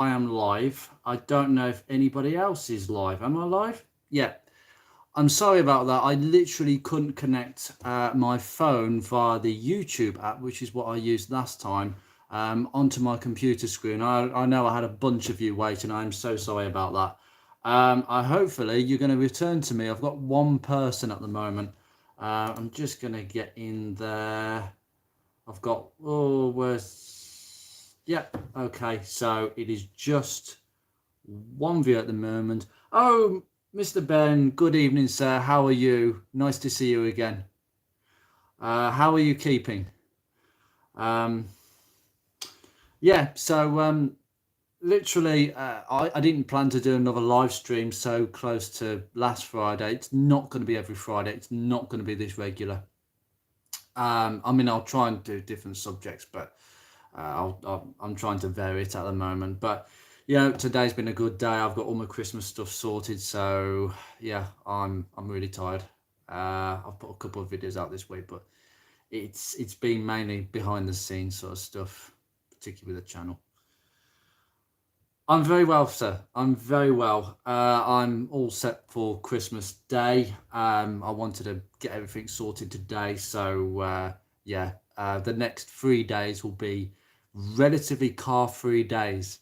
I am live. I don't know if anybody else is live. Am I live? Yeah. I'm sorry about that. I literally couldn't connect my phone via the YouTube app, which is what I used last time, onto my computer screen. I know I had a bunch of you waiting. I'm so sorry about that. I hopefully you're going to return to me. I've got one person at the moment. I'm just going to get in there. I've got, yeah, okay, so it is just one view at the moment. Oh, Mr. Ben, good evening, sir. How are you? Nice to see you again. How are you keeping? Um, yeah, so literally, I didn't plan to do another live stream so close to last Friday. It's not going to be every Friday. It's not going to be this regular. I mean, I'll try and do different subjects, but I'm trying to vary it at the moment. But today's been a good day. I've got all my Christmas stuff sorted, so yeah, I'm really tired. I've put a couple of videos out this week, but it's been mainly behind the scenes sort of stuff, particularly with the channel. I'm very well, sir. I'm very well. I'm all set for Christmas Day. I wanted to get everything sorted today, so yeah, the next 3 days will be relatively car-free days,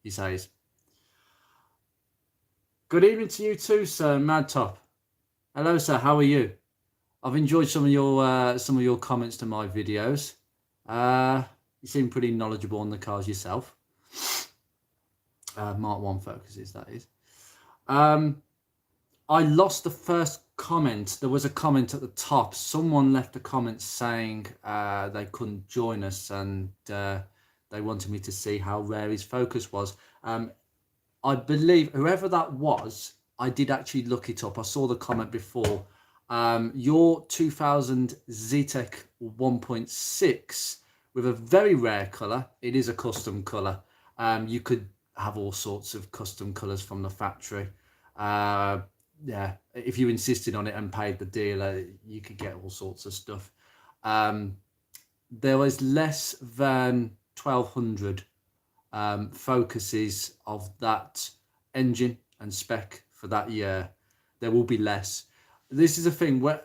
he says. Good evening to you too, sir. Mad Top. Hello, sir. How are you? I've enjoyed some of your comments to my videos. You seem pretty knowledgeable on the cars yourself. MK1 Focus, that is. I lost the first comment. There was a comment at the top. Someone left a comment saying they couldn't join us and they wanted me to see how rare his Focus was. I believe whoever that was, I did actually look it up. I saw the comment before. Your 2000 ZTEC 1.6 with a very rare colour. It is a custom colour. You could have all sorts of custom colours from the factory. Yeah, if you insisted on it and paid the dealer, you could get all sorts of stuff. There was less than 1,200 focuses of that engine and spec for that year. There will be less. This is a thing where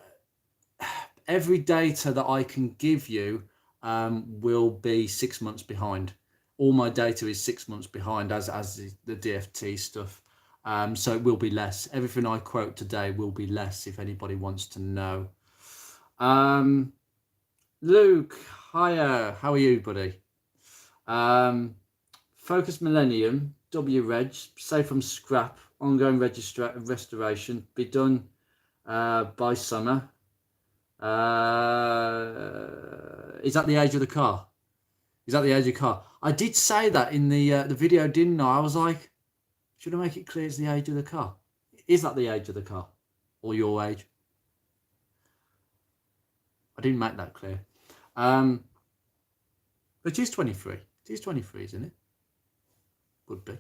every data that I can give you will be 6 months behind. All my data is 6 months behind as the DFT stuff. So it will be less. Everything I quote today will be less if anybody wants to know. Luke, hiya. How are you, buddy? Focus Millennium, W-Reg, safe from scrap, ongoing restoration, be done by summer. Is that the age of the car? Is that the age of the car? I did say that in the video, didn't I? I was like, should I make it clear it's the age of the car? Is that the age of the car? Or your age? I didn't make that clear. It is 23. It is 23, isn't it? Would be.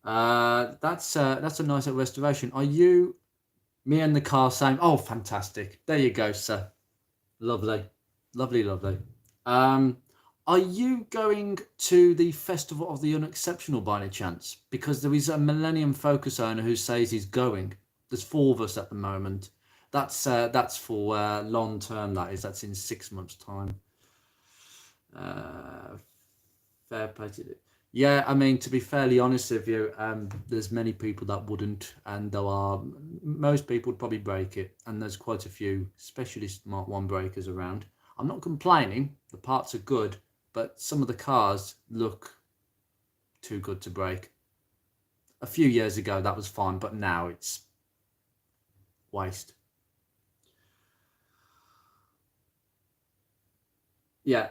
That's a nice restoration. Are you, me and the car same? Oh, fantastic. There you go, sir. Lovely. Lovely, lovely. Are you going to the Festival of the Unexceptional by any chance? Because there is a Millennium Focus owner who says he's going. There's 4 of us at the moment. That's for long term, that is. That's in 6 months' time. Fair play to you. Yeah, I mean, to be fairly honest with you, there's many people that wouldn't, and most people would probably break it, and there's quite a few specialist MK1 breakers around. I'm not complaining, the parts are good, but some of the cars look too good to break. A few years ago that was fine, but now it's waste. Yeah,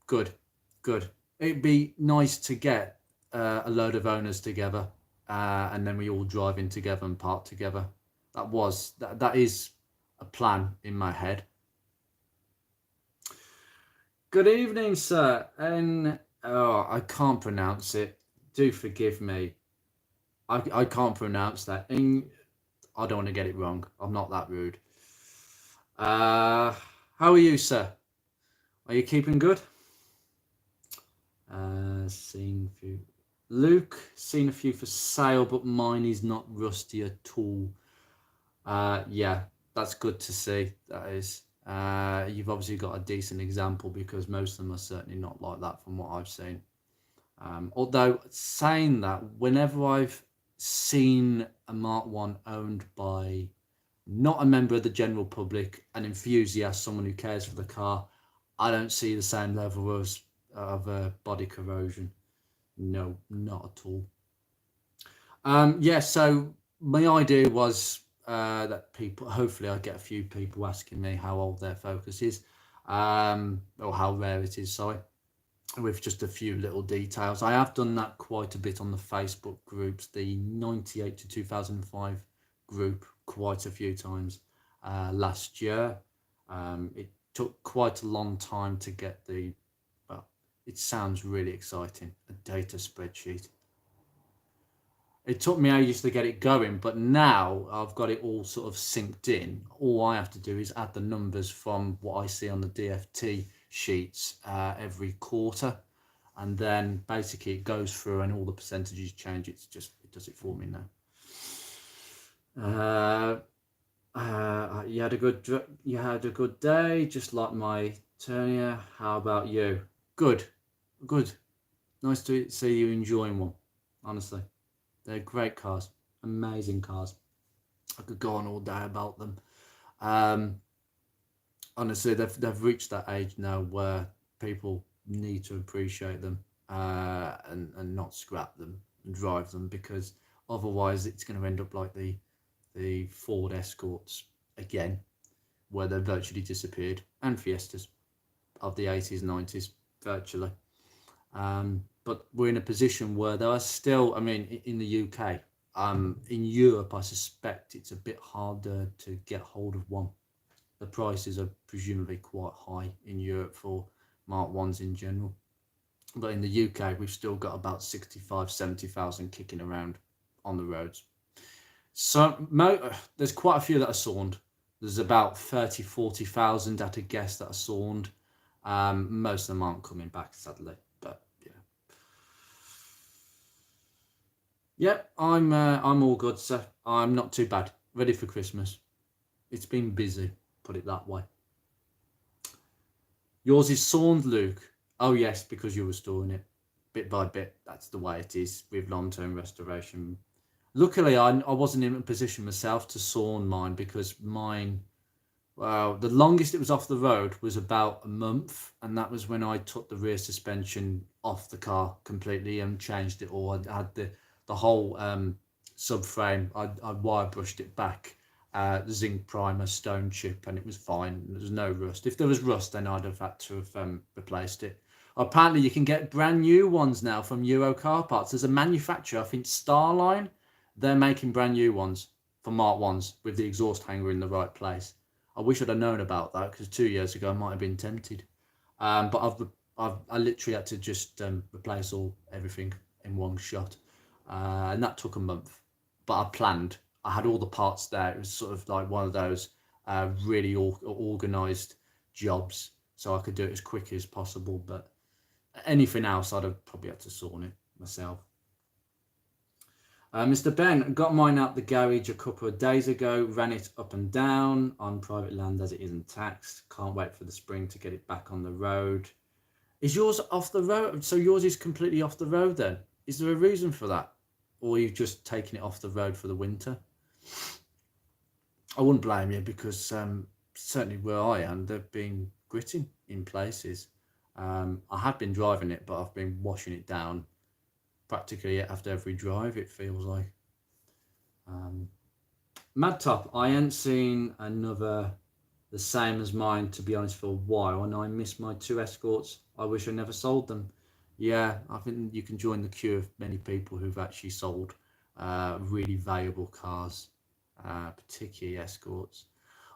good. It'd be nice to get a load of owners together and then we all drive in together and park together. That is a plan in my head. Good evening, sir. And I can't pronounce it. Do forgive me. I can't pronounce that. I don't want to get it wrong. I'm not that rude. How are you, sir? Are you keeping good? Seen a few. Luke, seen a few for sale, but mine is not rusty at all. Yeah, that's good to see. That is. You've obviously got a decent example because most of them are certainly not like that from what I've seen. Although saying that, whenever I've seen a Mark 1 owned by not a member of the general public, an enthusiast, someone who cares for the car, I don't see the same level of body corrosion. No, not at all. Yeah, so my idea was that people, hopefully I get a few people asking me how old their Focus is, or how rare it is, sorry, with just a few little details. I have done that quite a bit on the Facebook groups, the 98 to 2005 group, quite a few times last year. It took quite a long time to get the, well, it sounds really exciting, a data spreadsheet. It took me ages to get it going, but now I've got it all sort of synced in. All I have to do is add the numbers from what I see on the DFT sheets every quarter, and then basically it goes through and all the percentages change. It does it for me now. You had a good day, just like my Turnier. How about you? Good. Nice to see you enjoying one, honestly. They're great cars, amazing cars. I could go on all day about them. Honestly, they've reached that age now where people need to appreciate them and not scrap them and drive them, because otherwise it's going to end up like the Ford Escorts again, where they virtually disappeared, and Fiestas of the 80s, 90s, virtually. But we're in a position where there are still, I mean, in the UK, in Europe, I suspect it's a bit harder to get hold of one. The prices are presumably quite high in Europe for Mark 1s in general. But in the UK, we've still got about 65, 70,000 kicking around on the roads. So there's quite a few that are sawned. There's about 30, 40,000 at a guess that are sawned. Most of them aren't coming back, sadly. But yeah. Yep, I'm all good, sir. I'm not too bad. Ready for Christmas. It's been busy, put it that way. Yours is sawned, Luke. Oh yes, because you're restoring it bit by bit. That's the way it is with long-term restoration. Luckily, I wasn't in a position myself to sawn mine, because mine, well, the longest it was off the road was about a month, and that was when I took the rear suspension off the car completely and changed it all. I had the whole subframe. I wire brushed it back, the zinc primer, stone chip, and it was fine. There was no rust. If there was rust, then I'd have had to have replaced it. Apparently, you can get brand new ones now from Euro Car Parts. There's a manufacturer, I think Starline. They're making brand new ones for Mark 1s with the exhaust hanger in the right place. I wish I'd have known about that, because 2 years ago I might have been tempted. But I literally had to just replace everything in one shot, and that took a month. But I had all the parts there. It was sort of like one of those really organised jobs, so I could do it as quickly as possible. But anything else, I'd have probably had to sawn it myself. Mr. Ben, got mine out the garage a couple of days ago, ran it up and down on private land as it isn't taxed. Can't wait for the spring to get it back on the road. Is yours off the road? So yours is completely off the road then? Is there a reason for that? Or are you just taking it off the road for the winter? I wouldn't blame you, because certainly where I am, they've been gritting in places. I have been driving it, but I've been washing it down practically after every drive, it feels like. Mad Top, I ain't seen another the same as mine, to be honest, for a while, and I miss my 2 Escorts. I wish I never sold them. Yeah, I think you can join the queue of many people who've actually sold really valuable cars, particularly Escorts.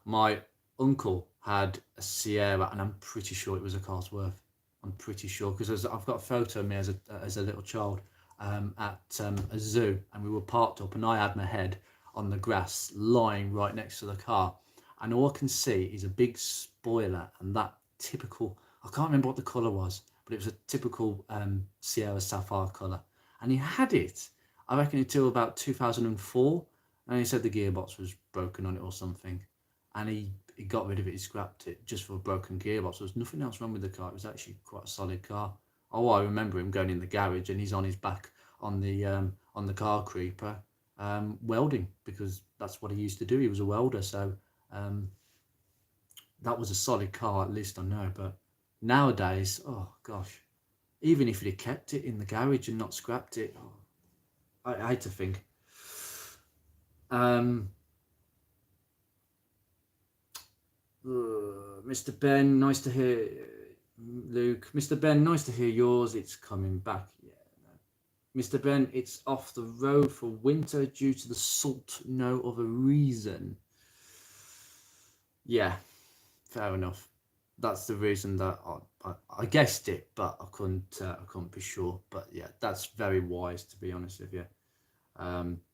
My uncle had a Sierra, and I'm pretty sure it was a Cosworth. I'm pretty sure, because I've got a photo of me as a little child at a zoo, and we were parked up, and I had my head on the grass lying right next to the car, and all I can see is a big spoiler and that typical, I can't remember what the colour was, but it was a typical Sierra Sapphire colour. And he had it, I reckon, until about 2004. And he said the gearbox was broken on it or something. And he got rid of it, he scrapped it just for a broken gearbox. There was nothing else wrong with the car. It was actually quite a solid car. Oh, I remember him going in the garage and he's on his back on the car creeper welding, because that's what he used to do. He was a welder, so that was a solid car, at least I know. But nowadays, oh gosh, even if he'd kept it in the garage and not scrapped it, oh, I hate to think. Mr. Ben, nice to hear. Luke, Mr. Ben, nice to hear yours. It's coming back. Yeah, no. Mr. Ben, it's off the road for winter due to the salt. No other reason. Yeah, fair enough. That's the reason that I guessed it, but I couldn't be sure. But yeah, that's very wise, to be honest with you.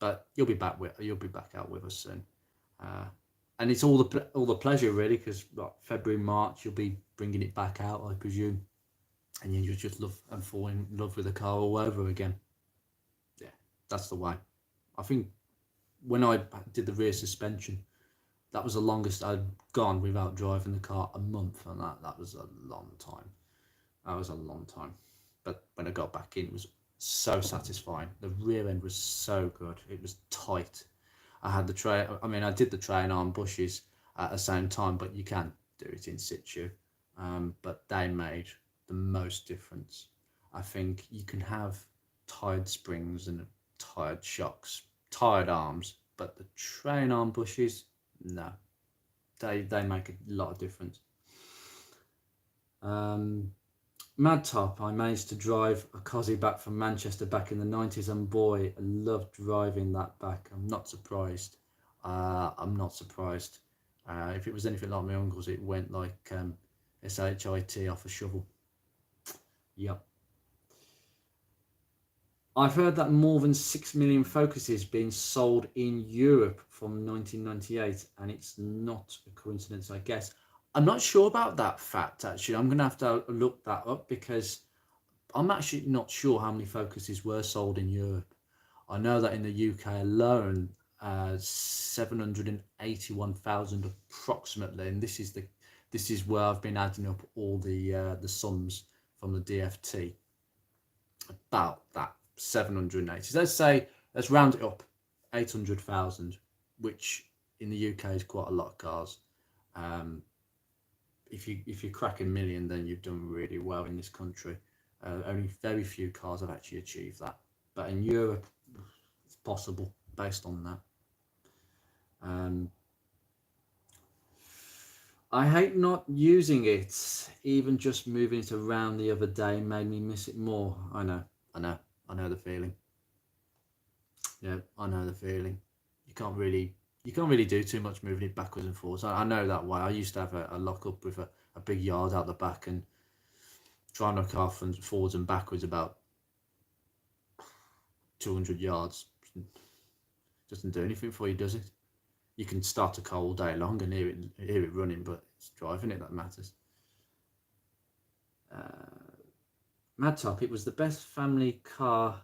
But you'll be back out with us soon. And it's all the pleasure, really, because February, March, you'll be bringing it back out, I presume, and you just love and fall in love with the car all over again. Yeah, that's the way. I think when I did the rear suspension, that was the longest I'd gone without driving the car, a month, and that was a long time. That was a long time. But when I got back in, it was so satisfying. The rear end was so good. It was tight. I had I did the train arm bushes at the same time, but you can do it in situ. But they made the most difference. I think you can have tired springs and tired shocks, tired arms, but the train arm bushes, no, they make a lot of difference. Mad Top, I managed to drive a Cosy back from Manchester back in the 90s, and boy, I loved driving that back. I'm not surprised. If it was anything like my uncle's, it went like SHIT off a shovel. Yep. I've heard that more than 6 million Focuses being sold in Europe from 1998, and it's not a coincidence, I guess. I'm not sure about that fact, actually. I'm going to have to look that up, because I'm actually not sure how many Focuses were sold in Europe. I know that in the UK alone, 781,000 approximately, and this is where I've been adding up all the sums from the DFT. About that 780. Let's round it up, 800,000, which in the UK is quite a lot of cars. If you crack a million, then you've done really well in this country. Only very few cars have actually achieved that, but in Europe, it's possible based on that. I hate not using it. Even just moving it around the other day made me miss it more. I know the feeling. Yeah, I know the feeling. You can't really do too much moving it backwards and forwards. I know that way. I used to have a lock-up with a big yard out the back, and try and knock off and forwards and backwards about 200 yards. Doesn't do anything for you, does it? You can start a car all day long and hear it running, but it's driving it that matters. Mad Top, it was the best family car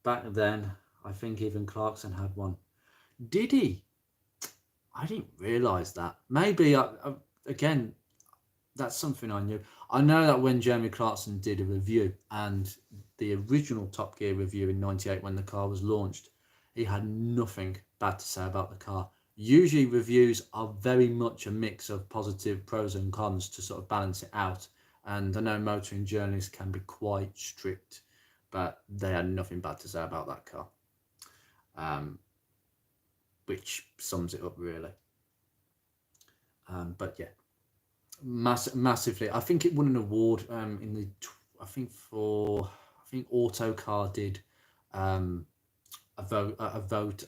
back then. I think even Clarkson had one. Did he? I didn't realise that. Maybe, again, that's something I knew. I know that when Jeremy Clarkson did a review, and the original Top Gear review in '98 when the car was launched, he had nothing bad to say about the car. Usually reviews are very much a mix of positive pros and cons to sort of balance it out. And I know motoring journalists can be quite strict, but they had nothing bad to say about that car. Which sums it up, really. But yeah, massively. I think it won an award I think Autocar did a vote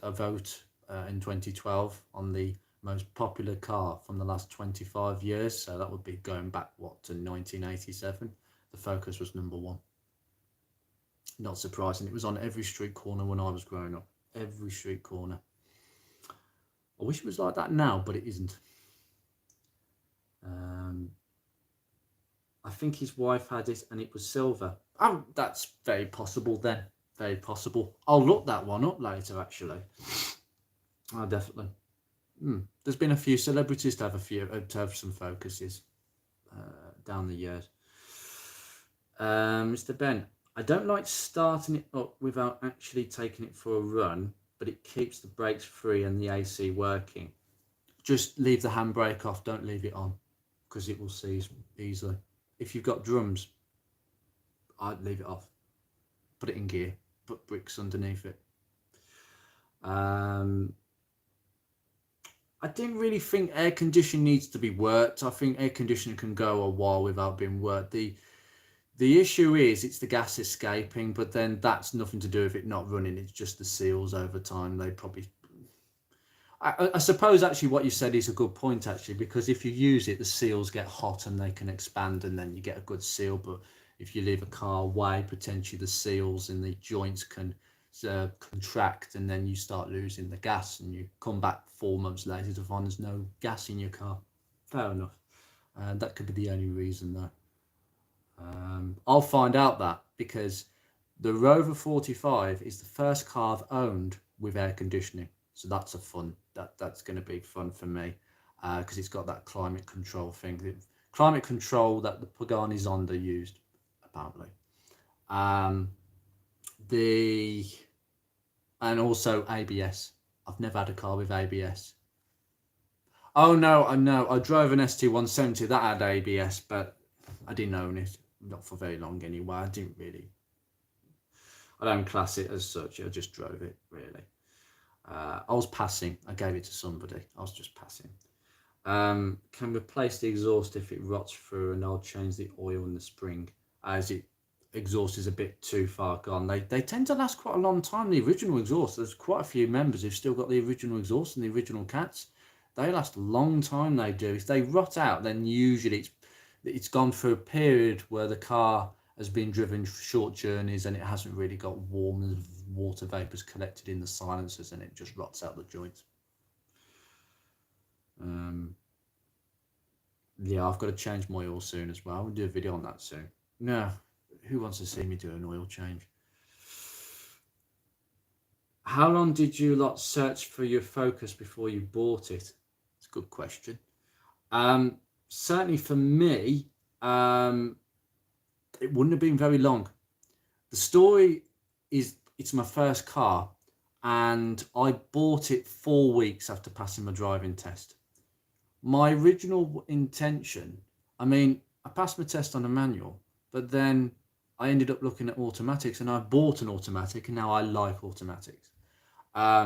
in 2012 on the most popular car from the last 25 years. So that would be going back to 1987. The Focus was #1. Not surprising. It was on every street corner when I was growing up. Every street corner. I wish it was like that now, but it isn't. I think his wife had it and it was silver. Oh, that's very possible then. Very possible. I'll look that one up later, actually. Oh, definitely. There's been a few celebrities to have some focuses down the years. Mr. Ben, I don't like starting it up without actually taking it for a run, but it keeps the brakes free and the AC working. Just leave the handbrake off, don't leave it on, because it will seize easily. If you've got drums, I'd leave it off. Put it in gear, put bricks underneath it. I didn't really think air conditioning needs to be worked. I think air conditioning can go a while without being worked. The issue is it's the gas escaping, but then that's nothing to do with it not running. It's just the seals over time. They probably... I suppose actually what you said is a good point, actually, because if you use it, the seals get hot and they can expand and then you get a good seal. But if you leave a car away, potentially the seals and the joints can contract and then you start losing the gas and you come back 4 months later to find there's no gas in your car. Fair enough. That could be the only reason though. I'll find out that, because the Rover 45 is the first car I've owned with air conditioning. So that's that's going to be fun for me, because it's got that climate control thing. Climate control that the Pagani Zonda used, apparently. And also ABS. I've never had a car with ABS. Oh no, I know. I drove an ST170 that had ABS, but I didn't own it. Not for very long anyway. I don't class it as such. I just drove it, really. I was passing. I gave it to somebody. I was just passing. Can replace the exhaust if it rots through, and I'll change the oil in the spring as it exhaust is a bit too far gone. They tend to last quite a long time, the original exhaust. There's quite a few members who've still got the original exhaust and the original cats. They last a long time, they do. If they rot out, then usually it's gone through a period where the car has been driven short journeys and it hasn't really got warm and water vapours collected in the silencers and it just rots out the joints. Yeah, I've got to change my oil soon as well. I'll do a video on that soon. No, who wants to see me do an oil change? How long did you lot search for your Focus before you bought it? It's a good question. Certainly for me, it wouldn't have been very long. The story is, it's my first car and I bought it 4 weeks after passing my driving test. My original intention, I mean, I passed my test on a manual, but then I ended up looking at automatics and I bought an automatic and now I like automatics. I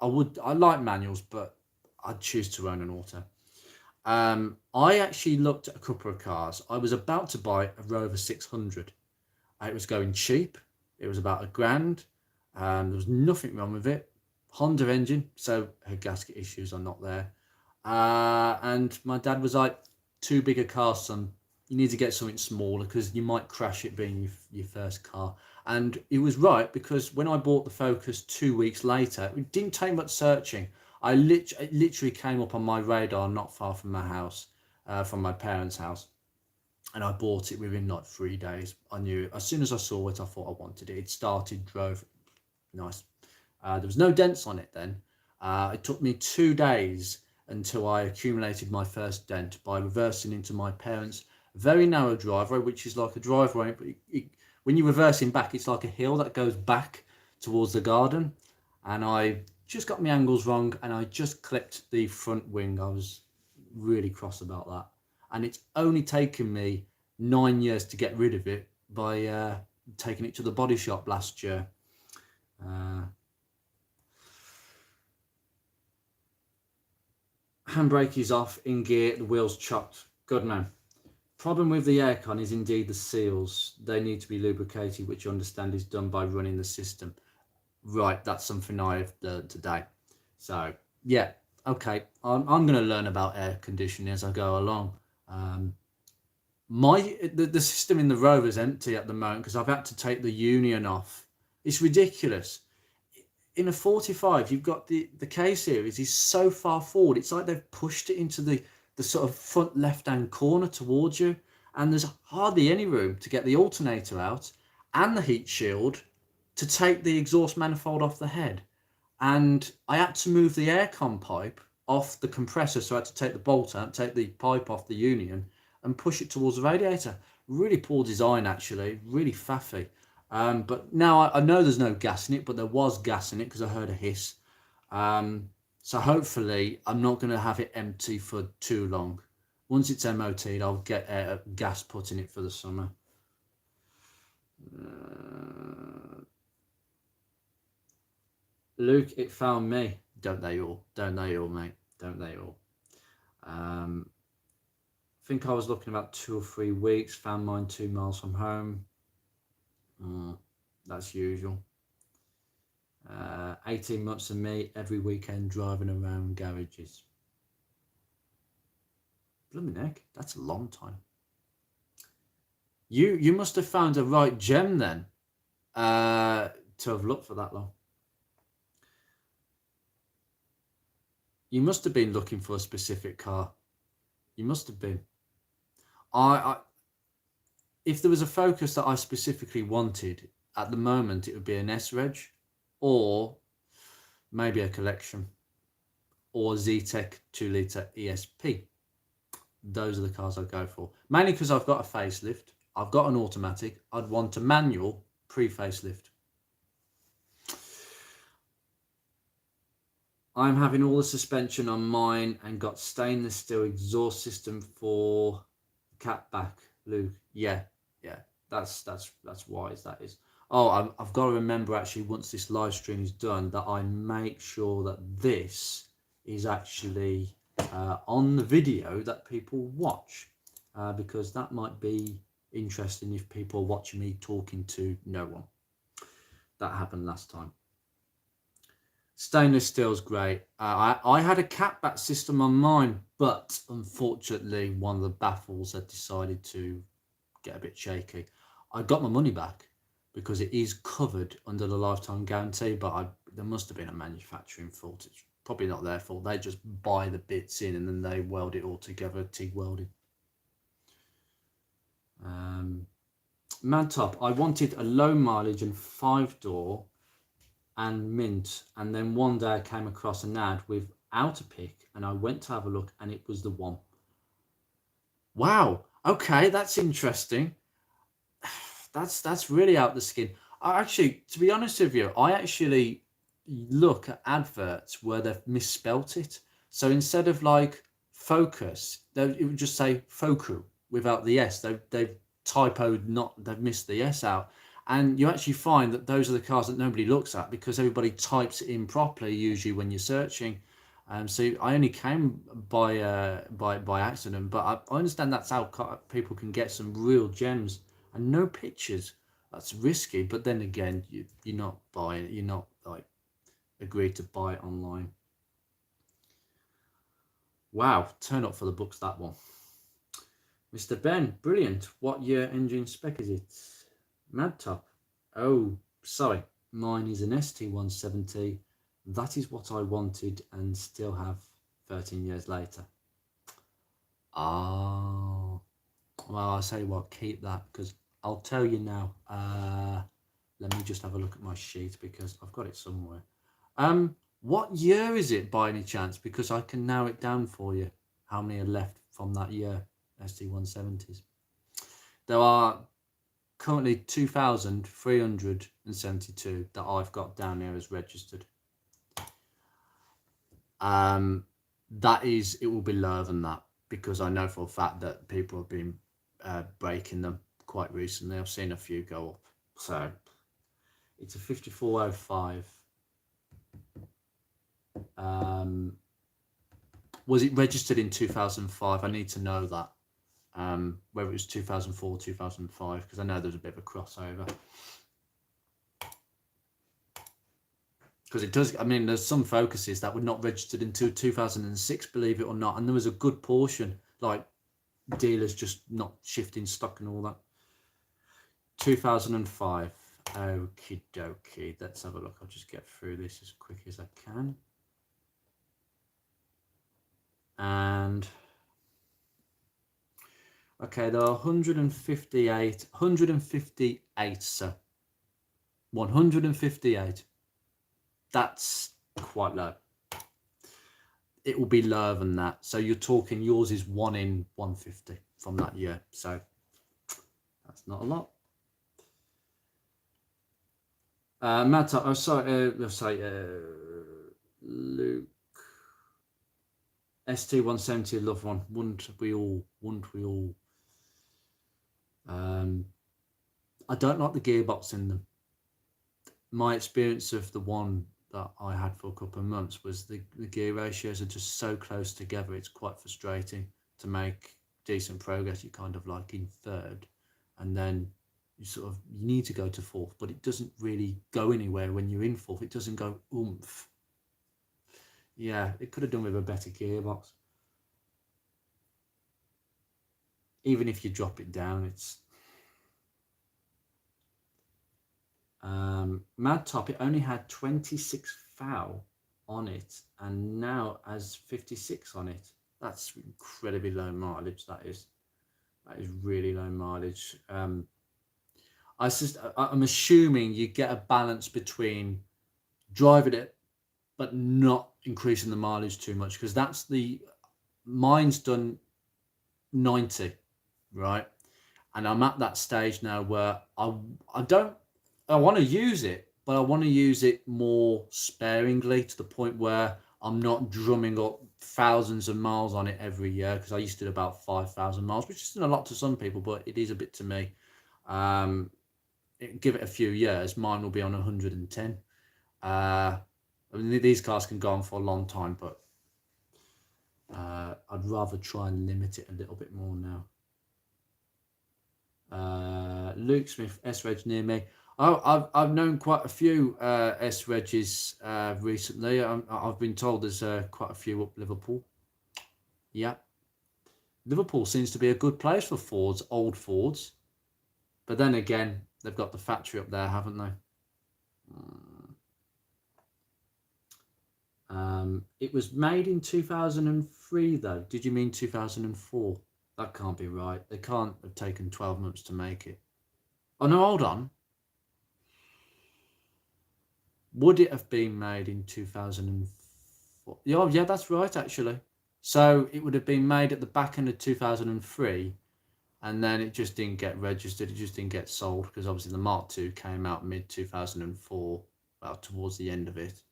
like manuals, but I'd choose to own an auto. I actually looked at a couple of cars. I was about to buy a Rover 600. It was going cheap. It was about £1,000. There was nothing wrong with it. Honda engine, so her gasket issues are not there. And my dad was like, too big a car, son. You need to get something smaller because you might crash it being your first car. And he was right, because when I bought the Focus 2 weeks later, it didn't take much searching. It literally came up on my radar not far from my house, from my parents' house. And I bought it within like 3 days. I knew it. As soon as I saw it, I thought I wanted it. It started, drove, nice. There was no dents on it then. It took me 2 days until I accumulated my first dent by reversing into my parents' very narrow driveway, which is like a driveway, but when you're reversing back, it's like a hill that goes back towards the garden. And I just got my angles wrong and I just clipped the front wing. I was really cross about that. And it's only taken me 9 years to get rid of it by taking it to the body shop last year. Handbrake is off, in gear, the wheels chopped. Good man. Problem with the aircon is indeed the seals. They need to be lubricated, which I understand is done by running the system. Right, that's something I've learned today. So yeah, okay, I'm going to learn about air conditioning as I go along. The system in the Rover is empty at the moment because I've had to take the union off. It's ridiculous. In a 45, you've got the K series is so far forward. It's like they've pushed it into the sort of front left-hand corner towards you, and there's hardly any room to get the alternator out and the heat shield to take the exhaust manifold off the head. And I had to move the aircon pipe off the compressor, so I had to take the bolt out, take the pipe off the union and push it towards the radiator. Really poor design, actually, really faffy. But now I know there's no gas in it, but there was gas in it because I heard a hiss. So hopefully I'm not going to have it empty for too long. Once it's MOT'd, I'll get gas put in it for the summer. Luke, it found me. Don't they all? Don't they all, mate? Don't they all? I think I was looking about 2 or 3 weeks. Found mine 2 miles from home. That's usual. 18 months of me every weekend driving around garages. Blooming heck, that's a long time. You must have found a right gem then, to have looked for that long. You must have been looking for a specific car. You must have been. If there was a Focus that I specifically wanted, at the moment it would be an S-Reg, or maybe a Collection, or Z-Tech 2-litre ESP. Those are the cars I'd go for. Mainly because I've got a facelift. I've got an automatic. I'd want a manual pre-facelift. I'm having all the suspension on mine and got stainless steel exhaust system for catback, Luke. Yeah. That's wise, that is. Oh, I've got to remember actually, once this live stream is done, that I make sure that this is actually on the video that people watch, because that might be interesting if people are watching me talking to no one. That happened last time. Stainless steel's great. I had a catback system on mine, but unfortunately one of the baffles had decided to get a bit shaky. I got my money back because it is covered under the lifetime guarantee, but there must have been a manufacturing fault. It's probably not their fault. They just buy the bits in and then they weld it all together, TIG welded. Mantop, I wanted a low mileage and 5-door and mint, and then one day I came across an ad without a pick and I went to have a look and it was the one. Wow, okay, that's interesting. That's really out the skin. Actually, to be honest with you, I actually look at adverts where they've misspelt it. So instead of like Focus, it would just say Focu without the S. They've typoed, they've missed the S out. And you actually find that those are the cars that nobody looks at because everybody types it in properly, usually when you're searching. So I only came by accident, but I understand that's how people can get some real gems. And no pictures. That's risky, but then again, you're not buying it. You're not like agreed to buy it online. Wow, turn up for the books, that one. Mr. Ben, brilliant. What year engine spec is it? Mad Top. Oh, sorry, mine is an ST170. That is what I wanted and still have 13 years later. Oh, well, I'll say what, keep that, because I'll tell you now. Let me just have a look at my sheet because I've got it somewhere. What year is it by any chance? Because I can narrow it down for you. How many are left from that year? ST170s. There are currently 2,372 that I've got down here as registered. That is, it will be lower than that because I know for a fact that people have been breaking them quite recently. I've seen a few go up. So it's a 5405. Was it registered in 2005? I need to know that. Whether it was 2004 or 2005, because I know there's a bit of a crossover. Because it does, I mean, there's some Focuses that were not registered until 2006, believe it or not, and there was a good portion, like dealers just not shifting stock and all that. 2005. Okie dokie, let's have a look. I'll just get through this as quick as I can. And Okay, there are 158, sir. 158. That's quite low. It will be lower than that. So you're talking yours is 1 in 150 from that year. So that's not a lot. Matt, oh, sorry, Luke. ST170, loved one. Wouldn't we all? I don't like the gearbox in them. My experience of the one that I had for a couple of months was the gear ratios are just so close together. It's quite frustrating to make decent progress. You kind of like in third, and then you need to go to fourth, but it doesn't really go anywhere when you're in fourth. It doesn't go oomph. Yeah, it could have done with a better gearbox. Even if you drop it down, it's Mad Top. It only had 26 foul on it, and now has 56 on it. That's incredibly low mileage. That is really low mileage. I'm assuming you get a balance between driving it but not increasing the mileage too much, because that's mine's done 90, right? And I'm at that stage now where I want to use it, but I want to use it more sparingly, to the point where I'm not drumming up thousands of miles on it every year, because I used to do about 5,000 miles, which isn't a lot to some people, but it is a bit to me. Give it a few years, mine will be on 110. I mean, these cars can go on for a long time, but I'd rather try and limit it a little bit more now. Luke Smith, S-Reg near me. Oh, I've known quite a few S-Regs recently. I've been told there's quite a few up Liverpool. Yeah. Liverpool seems to be a good place for Fords, old Fords. But then again, they've got the factory up there, haven't they? It was made in 2003, though. Did you mean 2004? That can't be right. They can't have taken 12 months to make it. Oh, no, hold on. Would it have been made in 2004? Yeah, that's right, actually. So it would have been made at the back end of 2003, and then it just didn't get registered. It just didn't get sold, because obviously the Mark II came out mid-2004, well, towards the end of it.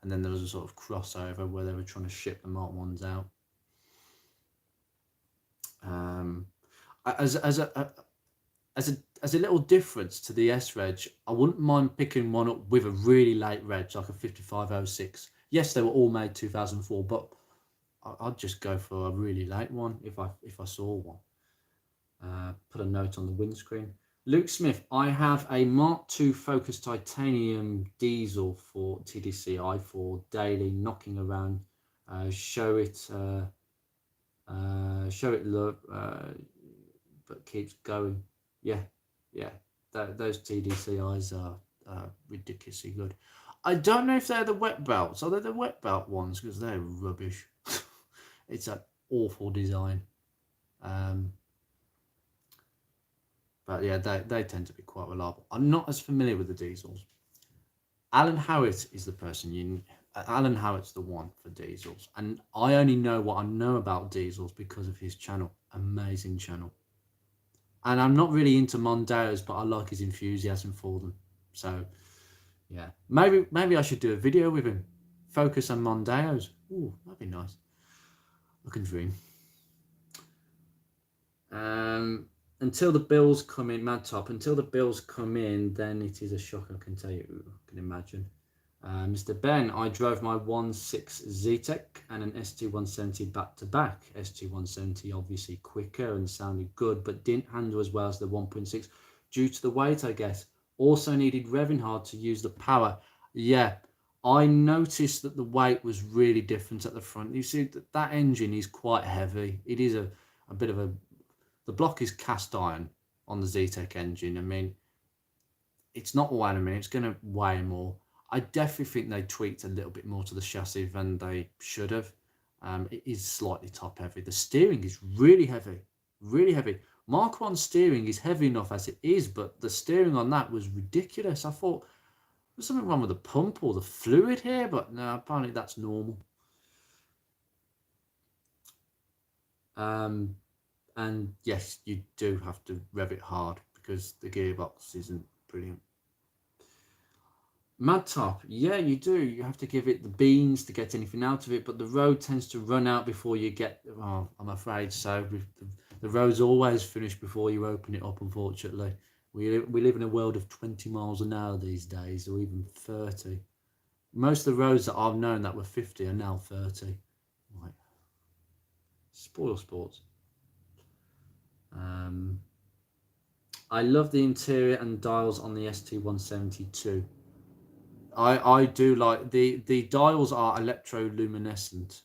And then there was a sort of crossover where they were trying to ship the Mark I's out. As a little difference to the S-Reg, I wouldn't mind picking one up with a really late reg, like a 5506. Yes, they were all made 2004, but I'd just go for a really late one if I saw one. Put a note on the windscreen. Luke Smith, I have a Mark II Focus Titanium diesel for TDCi for daily knocking around. Show it look, but keeps going. Yeah. Those TDCIs are ridiculously good. I don't know if they're the wet belts. Are they the wet belt ones? Because they're rubbish. It's an awful design. But yeah, they tend to be quite reliable. I'm not as familiar with the diesels. Alan Howitt is the person Alan Howitt's the one for diesels, and I only know what I know about diesels because of his channel. Amazing channel. And I'm not really into Mondeos, but I like his enthusiasm for them. So yeah, maybe I should do a video with him. Focus on Mondeos. Ooh, that'd be nice. I can dream. Until the bills come in, Mad Top, until the bills come in, then it is a shock, I can tell you. I can imagine. Mr. Ben, I drove my 1.6 Z-Tech and an ST170 back-to-back. ST170 obviously quicker and sounded good, but didn't handle as well as the 1.6 due to the weight, I guess. Also needed revving hard to use the power. Yeah, I noticed that the weight was really different at the front. You see, that engine is quite heavy. It is a bit of a... The block is cast iron on the Z-Tech engine. I mean, it's not weighing a minute. It's going to weigh more. I definitely think they tweaked a little bit more to the chassis than they should have. It is slightly top heavy. The steering is really heavy, really heavy. Mark 1 steering is heavy enough as it is, but the steering on that was ridiculous. I thought, there's something wrong with the pump or the fluid here, but no, apparently that's normal. And yes, you do have to rev it hard because the gearbox isn't brilliant. Mad Top, yeah, you do. You have to give it the beans to get anything out of it, but the road tends to run out before you get. Oh, I'm afraid so. The road's always finished before you open it up. Unfortunately, we live in a world of 20 miles an hour these days, or even 30. Most of the roads that I've known that were 50 are now 30. Right. Spoil sports. I love the interior and dials on the ST172. I do like the dials are electroluminescent,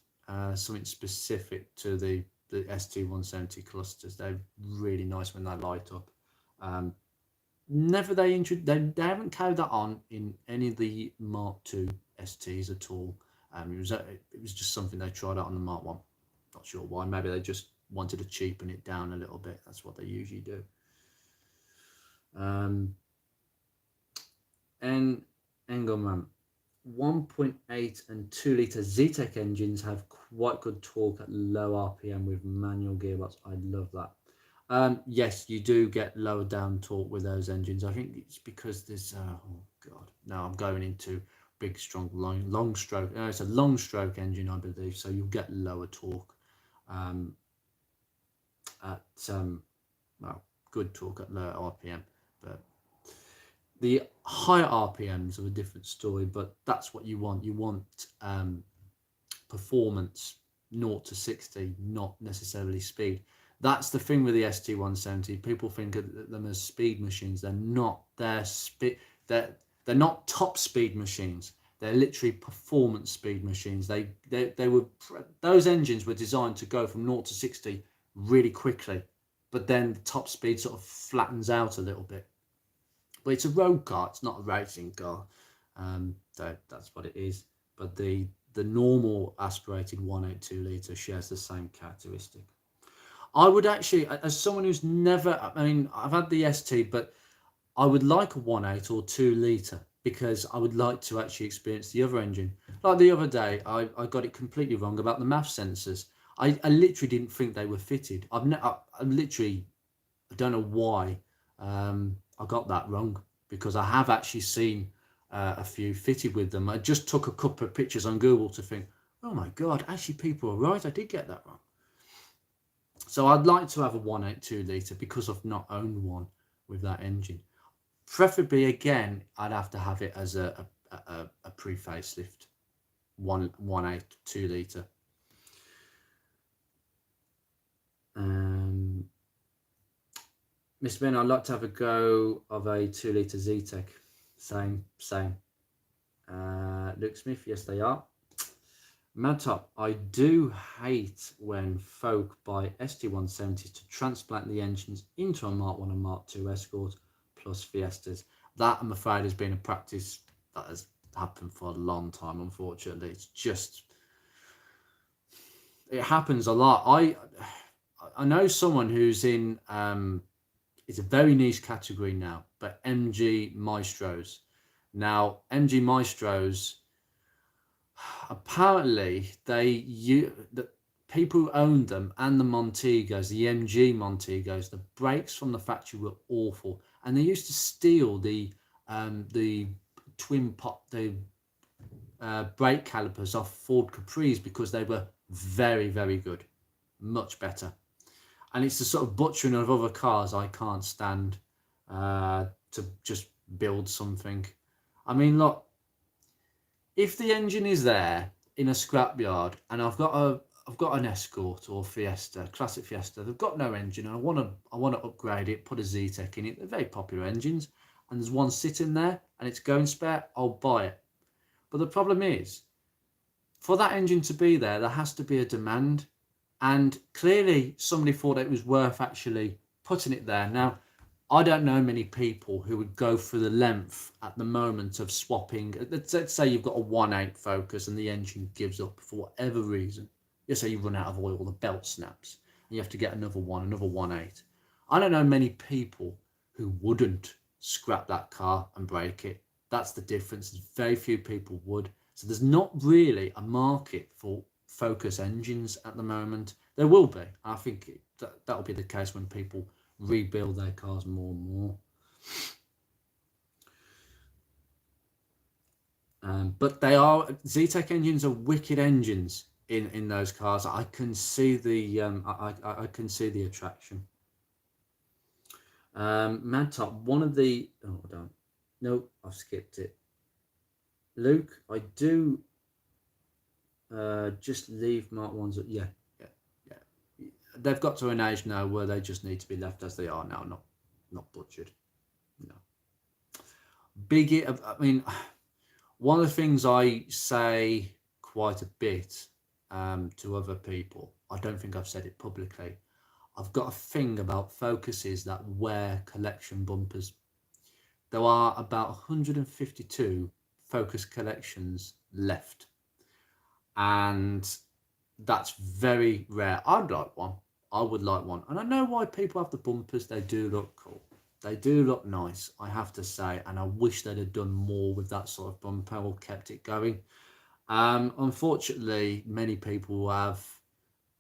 something specific to the ST170 clusters. They're really nice when they light up. Never they haven't carried that on in any of the Mark II STs at all. It was just something they tried out on the Mark 1. Not sure why. Maybe they just wanted to cheapen it down a little bit. That's what they usually do. And Engelman, 1.8 and 2 litre Zetec engines have quite good torque at low RPM with manual gearbox. I love that. Yes, you do get lower down torque with those engines. I think it's because there's oh god, now I'm going into big, strong, long stroke. It's a long stroke engine, I believe, so you'll get lower torque at well, good torque at lower RPM, but the higher RPMs are a different story. But that's what you want. You want performance, 0 to 60, not necessarily speed. That's the thing with the ST170. People think of them as speed machines. They're not. They're not top speed machines. They're literally performance speed machines. Those engines were designed to go from 0 to 60 really quickly, but then the top speed sort of flattens out a little bit. But it's a road car. It's not a racing car. So that's what it is. But the normal aspirated 1.82 litre shares the same characteristic. I would actually, as someone who's never, I mean, I've had the ST, but I would like a 1.8 or 2 litre because I would like to actually experience the other engine. Like the other day, I got it completely wrong about the MAF sensors. I literally didn't think they were fitted. I don't know why I got that wrong, because I have actually seen a few fitted with them. I just took a couple of pictures on Google to think, oh my god, actually people are right, I did get that wrong. So I'd like to have a 1.82 litre because I've not owned one with that engine. Preferably, again, I'd have to have it as a pre-facelift 1.82 litre. Mr. Ben, I'd like to have a go of a 2 litre Zetec. Same. Luke Smith, yes they are. Madtop, I do hate when folk buy ST170s to transplant the engines into a Mark 1 and Mark 2 Escort plus Fiestas. That, I'm afraid, has been a practice that has happened for a long time, unfortunately. It's just, it happens a lot. I know someone who's in, it's a very niche category now, but MG Maestros. Now, MG Maestros, apparently the people who owned them and the Montegos, the MG Montegos, the brakes from the factory were awful, and they used to steal the twin pot brake calipers off Ford Capris because they were very, very good, much better. And it's the sort of butchering of other cars I can't stand, to just build something. I mean, look, if the engine is there in a scrapyard and I've got an Escort or Fiesta, classic Fiesta, they've got no engine and I want to upgrade it, put a Zetec in it. They're very popular engines, and there's one sitting there and it's going spare, I'll buy it. But the problem is, for that engine to be there, there has to be a demand. And clearly somebody thought it was worth actually putting it there. Now, I don't know many people who would go through the length at the moment of swapping. Let's say you've got a 1.8 Focus and the engine gives up for whatever reason. Let's say you run out of oil, the belt snaps, and you have to get another 1.8. I don't know many people who wouldn't scrap that car and break it. That's the difference. Very few people would. So there's not really a market for Focus engines at the moment. There will be. I think that'll be the case when people rebuild their cars more and more. But they are, Zetec engines are wicked engines in those cars. I can see the I can see the attraction. Mad Top, one of the, oh, I don't, no, I've skipped it. Luke, I do just leave Mark 1s. Yeah. They've got to an age now where they just need to be left as they are now, not butchered. No. I mean, one of the things I say quite a bit to other people, I don't think I've said it publicly. I've got a thing about Focuses that wear collection bumpers. There are about 152 Focus collections left, and that's very rare. I'd like one. I would like one, and I know why people have the bumpers. They do look cool. They do look nice, I have to say, and I wish they'd have done more with that sort of bumper or kept it going. Unfortunately, many people have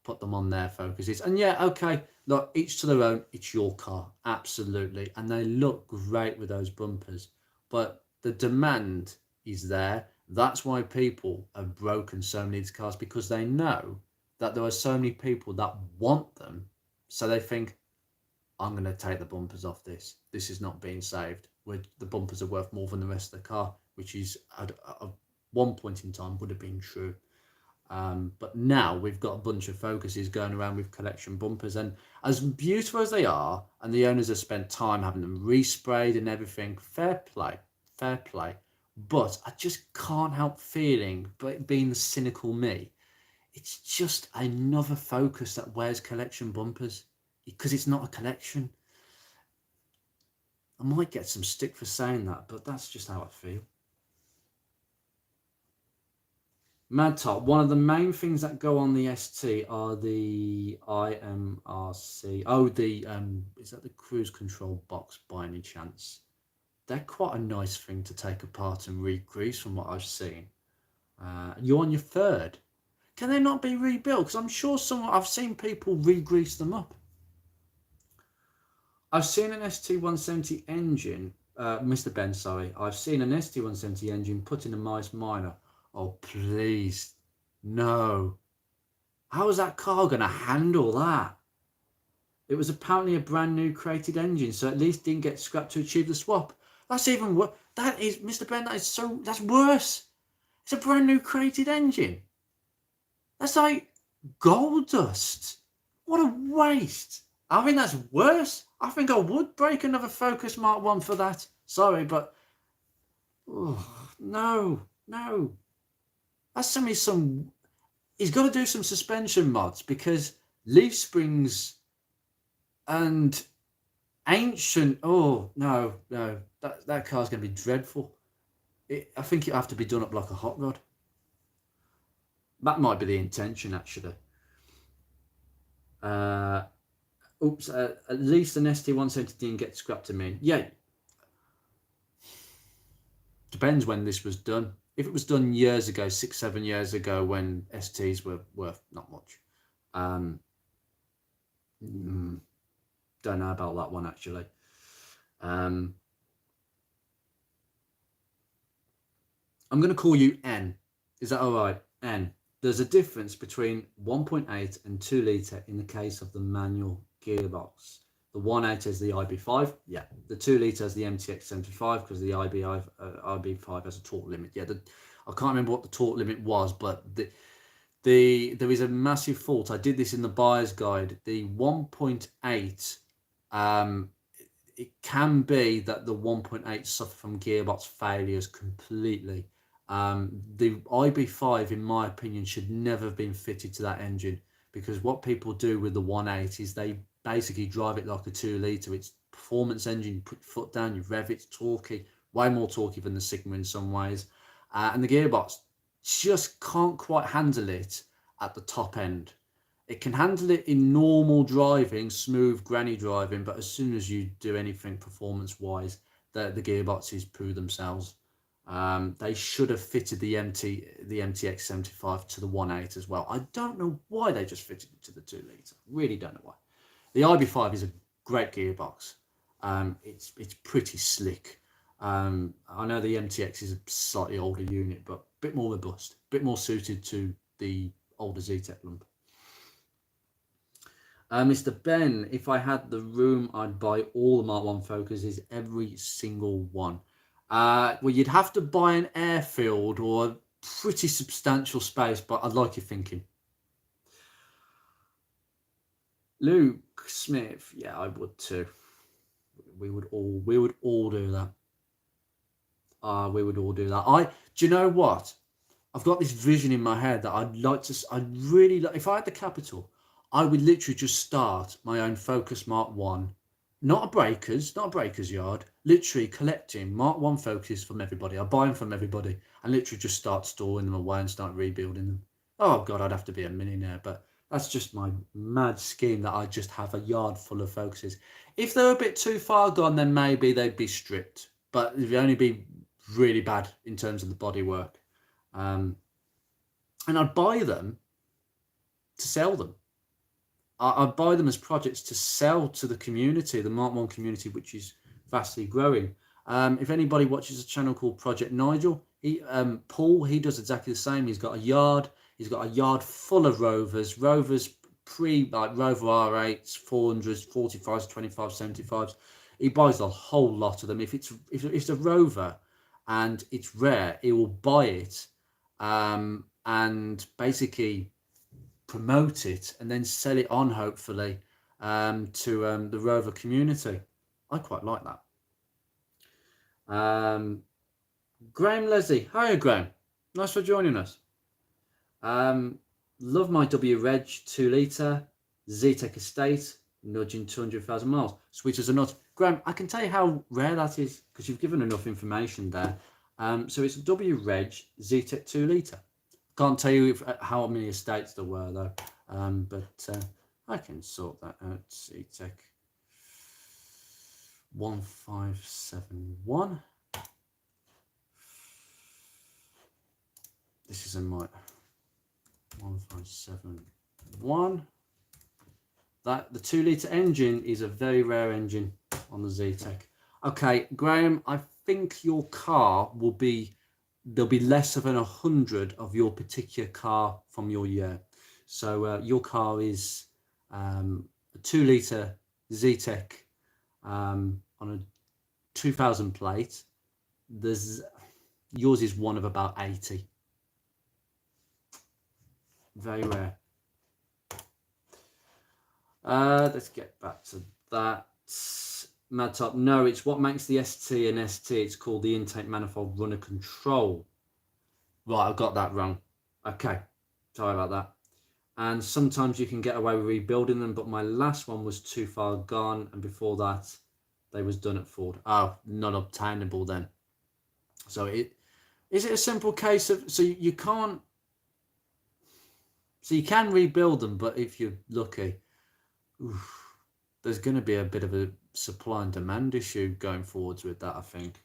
put them on their Focuses, and yeah, okay, look, each to their own. It's your car, absolutely, and they look great with those bumpers, but the demand is there. That's why people have broken so many of these cars, because they know that there are so many people that want them, so they think, I'm going to take the bumpers off this. This is not being saved. The bumpers are worth more than the rest of the car, which is at one point in time would have been true. But now we've got a bunch of Focuses going around with collection bumpers, and as beautiful as they are, and the owners have spent time having them resprayed and everything, fair play. But I just can't help feeling, but being the cynical me, it's just another Focus that wears collection bumpers, because it's not a collection. I might get some stick for saying that, but that's just how I feel. Mad Top, one of the main things that go on the ST are the IMRC. Oh, is that the cruise control box by any chance? They're quite a nice thing to take apart and re-grease from what I've seen. You're on your third. Can they not be rebuilt? Because I'm sure I've seen people re-grease them up. I've seen an ST170 engine, Mr. Ben, sorry. I've seen an ST170 engine put in a Mice Minor. Oh, please. No. How is that car going to handle that? It was apparently a brand new created engine, so at least didn't get scrapped to achieve the swap. That's even worse. That is, Mr. Ben, that's worse. It's a brand new created engine. That's like gold dust. What a waste. I think that's worse. I think I would break another Focus Mark 1 for that. Sorry, but no. That's he's got to do some suspension mods, because leaf springs and ancient, that car's going to be dreadful. I think it'll have to be done up like a hot rod. That might be the intention, actually. At least an ST170 didn't get scrapped to me. Yeah. Depends when this was done. If it was done years ago, 6-7 years ago, when STs were worth not much. Don't know about that one, actually. I'm going to call you N. Is that all right? N. There's a difference between 1.8 and 2 litre in the case of the manual gearbox. The 1.8 is the IB5, yeah. The 2 litre is the MTX75, because the IB5 has a torque limit. Yeah, I can't remember what the torque limit was, but there is a massive fault. I did this in the buyer's guide. The 1.8, it can be that the 1.8 suffer from gearbox failures completely. The IB5, in my opinion, should never have been fitted to that engine, because what people do with the 1.8 is they basically drive it like a 2 litre. It's performance engine. You put your foot down, you rev it, it's torquey, way more torquey than the Sigma in some ways, and the gearbox just can't quite handle it at the top end. It can handle it in normal driving, smooth granny driving, but as soon as you do anything performance-wise, the gearboxes poo themselves. They should have fitted the MTX 75 to the 1.8 as well. I don't know why they just fitted it to the 2 litre. Really don't know why. The IB5 is a great gearbox. It's pretty slick. I know the MTX is a slightly older unit, but a bit more robust, a bit more suited to the older Zetec lump. Mr. Ben, if I had the room, I'd buy all the Mark 1 Focuses, every single one. Well, you'd have to buy an airfield or a pretty substantial space, but I'd like your thinking. Luke Smith, yeah, I would too. We would all do that. We would all do that. Do you know what? I've got this vision in my head that I'd really like, if I had the capital, I would literally just start my own Focus Mark 1, not a breakers yard, literally collecting Mark 1 Focus from everybody. I buy them from everybody and literally just start storing them away and start rebuilding them. Oh God, I'd have to be a millionaire, but that's just my mad scheme that I just have a yard full of Focuses. If they're a bit too far gone, then maybe they'd be stripped, but it'd only be really bad in terms of the bodywork. And I'd buy them to sell them. I'd buy them as projects to sell to the community, the Mark 1 community, which is vastly growing. If anybody watches a channel called Project Nigel, Paul, he does exactly the same. He's got a yard. He's got a yard full of Rovers. Rovers like Rover R8s, 400s, 45s, 25s, 75s. He buys a whole lot of them. If it's a Rover and it's rare, he will buy it and basically promote it and then sell it on, hopefully, to the Rover community. I quite like that. Graham Leslie, hiya Graham, nice for joining us. Love my W Reg 2 litre Zetec Estate, nudging 200,000 miles, sweet as a nut. Graham, I can tell you how rare that is because you've given enough information there. So it's a W Reg Zetec 2 litre. Can't tell you how many estates there were though, but I can sort that out. Zetec 1571. This is in my 1571. That the 2 litre engine is a very rare engine on the Zetec. Okay, Graham, I think your car will be, there'll be less than 100 of your particular car from your year. So your car is a 2 litre Zetec on a 2000 plate. Yours is one of about 80. Very rare. Let's get back to that. Mad Top, no, it's what makes the ST an ST. It's called the intake manifold runner control. Right, I got that wrong. Okay, sorry about that. And sometimes you can get away with rebuilding them, but my last one was too far gone, and before that, they was done at Ford. Oh, not obtainable then. So is it a simple case of, so you can't, so you can rebuild them, but if you're lucky, there's going to be a bit of a supply and demand issue going forwards with that, I think.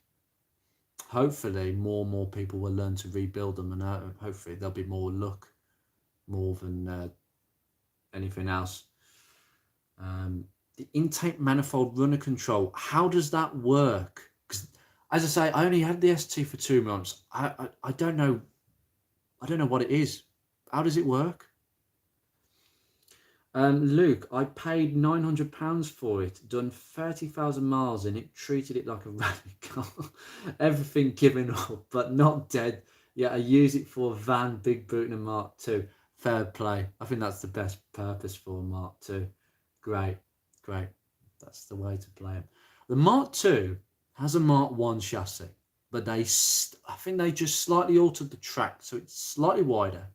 Hopefully more and more people will learn to rebuild them, and hopefully there'll be more luck, more than anything else. The intake manifold runner control, how does that work? Because as I say, I only had the ST for 2 months. I don't know what it is. How does it work? Luke, I paid £900 for it, done 30,000 miles in it, treated it like a rally car, everything given up, but not dead. Yeah, I use it for a van, big boot and a Mark II. Fair play. I think that's the best purpose for a Mark II. Great. That's the way to play it. The Mark II has a Mark I chassis, but I think they just slightly altered the track, so it's slightly wider,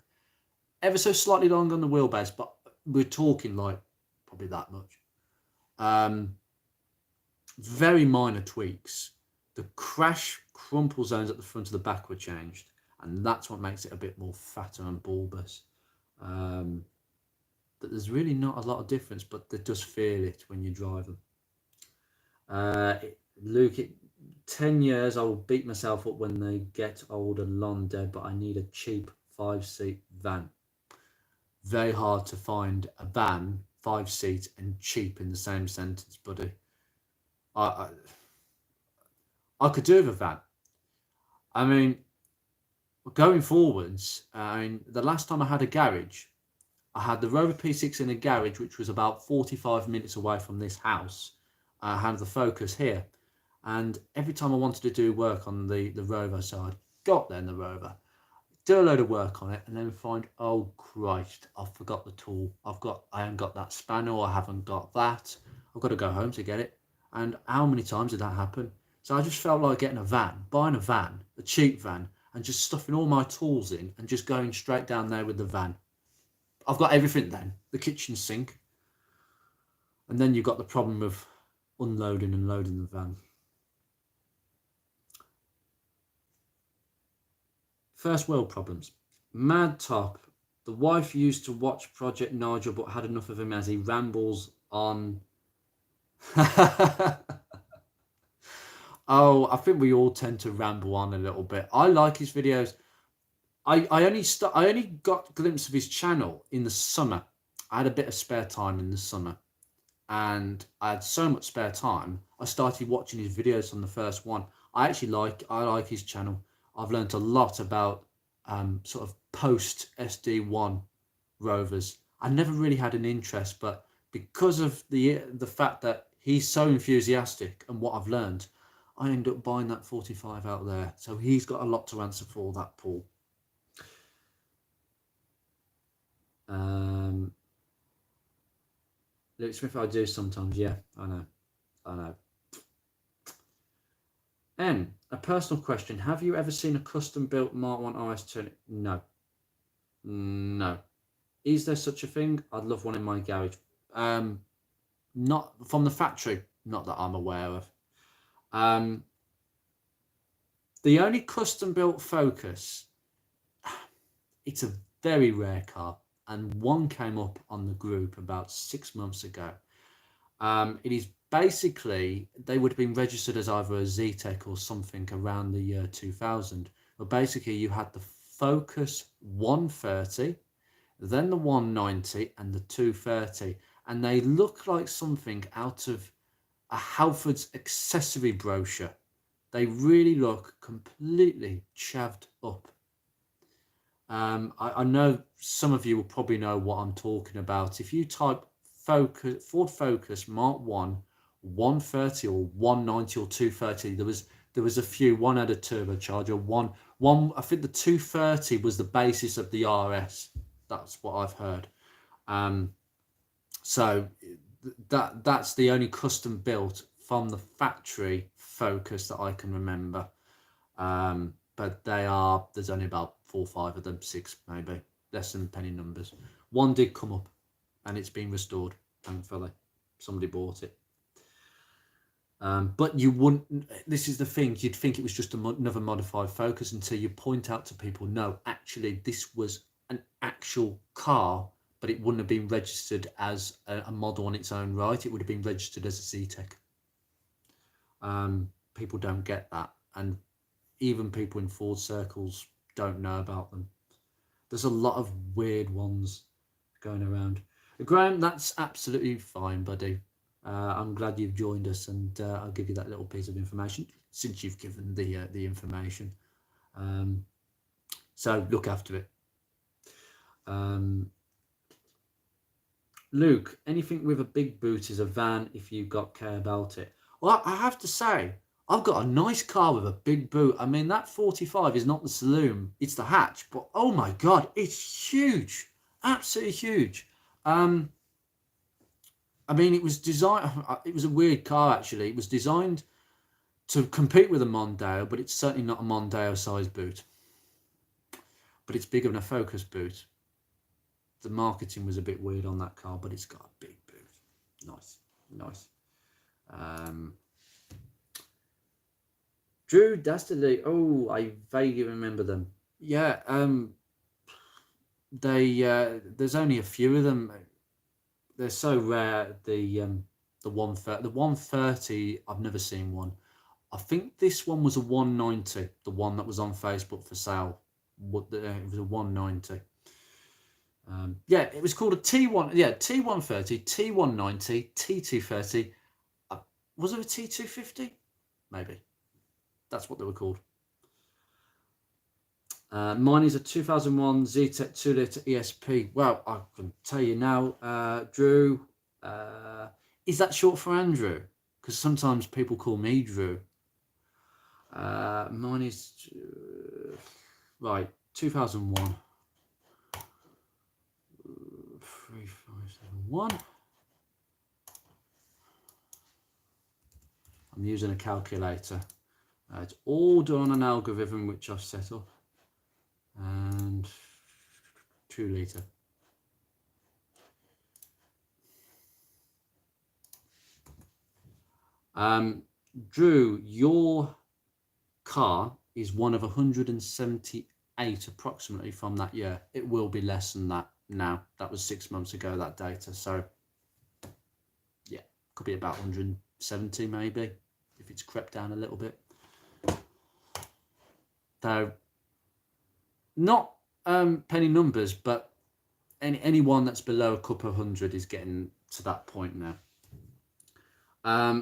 ever so slightly longer on the wheelbase, but we're talking like probably that much. Very minor tweaks. The crash crumple zones at the front of the back were changed, and that's what makes it a bit more fatter and bulbous. that there's really not a lot of difference, but they just feel it when you drive them. Luke, 10 years, I will beat myself up when they get old and long dead, but I need a cheap 5-seat van. Very hard to find a van, 5-seat, and cheap in the same sentence, buddy. I could do with a van. I mean, going forwards, the last time I had a garage, I had the Rover P6 in a garage, which was about 45 minutes away from this house. I had the Focus here. And every time I wanted to do work on the Rover side, got there in the Rover, do a load of work on it, and then find, oh Christ, I forgot the tool. I haven't got that spanner, I haven't got that. I've got to go home to get it. And how many times did that happen? So I just felt like getting a van, buying a van, a cheap van, and just stuffing all my tools in and just going straight down there with the van. I've got everything then, the kitchen sink. And then you've got the problem of unloading and loading the van. First world problems. Mad Top. The wife used to watch Project Nigel but had enough of him as he rambles on. Oh, I think we all tend to ramble on a little bit. I like his videos. I only got a glimpse of his channel in the summer. I had a bit of spare time in the summer, and I had so much spare time. I started watching his videos on the first one. I like his channel. I've learned a lot about sort of post SD1 Rovers. I never really had an interest, but because of the fact that he's so enthusiastic and what I've learned, I end up buying that 45 out there. So he's got a lot to answer for, that Paul. Luke Smith, I do sometimes. Yeah, I know. N, a personal question. Have you ever seen a custom-built Mark 1 RS turn? No. Is there such a thing? I'd love one in my garage. Not from the factory, not that I'm aware of. The only custom-built Focus, it's a very rare car, and one came up on the group about 6 months ago. It is basically, they would have been registered as either a Z-Tech or something around the year 2000. But basically, you had the Focus 130, then the 190, and the 230. And they look like something out of a Halford's accessory brochure. They really look completely chavved up. I know some of you will probably know what I'm talking about. If you type Ford Focus Mark 1, 130 or 190 or 230, there was a few. One had a turbocharger. One I think the 230 was the basis of the RS. That's what I've heard. So that's the only custom built from the factory Focus that I can remember. But there's only about 4 or 5 of them, 6 maybe, less than penny numbers. One did come up and it's been restored, thankfully. Somebody bought it. But you wouldn't, this is the thing, you'd think it was just another modified Focus until you point out to people, no, actually this was an actual car, but it wouldn't have been registered as a model on its own right. It would have been registered as a Z-Tech. People don't get that, and even people in Ford circles don't know about them. There's a lot of weird ones going around. Graham, that's absolutely fine, buddy. I'm glad you've joined us, and I'll give you that little piece of information since you've given the information. So look after it. Luke, anything with a big boot is a van if you've got care about it. Well, I have to say, I've got a nice car with a big boot. I mean, that 45 is not the saloon, it's the hatch. But oh my God, it's huge. Absolutely huge. I mean, it was designed, it was a weird car actually. It was designed to compete with a Mondeo, but it's certainly not a Mondeo size boot. But it's bigger than a Focus boot. The marketing was a bit weird on that car, but it's got a big boot. Nice. Drew Dastardly. Oh, I vaguely remember them. Yeah, there's only a few of them. they're so rare. The 130, I've never seen one. I think this one was a 190, the one that was on Facebook for sale. It was a 190. Yeah, it was called a T1. Yeah, T130, T190, T230. Was it a T250? Maybe. That's what they were called. Mine is a 2001 ZTEC 2-litre ESP. Well, I can tell you now, Drew. Is that short for Andrew? Because sometimes people call me Drew. Mine is right, 2001. 3571. I'm using a calculator. It's all done on an algorithm which I've set up. And 2 litre. Drew, your car is one of 178 approximately from that year. It will be less than that now. That was 6 months ago, that data. So yeah, could be about 170 maybe, if it's crept down a little bit. Though not penny numbers, but anyone that's below a couple of hundred is getting to that point now.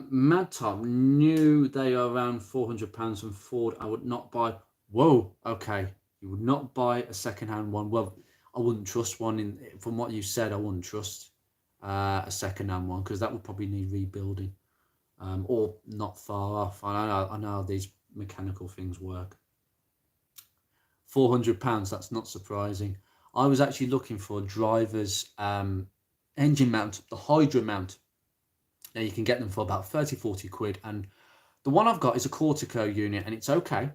Mad Tom, knew they are around £400 from Ford. I would not buy. Whoa, okay. You would not buy a second-hand one. Well, I wouldn't trust one. From what you said, I wouldn't trust a second-hand one, because that would probably need rebuilding, or not far off. I know how these mechanical things work. £400, that's not surprising. I was actually looking for a driver's engine mount, the Hydra mount. Now you can get them for about 30-40 quid, and the one I've got is a Cortico unit, and it's okay,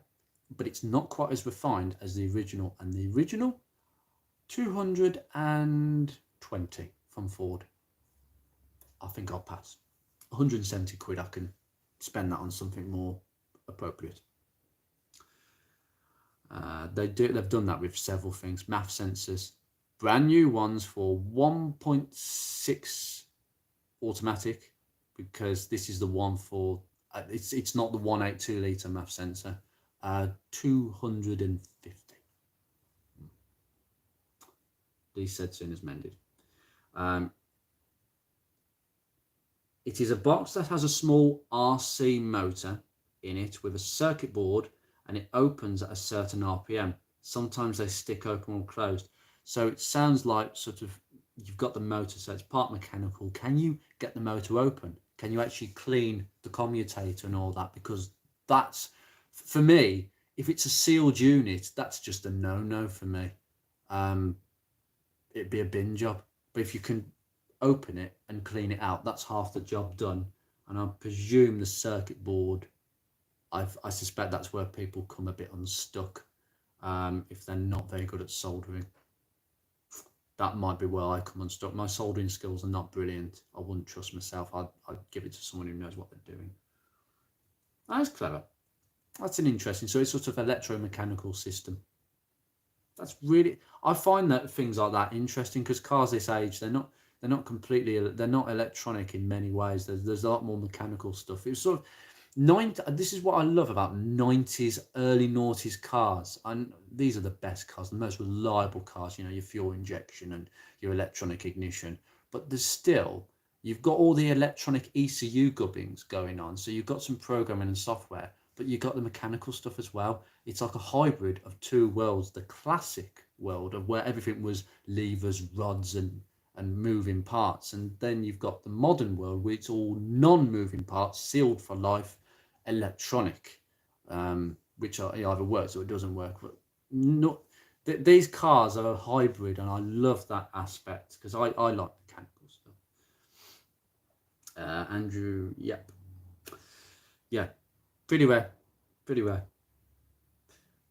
but it's not quite as refined as the original. And the original, 220 from Ford. I think I'll pass. 170 quid, I can spend that on something more appropriate. They've done that with several things. MAF sensors, brand new ones for 1.6 automatic, because this is the one for it's not the 182 litre MAF sensor. 250. Lee said soon as mended. It is a box that has a small RC motor in it with a circuit board, and it opens at a certain RPM. Sometimes they stick open or closed. So it sounds like sort of you've got the motor, so it's part mechanical. Can you get the motor open? Can you actually clean the commutator and all that? Because that's, for me, if it's a sealed unit, that's just a no-no for me. It'd be a bin job. But if you can open it and clean it out, that's half the job done. And I presume the circuit board, I suspect that's where people come a bit unstuck if they're not very good at soldering. That might be where I come unstuck. My soldering skills are not brilliant. I wouldn't trust myself. I'd give it to someone who knows what they're doing. That's clever. That's an interesting. So it's sort of electromechanical system. That's really. I find that things like that interesting, because cars this age, they're not completely. They're not electronic in many ways. There's a lot more mechanical stuff. It's sort of this is what I love about 90s, early noughties cars. And these are the best cars, the most reliable cars, you know, your fuel injection and your electronic ignition. But there's still, you've got all the electronic ECU gubbins going on. So you've got some programming and software, but you've got the mechanical stuff as well. It's like a hybrid of two worlds, the classic world of where everything was levers, rods, and moving parts. And then you've got the modern world where it's all non-moving parts, sealed for life, electronic, which either works or it doesn't work. But these cars are a hybrid, and I love that aspect, because I like mechanical stuff. Andrew, yep. Yeah, pretty rare.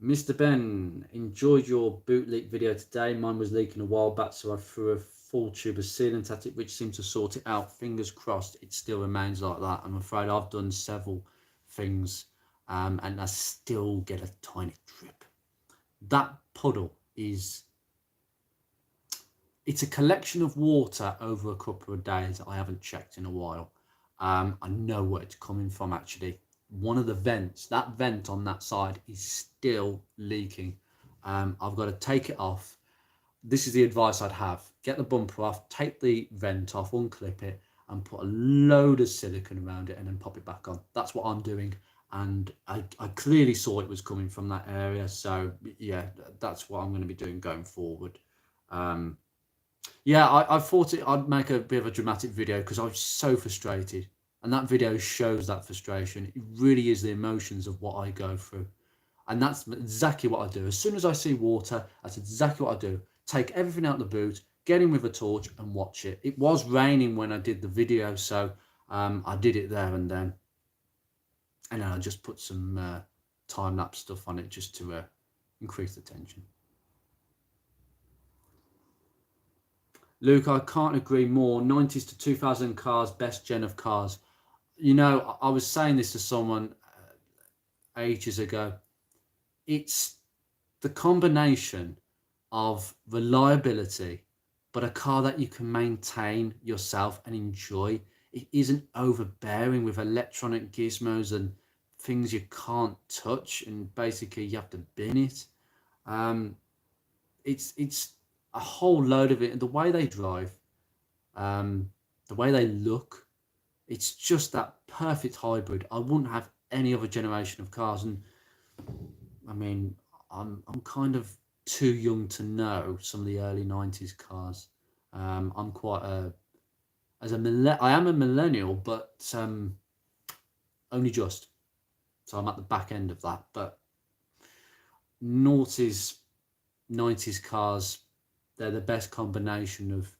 Mr. Ben, enjoyed your boot leak video today. Mine was leaking a while back, so I threw a full tube of sealant at it, which seemed to sort it out. Fingers crossed it still remains like that. I'm afraid I've done several things and I still get a tiny drip. That puddle is It's a collection of water over a couple of days. I haven't checked in a while. I know where it's coming from actually. One of the vents, that vent on that side is still leaking. I've got to take it off. This is the advice I'd have. Get the bumper off, take the vent off, unclip it, and put a load of silicone around it and then pop it back on. That's what I'm doing. And I clearly saw it was coming from that area. So yeah, that's what I'm going to be doing going forward. Yeah, I thought I'd make a bit of a dramatic video because I was so frustrated. And that video shows that frustration. It really is the emotions of what I go through. And that's exactly what I do. As soon as I see water, that's exactly what I do. Take everything out the boot, get in with a torch and watch it. It was raining when I did the video, so I did it there and then. And then I just put some time-lapse stuff on it just to increase the tension. Luke, I can't agree more. 90s to 2000 cars, best gen of cars. You know, I was saying this to someone ages ago. It's the combination of reliability, but a car that you can maintain yourself and enjoy. It isn't overbearing with electronic gizmos and things you can't touch, and basically you have to bin it. It's a whole load of it, and the way they drive, the way they look, it's just that perfect hybrid. I wouldn't have any other generation of cars, and I mean, I'm kind of too young to know some of the early 90s cars. I'm quite I am a millennial, but only just. So I'm at the back end of that. But noughties, 90s cars, they're the best combination of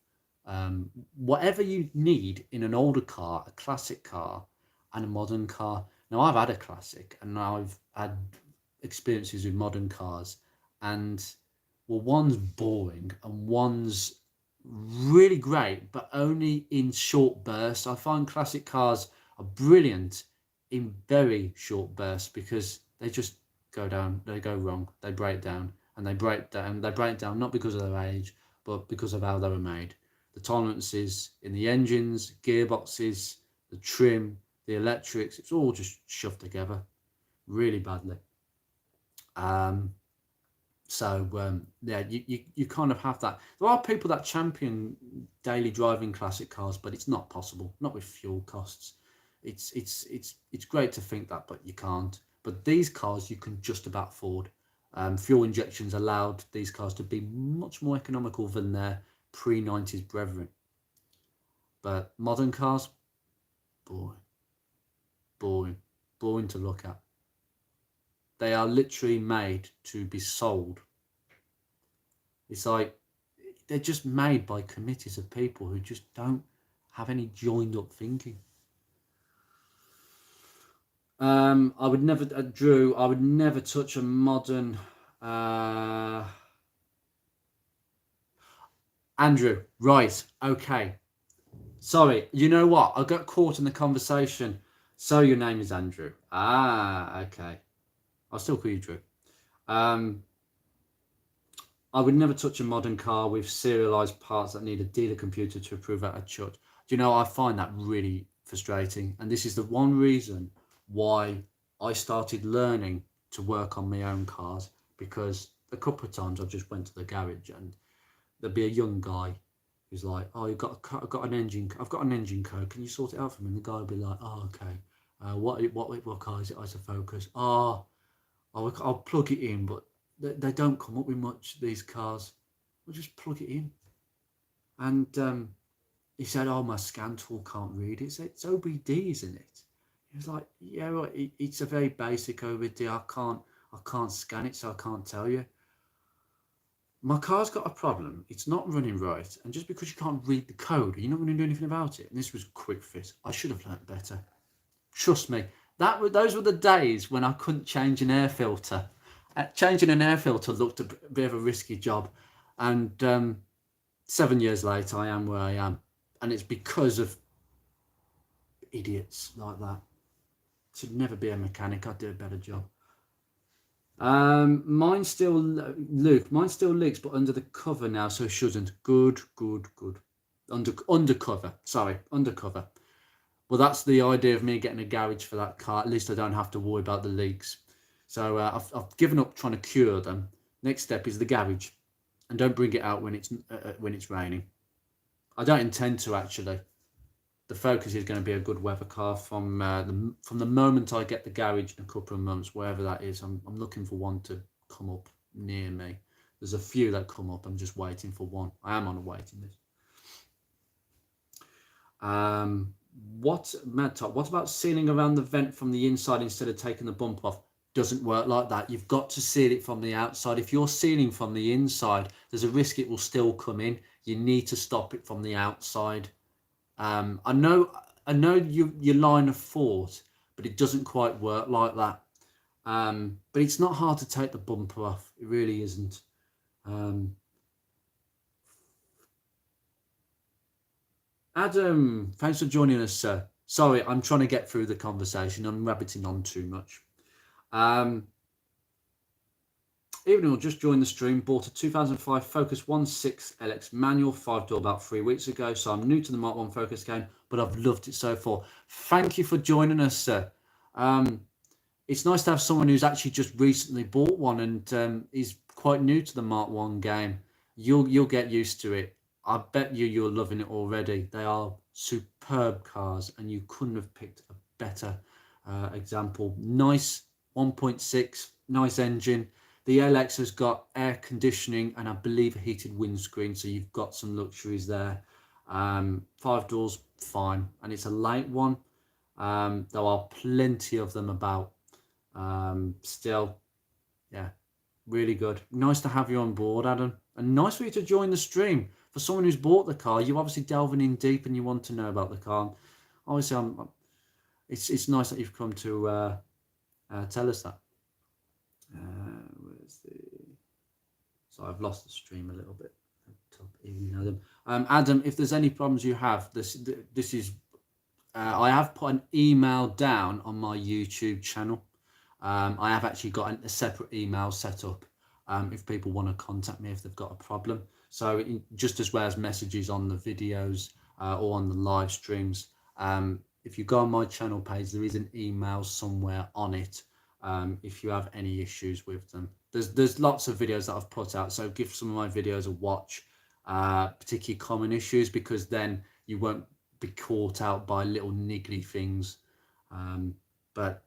whatever you need in an older car, a classic car, and a modern car. Now, I've had a classic, and I've had experiences with modern cars, and well, one's boring and one's really great, but only in short bursts. I find classic cars are brilliant in very short bursts because they just go down, they go wrong, they break down, and they break down not because of their age, but because of how they were made. The tolerances in the engines, gearboxes, the trim, the electrics, it's all just shoved together really badly. Yeah, you kind of have that. There are people that champion daily driving classic cars, but it's not possible, not with fuel costs. It's great to think that, but you can't. But these cars you can just about afford. Fuel injections allowed these cars to be much more economical than their pre-90s brethren. But modern cars, boring to look at. They are literally made to be sold. It's like they're just made by committees of people who just don't have any joined up thinking. I would never, Drew, I would never touch a modern, Andrew, right, okay. Sorry, you know what? I got caught in the conversation. So your name is Andrew. Ah, okay. I'll still call you Drew. I would never touch a modern car with serialized parts that need a dealer computer to approve at a chut. Do you know, I find that really frustrating. And this is the one reason why I started learning to work on my own cars, because a couple of times I just went to the garage and there'd be a young guy who's like, "Oh, I've got an engine code. Can you sort it out for me?" And the guy would be like, "Oh, okay. What car is it? It's a Focus. Oh, I'll plug it in, but they don't come up with much, these cars. I'll just plug it in." And he said, "Oh, my scan tool can't read it. It's OBD, isn't it?" He was like, "Yeah, well, it's a very basic OBD. I can't scan it, so I can't tell you. My car's got a problem. It's not running right. And just because you can't read the code, you're not going to do anything about it." And this was quick fit. I should have learnt better. Trust me. Those were the days when I couldn't change an air filter. Changing an air filter looked a bit of a risky job. And 7 years later, I am where I am. And it's because of idiots like that. Should never be a mechanic. I'd do a better job. Mine still, Luke, mine still leaks, but under the cover now, so it shouldn't. Good, good, good. Undercover, sorry, undercover. Well, that's the idea of me getting a garage for that car. At least I don't have to worry about the leaks. So I've given up trying to cure them. Next step is the garage, and don't bring it out when it's raining. I don't intend to actually. The Focus is going to be a good weather car from the moment I get the garage in a couple of months, wherever that is. I'm looking for one to come up near me. There's a few that come up. I'm just waiting for one. I am on a waiting list. Mad Top, what about sealing around the vent from the inside instead of taking the bump off? Doesn't work like that. You've got to seal it from the outside. If you're sealing from the inside, there's a risk it will still come in. You need to stop it from the outside. I know your line of thought, but it doesn't quite work like that. But it's not hard to take the bumper off. It really isn't. Adam, thanks for joining us, sir. Sorry, I'm trying to get through the conversation. I'm rabbiting on too much. Evening, will just joined the stream. Bought a 2005 Focus 1.6 LX manual 5-door about 3 weeks ago. So I'm new to the Mark 1 Focus game, but I've loved it so far. Thank you for joining us, sir. It's nice to have someone who's actually just recently bought one and is quite new to the Mark 1 game. You'll get used to it. I bet you're loving it already. They are superb cars, and you couldn't have picked a better example. Nice 1.6, nice engine. The LX has got air conditioning and I believe a heated windscreen, so you've got some luxuries there. 5 doors, fine, and it's a light one. There are plenty of them about. Still, yeah, really good. Nice to have you on board, Adam, and nice for you to join the stream. For someone who's bought the car, you're obviously delving in deep and you want to know about the car. Obviously, it's nice that you've come to tell us that. So I've lost the stream a little bit. Adam, if there's any problems you have, this is I have put an email down on my YouTube channel. I have actually got a separate email set up if people want to contact me if they've got a problem. So just as well as messages on the videos or on the live streams, if you go on my channel page, there is an email somewhere on it. If you have any issues with them, there's lots of videos that I've put out, so give some of my videos a watch, particularly common issues, because then you won't be caught out by little niggly things. But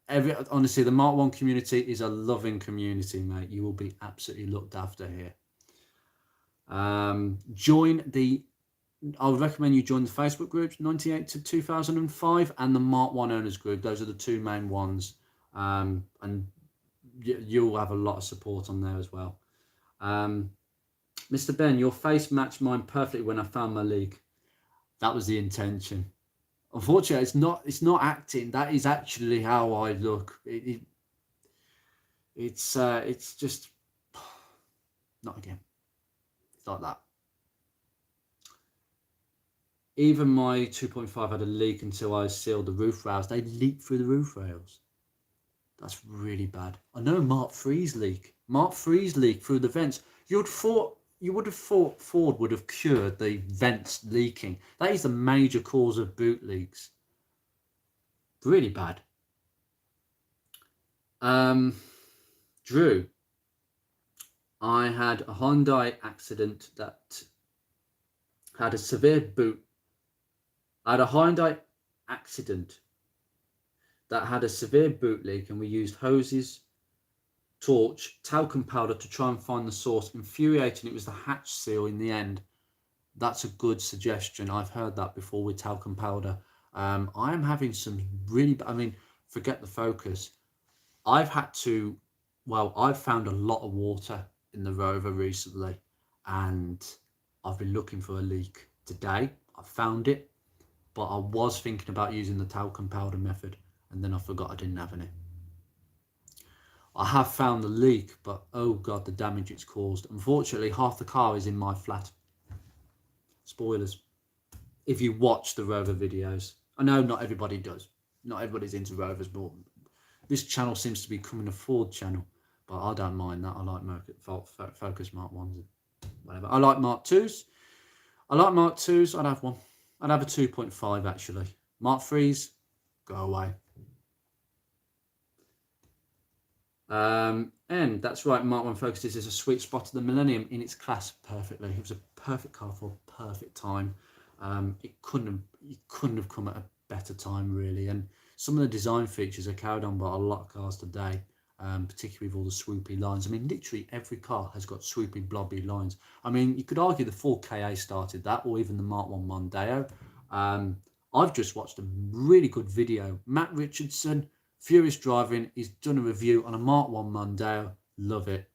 honestly, the Mark 1 community is a loving community, mate. You will be absolutely looked after here. I would recommend you join the Facebook groups 98 to 2005 and the Mark 1 owners group. Those are the two main ones. And you'll have a lot of support on there as well. Mr. Ben, your face matched mine perfectly when I found my leak. That was the intention. Unfortunately, it's not acting. That is actually how I look. It's just not again. It's like that. Even my 2.5 had a leak until I sealed the roof rails. They leaked through the roof rails. That's really bad. I know Mark 3's leak. Mark 3's leak through the vents. You would have thought Ford would have cured the vents leaking. That is the major cause of boot leaks. Really bad. Drew, I had a Hyundai accident that had a severe boot. I had a Hyundai accident that had a severe boot leak, and we used hoses, torch, talcum powder to try and find the source. Infuriating, it was the hatch seal in the end. That's a good suggestion. I've heard that before with talcum powder. I am having some really, forget the Focus. I've found a lot of water in the Rover recently, and I've been looking for a leak. Today, I found it, but I was thinking about using the talcum powder method, and then I forgot I didn't have any. I have found the leak, but oh god, the damage it's caused. Unfortunately, half the car is in my flat. Spoilers. If you watch the Rover videos. I know not everybody does. Not everybody's into Rovers, but this channel seems to be becoming a Ford channel. but I don't mind that. I like Focus Mark 1s and whatever. I like Mark 2s. I'd have one. I'd have a 2.5 actually. Mark 3s, go away. And that's right, Mark 1 Focus is a sweet spot of the Millennium in its class perfectly. It was a perfect car for a perfect time. It couldn't have come at a better time really. And some of the design features are carried on by a lot of cars today, particularly with all the swoopy lines. I mean, literally every car has got swoopy, blobby lines. I mean, you could argue the 4KA started that, or even the Mark 1 Mondeo. I've just watched a really good video. Matt Richardson, Furious Driving, he's done a review on a Mark 1 Mondeo. Love it.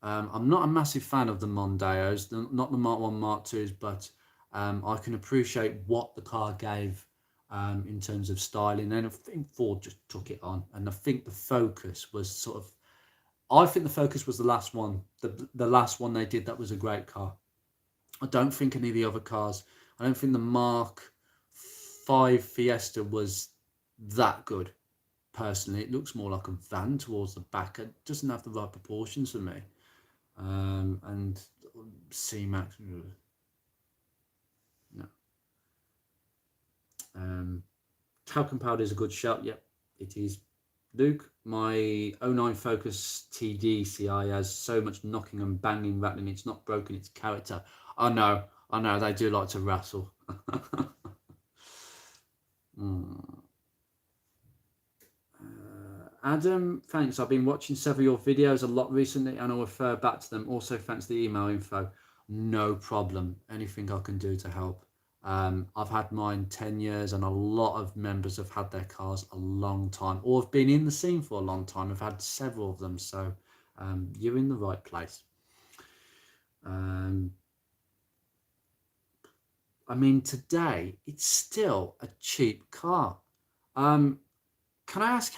I'm not a massive fan of the Mondeos, not the Mark 1 Mark 2s, but I can appreciate what the car gave in terms of styling. And I think Ford just took it on. And I think the Focus was sort of, I think the Focus was the last one. The last one they did that was a great car. I don't think any of the other cars, I don't think the Mark 5 Fiesta was that good. Personally, it looks more like a van towards the back. It doesn't have the right proportions for me. And C-Max, no. Talcum powder is a good shot. Yep, it is. Luke, my 09 Focus TDCI has so much knocking and banging, rattling. It's not broken its character. I know. They do like to wrestle. Adam, thanks. I've been watching several of your videos a lot recently and I'll refer back to them. Also, thanks for the email info. No problem. Anything I can do to help. I've had mine 10 years and a lot of members have had their cars a long time or have been in the scene for a long time. I've had several of them. So you're in the right place. I mean, today, it's still a cheap car. Can I ask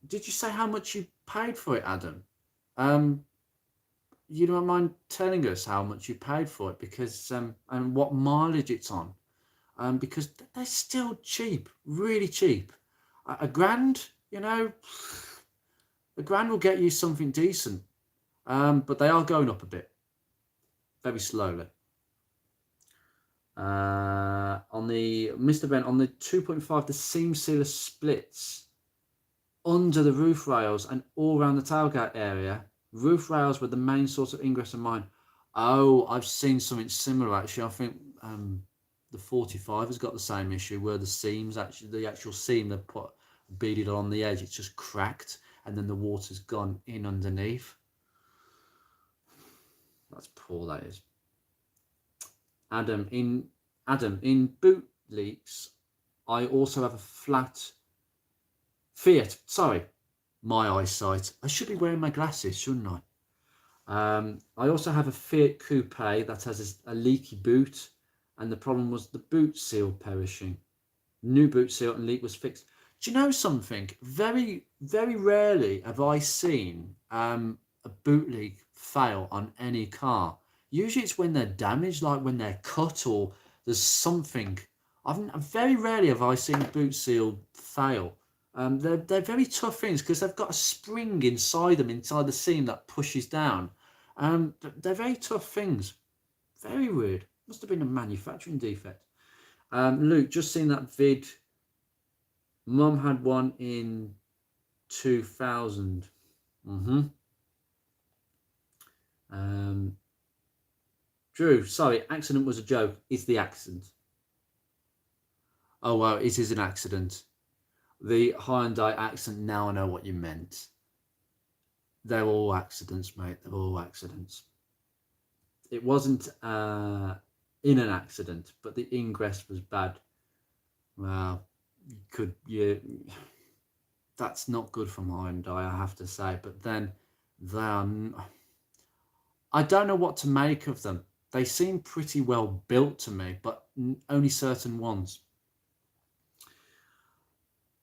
did you say how much you paid for it, Adam? You don't mind telling us how much you paid for it, because and what mileage it's on, because they're still cheap, really cheap. A grand, a grand will get you something decent, but they are going up a bit, very slowly. On the Mr. Ben, on the 2.5, the seam sealer splits under the roof rails and all around the tailgate area. Roof rails were the main source of ingress of mine. Oh, I've seen something similar actually. I think the 45 has got the same issue where the seams, the actual seam they put beaded on the edge, it's just cracked and then the water's gone in underneath. That's poor, that is. Adam, in boot leaks, I also have a flat Fiat. Sorry, my eyesight. I should be wearing my glasses, shouldn't I? I also have a Fiat Coupe that has a leaky boot, and the problem was the boot seal perishing. New boot seal and leak was fixed. Do you know something? Very, very rarely have I seen a boot leak fail on any car. Usually it's when they're damaged, like when they're cut or there's something. Very rarely have I seen a boot seal fail. They're very tough things because they've got a spring inside them, inside the seam that pushes down. They're very tough things. Very weird. Must have been a manufacturing defect. Luke, just seen that vid. Mum had one in 2000. Drew, sorry, accident was a joke. It's the accident. Oh, well, it is an accident. The Hyundai accent, now I know what you meant. They're all accidents, mate. They're all accidents. It wasn't in an accident, but the ingress was bad. Well, that's not good for Hyundai, I have to say. But then, I don't know what to make of them. They seem pretty well built to me, but only certain ones.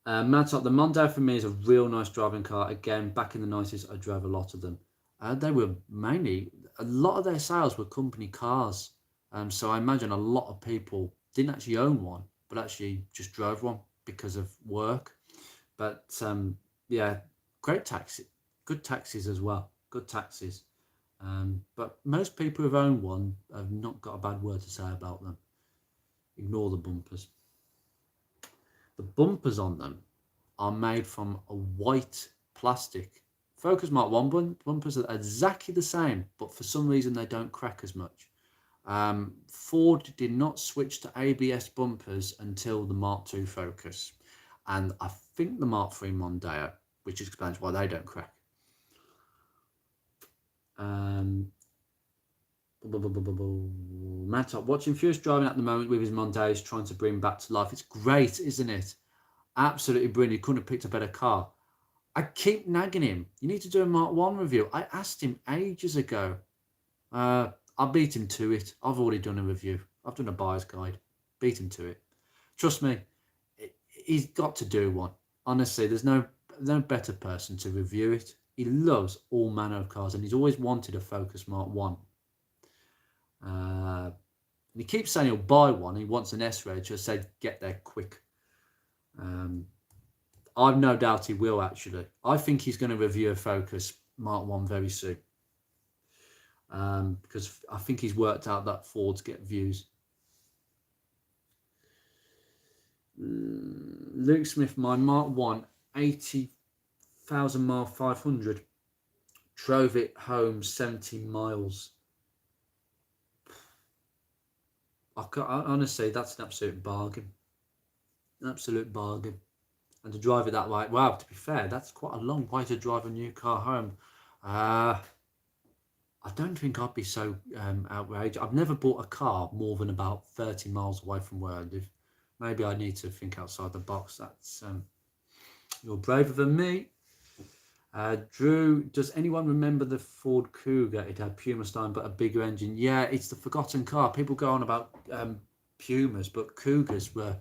Madtop, the Mondeo for me is a real nice driving car. Again, back in the 90s, I drove a lot of them. They were mainly, a lot of their sales were company cars. So I imagine a lot of people didn't actually own one, but actually just drove one because of work. But yeah, great taxi, good taxis as well. good taxis. But most people who've owned one have not got a bad word to say about them. Ignore the bumpers. The bumpers on them are made from a white plastic. Focus Mark 1 bumpers are exactly the same, but for some reason they don't crack as much. Ford did not switch to ABS bumpers until the Mark II Focus, and I think the Mark III Mondeo, which explains why they don't crack. Matt, watching Furious driving at the moment with his Mondeos, trying to bring back to life. It's great, isn't it? Absolutely brilliant. He couldn't have picked a better car. I keep nagging him. You need to do a Mark 1 review. I asked him ages ago. I beat him to it. I've already done a review. I've done a buyer's guide. Beat him to it. Trust me, he's got to do one. Honestly, there's no better person to review it. He loves all manner of cars, and he's always wanted a Focus Mark 1. And he keeps saying he'll buy one. He wants an S-Reg. I said, get there quick. I've no doubt he will, actually. I think he's going to review a Focus Mark 1 very soon. Because I think he's worked out that Fords get views. Luke Smith, my Mark 1, 80,000 mile 500. Drove it home 70 miles. Honestly, that's an absolute bargain. An absolute bargain. And to drive it that way, wow, to be fair, that's quite a long way to drive a new car home. I don't think I'd be so outraged. I've never bought a car more than about 30 miles away from where I live. Maybe I need to think outside the box. That's you're braver than me. Drew, does anyone remember the Ford Cougar? It had Puma styling but a bigger engine. Yeah, it's the forgotten car. People go on about Pumas, but Cougars were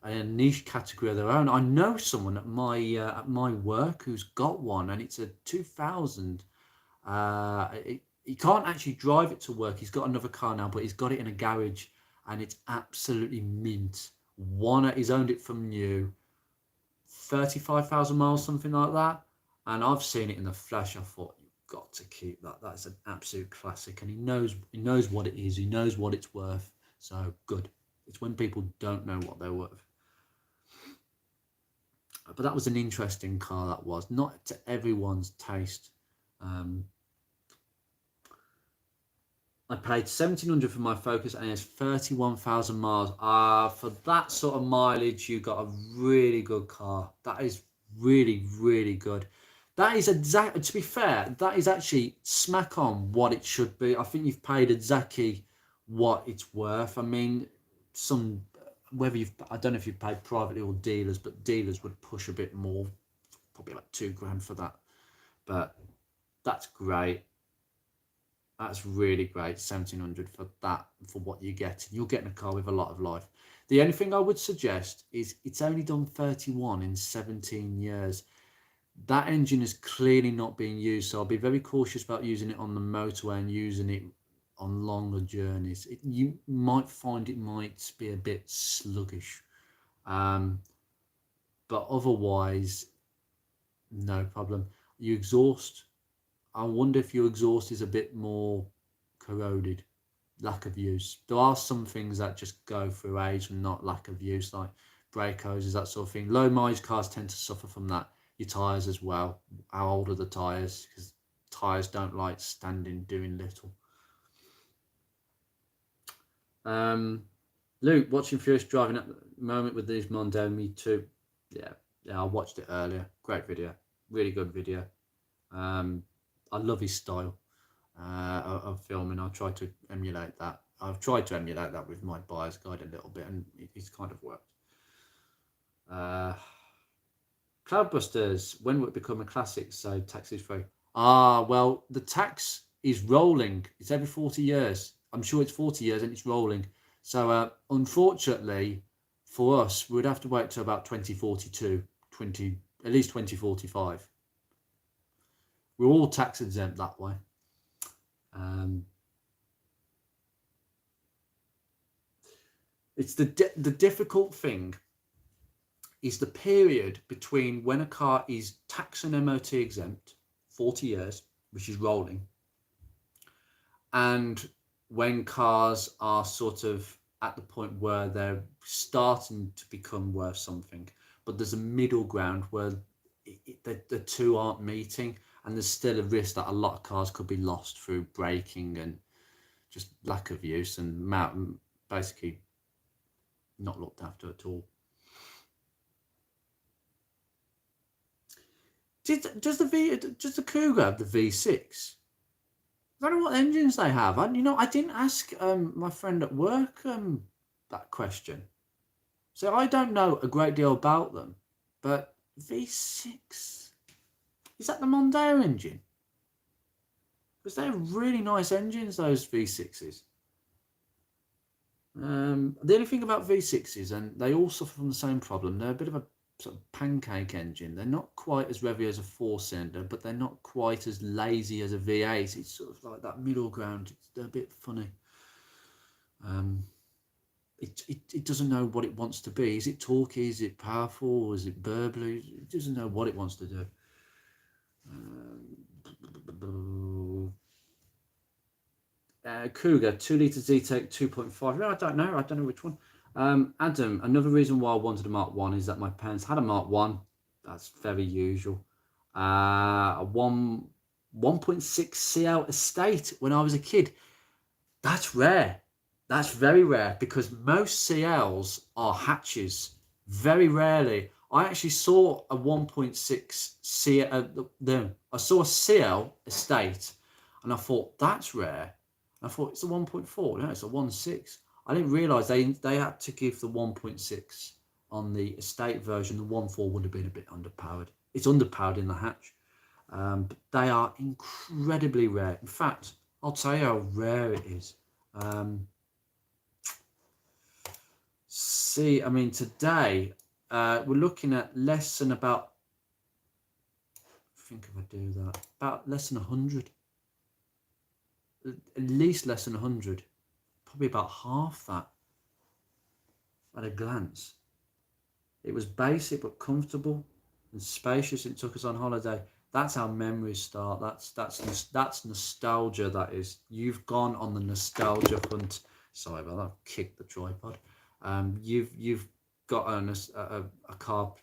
a niche category of their own. I know someone at my work who's got one, and it's a 2000. He can't actually drive it to work. He's got another car now, but he's got it in a garage, and it's absolutely mint. He's owned it from new, 35,000 miles, something like that. And I've seen it in the flesh. I thought, you've got to keep that. That's an absolute classic. And he knows what it is. He knows what it's worth. So good. It's when people don't know what they're worth. But that was an interesting car, that was. Not to everyone's taste. I paid $1,700 for my Focus, and it's 31,000 miles. For that sort of mileage, you got a really good car. That is really, really good. That is exactly, to be fair, that is actually smack on what it should be. I think you've paid exactly what it's worth. I mean, I don't know if you've paid privately or dealers, but dealers would push a bit more, probably like $2,000 for that. But that's great. That's really great. $1,700 for that, for what you get. You're getting a car with a lot of life. The only thing I would suggest is it's only done 31 in 17 years. That engine is clearly not being used, so I'll be very cautious about using it on the motorway and using it on longer journeys. You might find it might be a bit sluggish, but otherwise, no problem. Your exhaust, I wonder if your exhaust is a bit more corroded, lack of use. There are some things that just go through age and not lack of use, like brake hoses, that sort of thing. Low mileage cars tend to suffer from that. Your tyres as well. How old are the tyres? Because tyres don't like standing doing little. Luke, watching Furious driving at the moment with these Mondeo, me too. Yeah, I watched it earlier. Great video. Really good video. I love his style of filming. I'll try to emulate that. I've tried to emulate that with my buyer's guide a little bit, and it's kind of worked. Cloudbusters, when will it become a classic? So tax is free. Well, the tax is rolling. It's every 40 years. I'm sure it's 40 years and it's rolling. So unfortunately for us, we'd have to wait till about 2042, at least 2045. We're all tax exempt that way. It's the difficult thing is the period between when a car is tax and MOT exempt, 40 years, which is rolling. And when cars are sort of at the point where they're starting to become worth something, but there's a middle ground where the two aren't meeting, and there's still a risk that a lot of cars could be lost through braking and just lack of use and basically not looked after at all. Does the Cougar have the V6? I don't know what engines they have. I didn't ask my friend at work that question. So I don't know a great deal about them. But V6, is that the Mondeo engine? Because they're really nice engines, those V6s. The only thing about V6s, and they all suffer from the same problem, they're a bit of a sort of pancake engine. They're not quite as revvy as a 4-cylinder, but they're not quite as lazy as a V8. It's sort of like that middle ground. They're a bit funny. It doesn't know what it wants to be. Is it torquey? Is it powerful? Is it burbly? It doesn't know what it wants to do. Cougar 2-litre Z-Tech 2.5. I don't know which one. Adam, another reason why I wanted a Mark 1 is that my parents had a Mark 1. That's very usual. A 1.6 CL estate when I was a kid. That's rare. That's very rare, because most CLs are hatches. Very rarely. I actually saw a 1.6 CL. I saw a CL estate, and I thought that's rare. I thought it's a 1.4. No, it's a 1.6. I didn't realise they had to give the 1.6 on the estate version. The 1.4 would have been a bit underpowered. It's underpowered in the hatch. But they are incredibly rare. In fact, I'll tell you how rare it is. I mean, today we're looking at less than about, I think if I do that, about less than 100. At least less than 100. Probably about half that at a glance. It was basic but comfortable and spacious. It took us on holiday. That's how memories start. That's nostalgia. That is. You've gone on the nostalgia hunt. Sorry about that. I've kicked the tripod. You've got a car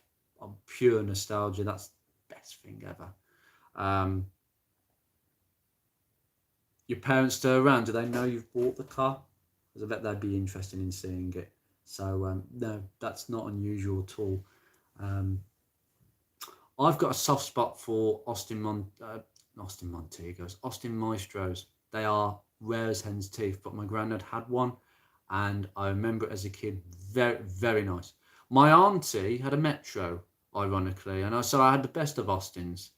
on pure nostalgia. That's the best thing ever. Your parents still around? Do they know you've bought the car? Because I bet they'd be interested in seeing it. So no, that's not unusual at all. I've got a soft spot for Austin Maestros. They are rare as hen's teeth, but my granddad had one, and I remember it as a kid. Very, very nice. My auntie had a Metro, ironically, and so I had the best of Austins.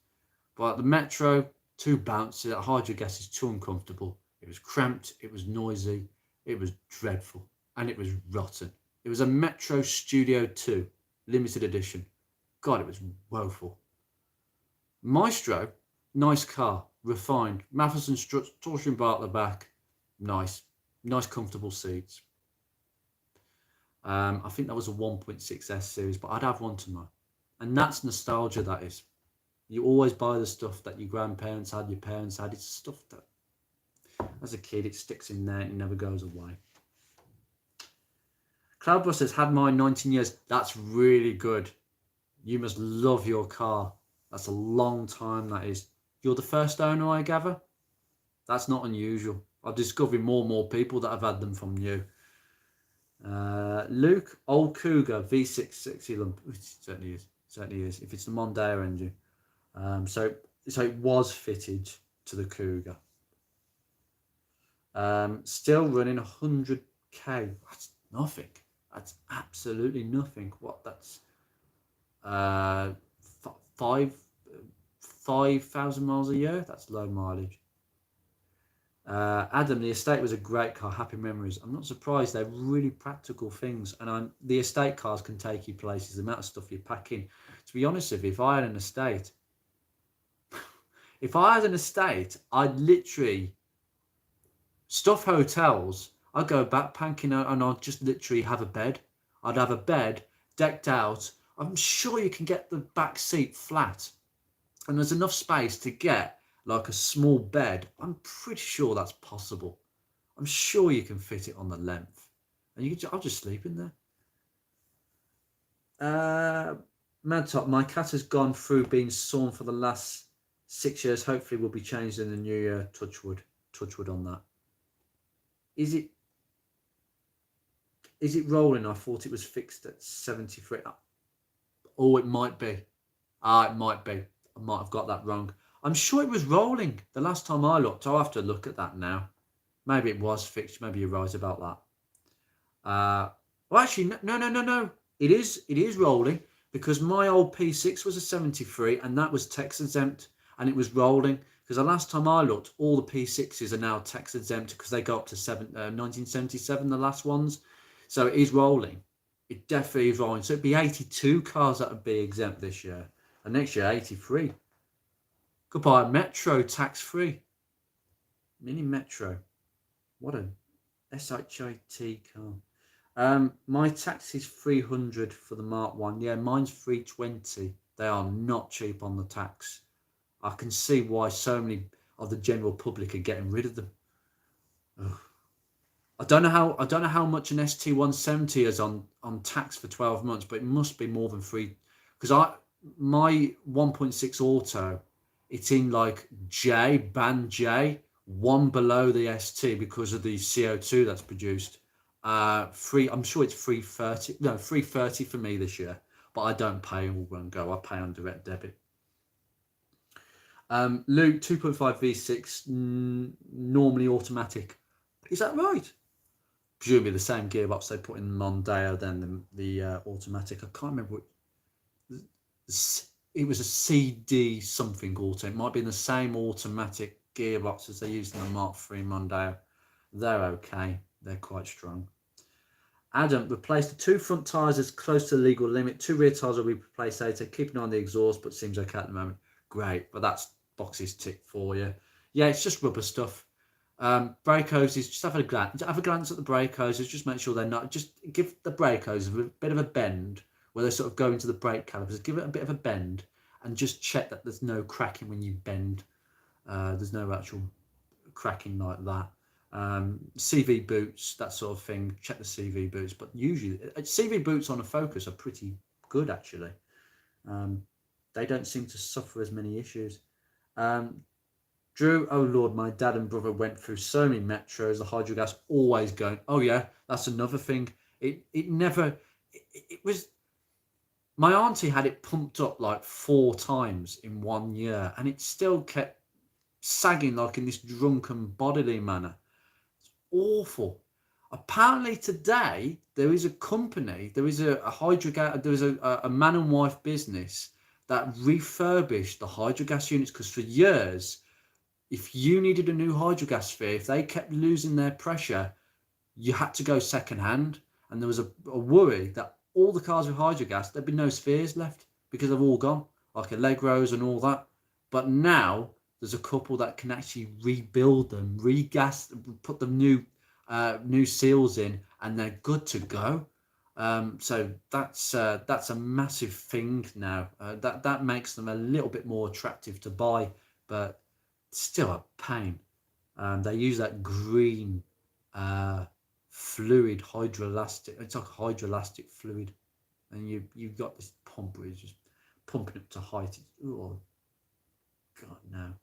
But the Metro, too bouncy. That hard your guess is too uncomfortable. It was cramped. It was noisy. It was dreadful, and it was rotten. It was a Metro Studio 2 limited edition. God, it was woeful. Maestro, nice car, refined. Matheson struts, torsion bar at the back, nice comfortable seats. I think that was a 1.6 S series, but I'd have one tomorrow. And that's nostalgia, that is. You always buy the stuff that your grandparents had, your parents had. It's stuff that, as a kid, it sticks in there. It never goes away. Cloudburst says, had mine 19 years. That's really good. You must love your car. That's a long time, that is. You're the first owner, I gather? That's not unusual. I'm discovering more and more people that have had them from you. Luke, old Cougar, V6 60 lump. It certainly is. If it's the Mondeo engine. So it was fitted to the Cougar. Still running 100k. That's nothing. That's absolutely nothing. What? That's 5,000 miles a year. That's low mileage. Adam, the estate was a great car. Happy memories. I'm not surprised. They're really practical things, and the estate cars can take you places. The amount of stuff you're packing. To be honest with you, if I had an estate, I'd literally stuff hotels. I'd go backpacking and I'd just literally have a bed. I'd have a bed decked out. I'm sure you can get the back seat flat, and there's enough space to get like a small bed, I'm pretty sure that's possible. I'm sure you can fit it on the length, and I'll just sleep in there. Mad Top, my cat has gone through being sawn for the last 6 years. Hopefully will be changed in the new year. Touchwood on that. Is it rolling? I thought it was fixed at 73. Oh, it might be. It might be. I might have got that wrong. I'm sure it was rolling the last time I looked. I'll have to look at that now. Maybe it was fixed. Maybe you're right about that. Well, actually, no. It is rolling, because my old P6 was a 73 and that was tax exempt, and it was rolling because the last time I looked, all the P6s are now tax exempt because they go up to 1977, the last ones. So it is rolling. It definitely is rolling. So it'd be 82 cars that would be exempt this year, and next year 83. Goodbye Metro tax free. Mini Metro. What a SHIT car. My tax is 300 for the Mark 1. Yeah, mine's 320. They are not cheap on the tax. I can see why so many of the general public are getting rid of them. Ugh. I don't know how much an ST170 is on tax for 12 months, but it must be more than 3, because my 1.6 auto, it's in like band J, one below the ST because of the CO2 that's produced. I'm sure it's 330 for me this year, but I don't pay all one go. I pay on direct debit. Luke, 2.5 V6, normally automatic. Is that right? Presumably the same gearbox they put in the Mondeo than the automatic. I can't remember it was a CD something auto. It might be in the same automatic gearbox as they used in the Mark III Mondeo. They're okay. They're quite strong. Adam, replace the 2 front tyres as close to the legal limit. 2 rear tyres will be replaced later. Keep an eye on the exhaust, but seems okay at the moment. Great, but that's boxes ticked for you. Yeah, it's just rubber stuff. Brake hoses, just have a glance at the brake hoses. Just make sure they're not. Just give the brake hoses a bit of a bend where they sort of go into the brake calipers. Give it a bit of a bend and just check that there's no cracking when you bend. There's no actual cracking like that. CV boots, that sort of thing. Check the CV boots, but usually CV boots on a Focus are pretty good actually. They don't seem to suffer as many issues. Drew, oh Lord, my dad and brother went through so many Metros, the hydrogas always going. Oh yeah, that's another thing. It was, my auntie had it pumped up like 4 times in 1 year, and it still kept sagging like in this drunken bodily manner. It's awful. Apparently today there is a company, there is a hydrogas, there is a man and wife business that refurbished the hydrogas units, because for years, if you needed a new hydrogas sphere, if they kept losing their pressure, you had to go second hand, and there was a worry that all the cars with hydrogas, there'd be no spheres left because they've all gone, like Allegros and all that. But now there's a couple that can actually rebuild them, regas, put the new seals in, and they're good to go. So that's a massive thing now. That makes them a little bit more attractive to buy, but still a pain. They use that green fluid hydroelastic. It's like hydroelastic fluid, and you've got this pump where it's just pumping up to height. Oh God, no.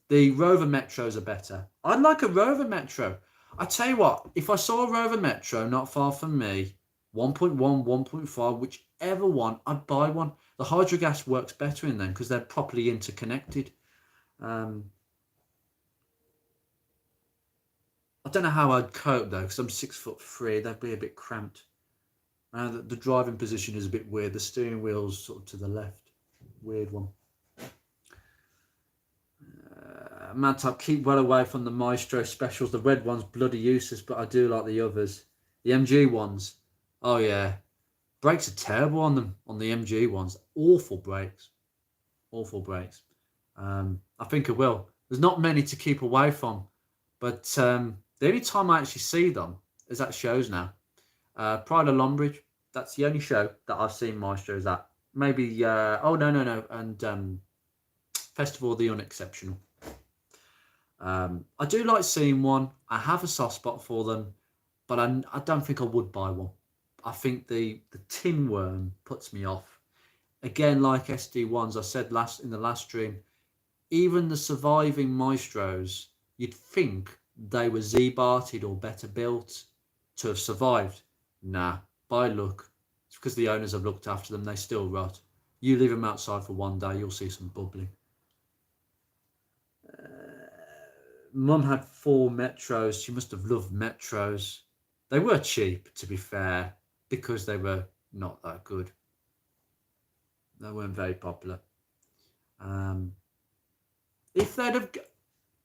The Rover Metros are better. I'd like a Rover Metro. I tell you what, if I saw a Rover Metro not far from me, 1.1, 1.5, whichever one, I'd buy one. The hydrogas works better in them because they're properly interconnected. I don't know how I'd cope though, because I'm 6'3". That'd be a bit cramped. The driving position is a bit weird. The steering wheel's sort of to the left. Weird one. Mantap, keep well away from the Maestro specials. The red one's bloody useless, but I do like the others. The MG ones, oh yeah, brakes are terrible on them. On the MG ones, awful brakes. I think I will. There's not many to keep away from, but the only time I actually see them is at shows now. Pride of Longbridge, that's the only show that I've seen Maestros at. Maybe, oh no, and Festival of the Unexceptional. I do like seeing one. I have a soft spot for them, but I don't think I would buy one. I think the tin worm puts me off. Again, like SD1s, I said in the last stream, even the surviving Maestros, you'd think they were Z-barted or better built to have survived. Nah, by luck. It's because the owners have looked after them, they still rot. You leave them outside for one day, you'll see some bubbling. Mum had 4 Metros. She must have loved Metros. They were cheap, to be fair, because they were not that good. They weren't very popular. If they'd have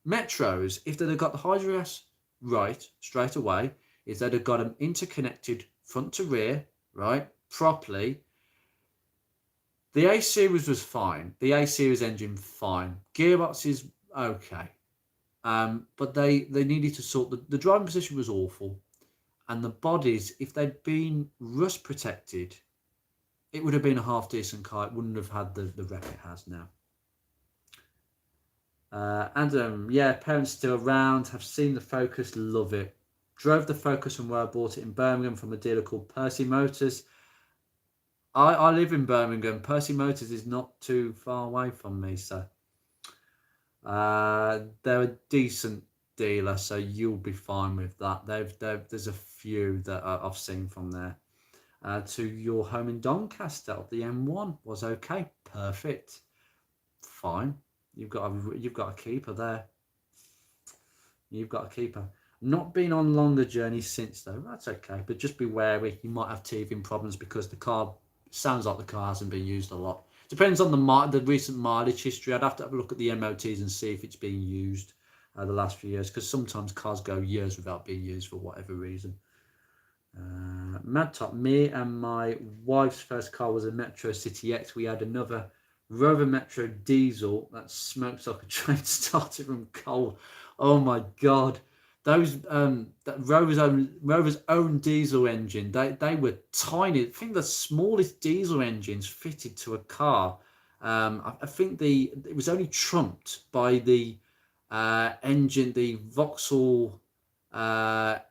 Metros, if they'd have got the Hydro S right straight away, if they'd have got them interconnected front to rear, right, properly, the A series was fine. The A series engine fine. Gearbox is okay. But they needed to sort the driving position was awful, and the bodies, if they'd been rust protected, it would have been a half decent car. It wouldn't have had the wreck it has now. Adam, yeah, parents still around, have seen the Focus, love it. Drove the Focus from where I bought it in Birmingham from a dealer called Percy Motors. I live in Birmingham. Percy Motors is not too far away from me, so they're a decent dealer, so you'll be fine with that. There's a few that I've seen from there. To your home in Doncaster, the M1 was okay, perfect, fine. You've got a keeper there. You've got a keeper. Not been on longer journeys since though. That's okay, but just be wary. You might have teething problems because the car sounds like the car hasn't been used a lot. Depends on the recent mileage history. I'd have to have a look at the MOTs and see if it's been used the last few years, because sometimes cars go years without being used for whatever reason. Mad Top, me and my wife's first car was a Metro City X. We had another Rover Metro diesel that smokes like a train started from coal. Oh my god, those that Rover's own diesel engine, they were tiny. I think the smallest diesel engines fitted to a car. I think it was only trumped by the engine, the Vauxhall, the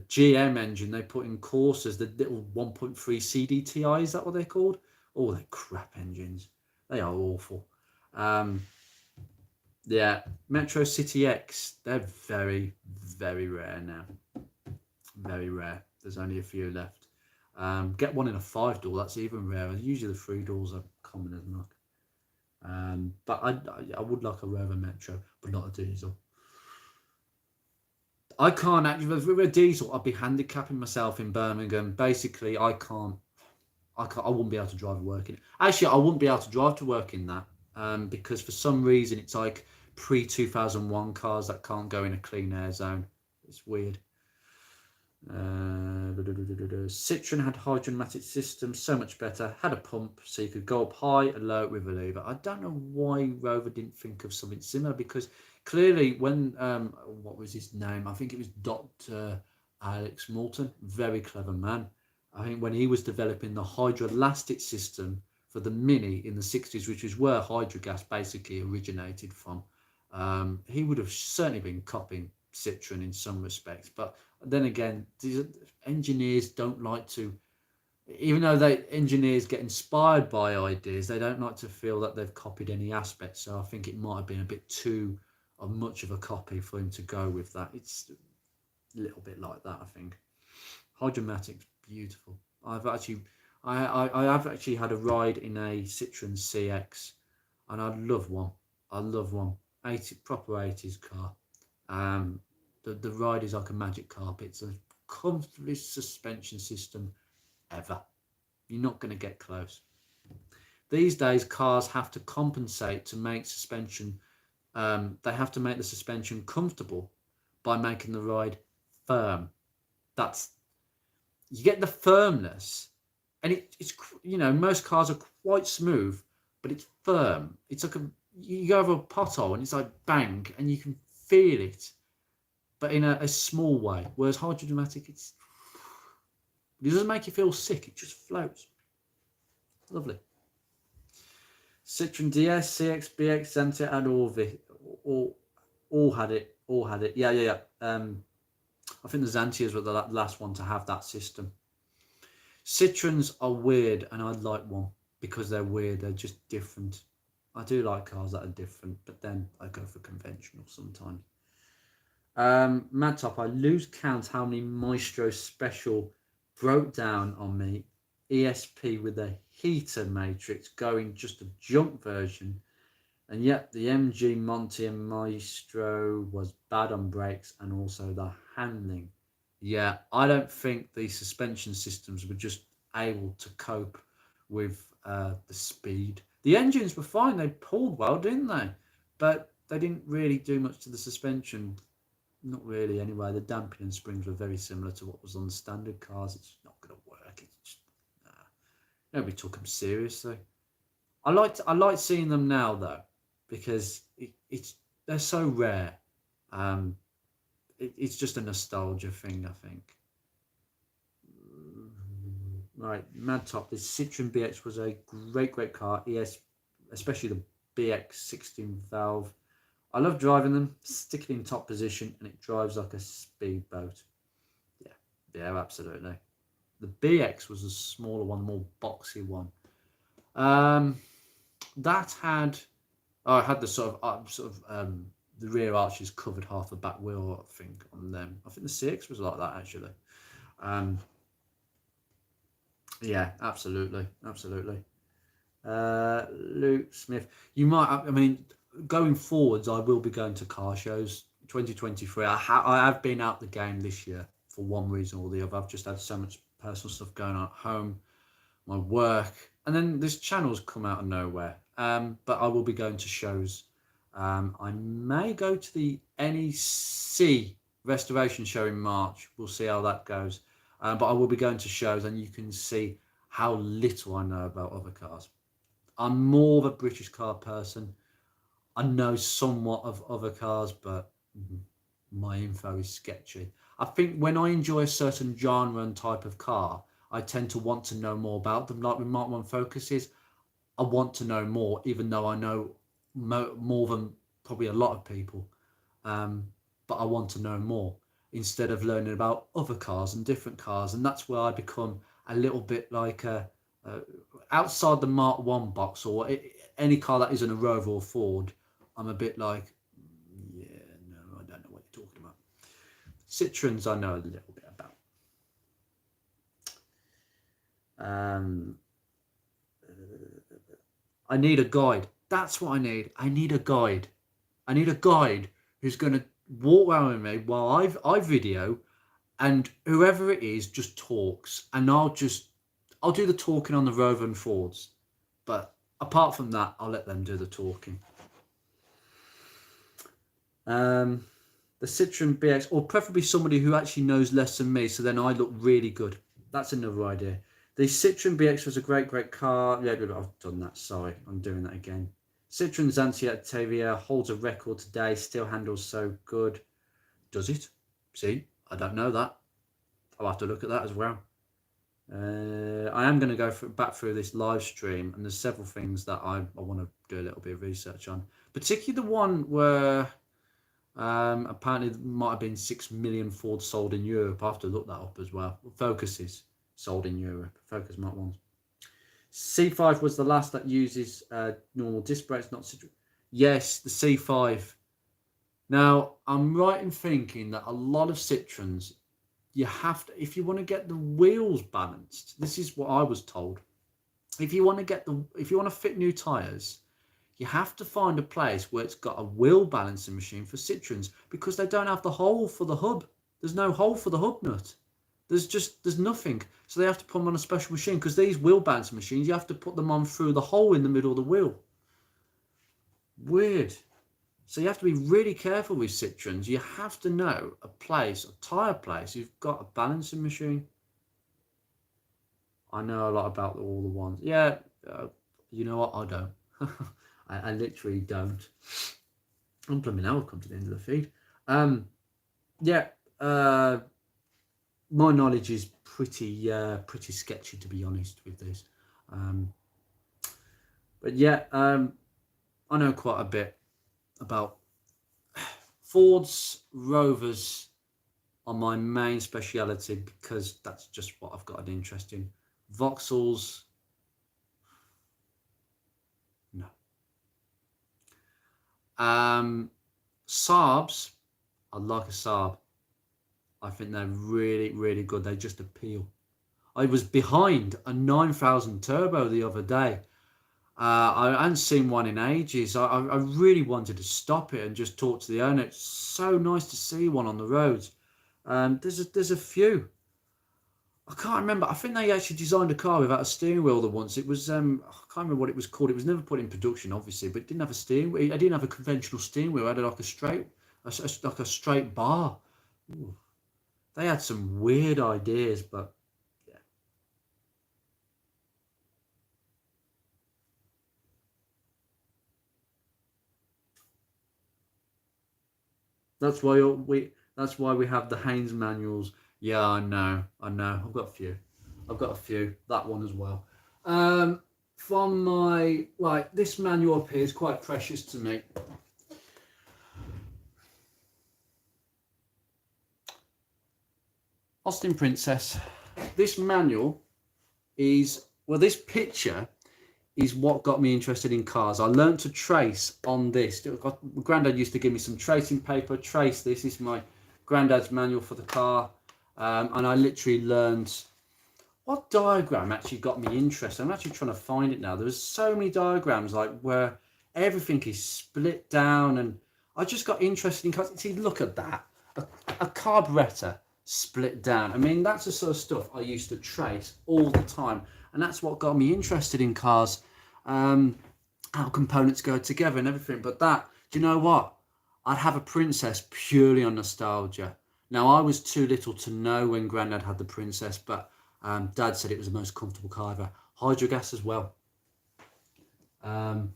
GM engine they put in Corsas, the little 1.3 CDTI. Is that what they're called? Oh, they're crap engines. They are awful. Yeah, Metro City X, they're very, very rare now. Very rare. There's only a few left. Get one in a 5-door, that's even rarer. Usually the 3-doors are common as muck. But I would like a Rover Metro, but not a diesel. I can't actually, with a diesel, I'd be handicapping myself in Birmingham. Basically, I wouldn't be able to drive to work in it. Actually, I wouldn't be able to drive to work in that because for some reason it's like pre-2001 cars that can't go in a clean air zone. It's weird. Citroen had hydromatic system, so much better. Had a pump, so you could go up high and low with a lever. I don't know why Rover didn't think of something similar, because clearly when what was his name? I think it was Dr. Alex Moulton, very clever man. I think when he was developing the hydroelastic system for the Mini in the 60s, which is where hydrogas basically originated from, he would have certainly been copying Citroen in some respects. But then again, these engineers don't like to, even though engineers get inspired by ideas, they don't like to feel that they've copied any aspect. So I think it might have been a bit too much of a copy for him to go with that. It's a little bit like that, I think. Hydromatic's beautiful. I have actually had a ride in a Citroen CX, and I love one. I love one. Proper 80s car. The ride is like a magic carpet. It's the comfortablest suspension system ever. You're not going to get close. These days, cars have to compensate to make suspension. They have to make the suspension comfortable by making the ride firm. You get the firmness, and it's most cars are quite smooth, but it's firm. It's like you go over a pothole and it's like bang, and you can feel it, but in a small way. Whereas hydromatic, it doesn't make you feel sick. It just floats. Lovely. Citroen DS, CX, BX, Xantia, and All had it. All had it. Yeah. I think the Xantias were the last one to have that system. Citroens are weird, and I'd like one because they're weird. They're just different. I do like cars that are different, but then I go for conventional sometimes. Mad Top, I lose count how many Maestro Special broke down on me. ESP with a heater matrix going just a junk version. And yet the MG Monty and Maestro was bad on brakes and also the handling. Yeah, I don't think the suspension systems were just able to cope with the speed. The engines were fine; they pulled well, didn't they? But they didn't really do much to the suspension. Not really, anyway. The dampening springs were very similar to what was on the standard cars. It's not going to work. It's just, nobody took them seriously. I like seeing them now though, because they're so rare. It's just a nostalgia thing, I think. Right, Mad Top. This Citroen BX was a great car. Especially the BX 16 valve. I love driving them. Stick it in top position, and it drives like a speedboat. Yeah, absolutely. The BX was a smaller one, more boxy one. That had, I had the the rear arches covered half the back wheel, I think, on them. I think the CX was like that, actually. Yeah, absolutely. Luke Smith, you might, I mean, going forwards, I will be going to car shows. 2023, I have been out the game this year for one reason or the other. I've just had so much personal stuff going on at home, my work, and then this channel's come out of nowhere. But I will be going to shows. I may go to the NEC restoration show in March. We'll see how that goes. But I will be going to shows, and you can see how little I know about other cars. I'm more of a British car person. I know somewhat of other cars, but my info is sketchy. I think when I enjoy a certain genre and type of car, I tend to want to know more about them. Like with MK1 Focuses, I want to know more, even though I know more than probably a lot of people. But I want to know more instead of learning about other cars and different cars. And that's where I become a little bit like outside the Mark 1 box or any car that isn't a Rover or Ford. I'm a bit like, yeah, no, I don't know what you're talking about. Citroens, I know a little bit about. I need a guide. That's what I need. I need a guide. I need a guide who's going to walk around with me while I video, and whoever it is just talks, and I'll do the talking on the Rover and Fords. But apart from that, I'll let them do the talking. The Citroen BX, or preferably somebody who actually knows less than me, so then I look really good. That's another idea. The Citroen BX was a great car. Yeah, I've done that. Sorry, I'm doing that again. Citroen Xantia Tavia holds a record today. Still handles so good. Does it? See, I don't know that. I'll have to look at that as well. I am going to go back through this live stream, and there's several things that I want to do a little bit of research on. Particularly the one where apparently there might have been 6 million Fords sold in Europe. I have to look that up as well. Focuses sold in Europe. Focus Mark 1s. C5 was the last that uses normal disc brakes, not Citroen. Yes, the C5. Now, I'm right in thinking that a lot of Citroens, you have to, if you want to get the wheels balanced, this is what I was told. If you want to fit new tyres, you have to find a place where it's got a wheel balancing machine for Citroens, because they don't have the hole for the hub. There's no hole for the hub nut. There's nothing. So they have to put them on a special machine, because these wheel balancing machines, you have to put them on through the hole in the middle of the wheel. Weird. So you have to be really careful with Citroens. You have to know a tyre place, you've got a balancing machine. I know a lot about all the ones. Yeah, you know what? I don't. I literally don't. I'm plumbing now. I've come to the end of the feed. My knowledge is pretty sketchy, to be honest with this. But yeah, I know quite a bit about Ford's Rovers are my main speciality because that's just what I've got an interest in. Vauxhalls, no. Saabs, I like a Saab. I think they're really, really good. They just appeal. I was behind a 9000 turbo the other day. I hadn't seen one in ages. I really wanted to stop it and just talk to the owner. It's so nice to see one on the roads. There's a few. I can't remember. I think they actually designed a car without a steering wheel the once. It was I can't remember what it was called. It was never put in production, obviously, but it didn't have a steering wheel. It didn't have a conventional steering wheel. It had like a straight bar. Ooh. They had some weird ideas, but yeah. That's why we have the Haynes manuals. Yeah, I know. I've got a few. That one as well. From my this manual up here is quite precious to me. Austin Princess. This manual is, well, this picture is what got me interested in cars. I learned to trace on this. My granddad used to give me some tracing paper. Trace this. This is my granddad's manual for the car. And I literally learned what diagram actually got me interested. I'm actually trying to find it now. There's so many diagrams like where everything is split down, and I just got interested in cars. See, look at that. A carburetor split down. I mean, that's the sort of stuff I used to trace all the time, and that's what got me interested in cars. How components go together and everything. But that, do you know what? I'd have a Princess purely on nostalgia. Now, I was too little to know when Grandad had the Princess, but Dad said it was the most comfortable car ever. Hydrogas as well. I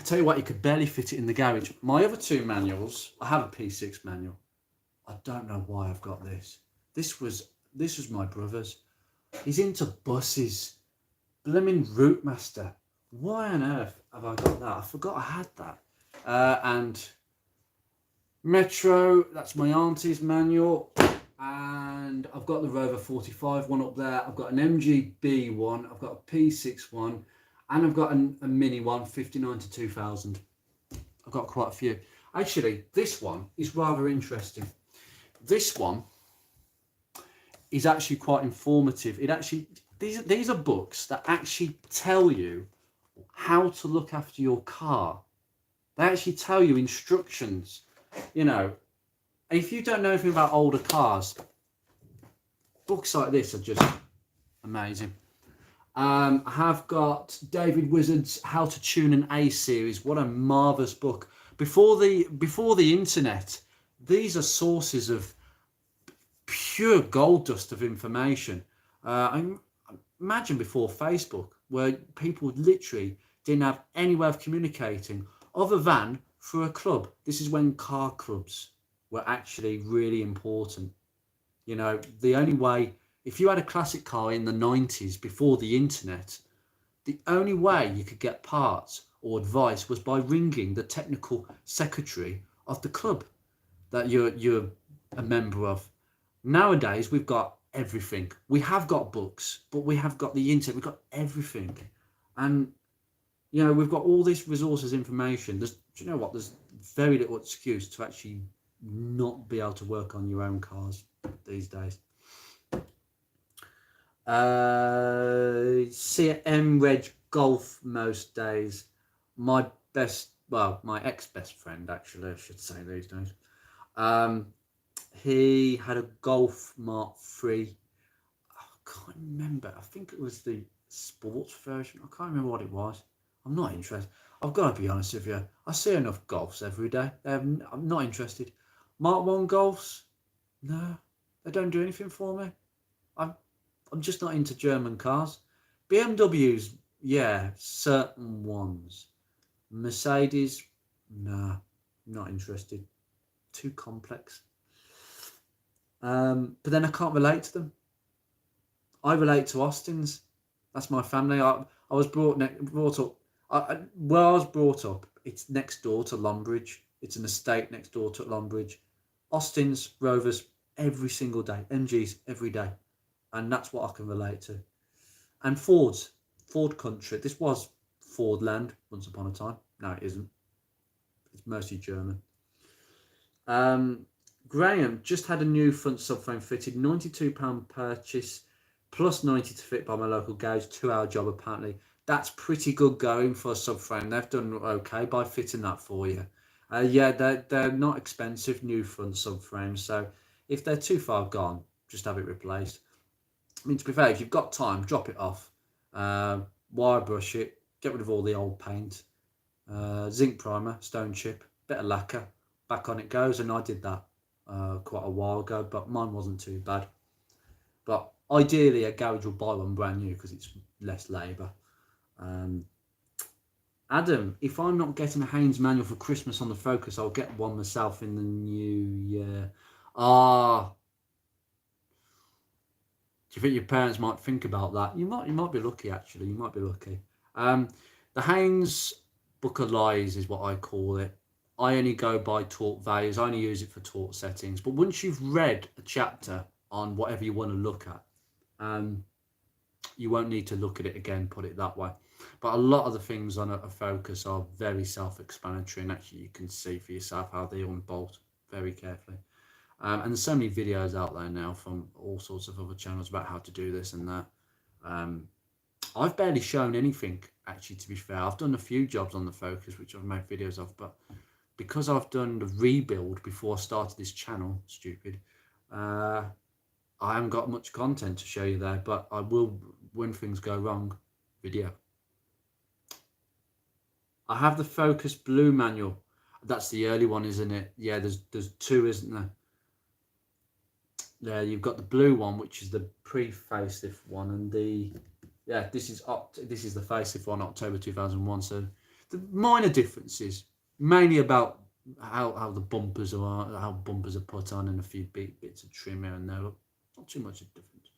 tell you what, you could barely fit it in the garage. My other two manuals, I have a P6 manual. I don't know why I've got this. This was my brother's. He's into buses. Blimmin' Route Master. Why on earth have I got that? I forgot I had that. And Metro, that's my auntie's manual. And I've got the Rover 45 one up there. I've got an MGB one. I've got a P6 one. And I've got a mini one, 59 to 2000. I've got quite a few. Actually, this one is rather interesting. This one is actually quite informative. It actually, these are books that actually tell you how to look after your car. They actually tell you instructions, you know. And if you don't know anything about older cars, books like this are just amazing. I have got David Wizard's How to Tune an A series. What a marvellous book. Before the internet, these are sources of pure gold dust of information. Imagine before Facebook, where people literally didn't have any way of communicating other than through a club. This is when car clubs were actually really important. You know, the only way, if you had a classic car in the 90s before the internet, the only way you could get parts or advice was by ringing the technical secretary of the club that you're a member of. Nowadays, we've got everything. We have got books, but we have got the internet. We've got everything. And, you know, we've got all this resources, information. Do you know what? There's very little excuse to actually not be able to work on your own cars these days. See an M-Reg Golf most days. My ex-best friend, actually, I should say these days. He had a Golf Mark III. I can't remember. I think it was the sports version. I can't remember what it was. I'm not interested. I've got to be honest with you. I see enough Golfs every day. I'm not interested. Mark 1 Golfs? No, they don't do anything for me. I'm just not into German cars. BMWs, yeah, certain ones. Mercedes, no, not interested. Too complex. But then I can't relate to them. I relate to Austins. That's my family. I was brought up. Where I was brought up, it's next door to Longbridge. It's an estate next door to Longbridge. Austins, Rovers, every single day. MGs, every day. And that's what I can relate to. And Fords, Ford country. This was Ford land once upon a time. No, it isn't. It's mostly German. Graham just had a new front subframe fitted. £92 purchase, plus 90 to fit by my local garage. 2-hour job apparently. That's pretty good going for a subframe. They've done okay by fitting that for you. Yeah, they're not expensive new front subframes. So if they're too far gone, just have it replaced. I mean, to be fair, if you've got time, drop it off. Wire brush it. Get rid of all the old paint. Zinc primer, stone chip, bit of lacquer. Back on it goes. And I did that quite a while ago, but mine wasn't too bad. But ideally, a garage will buy one brand new because it's less labour. Adam, if I'm not getting a Haynes manual for Christmas on the Focus, I'll get one myself in the new year. Do you think your parents might think about that? You might be lucky, actually. You might be lucky. The Haynes Book of Lies is what I call it. I only go by torque values. I only use it for torque settings. But once you've read a chapter on whatever you want to look at, you won't need to look at it again, put it that way. But a lot of the things on a Focus are very self-explanatory, and actually you can see for yourself how they all bolt very carefully. And there's so many videos out there now from all sorts of other channels about how to do this and that. I've barely shown anything, actually, to be fair. I've done a few jobs on the Focus, which I've made videos of, but because I've done the rebuild before I started this channel, I haven't got much content to show you there, but I will, when things go wrong, video. I have the Focus Blue manual. That's the early one, isn't it? Yeah, there's two, isn't there? There, you've got the blue one, which is the pre-facelift one, and this is the facelift one, October 2001. So the minor differences, mainly about how the bumpers are put on, and a few bits of trim here and there. Not too much of difference.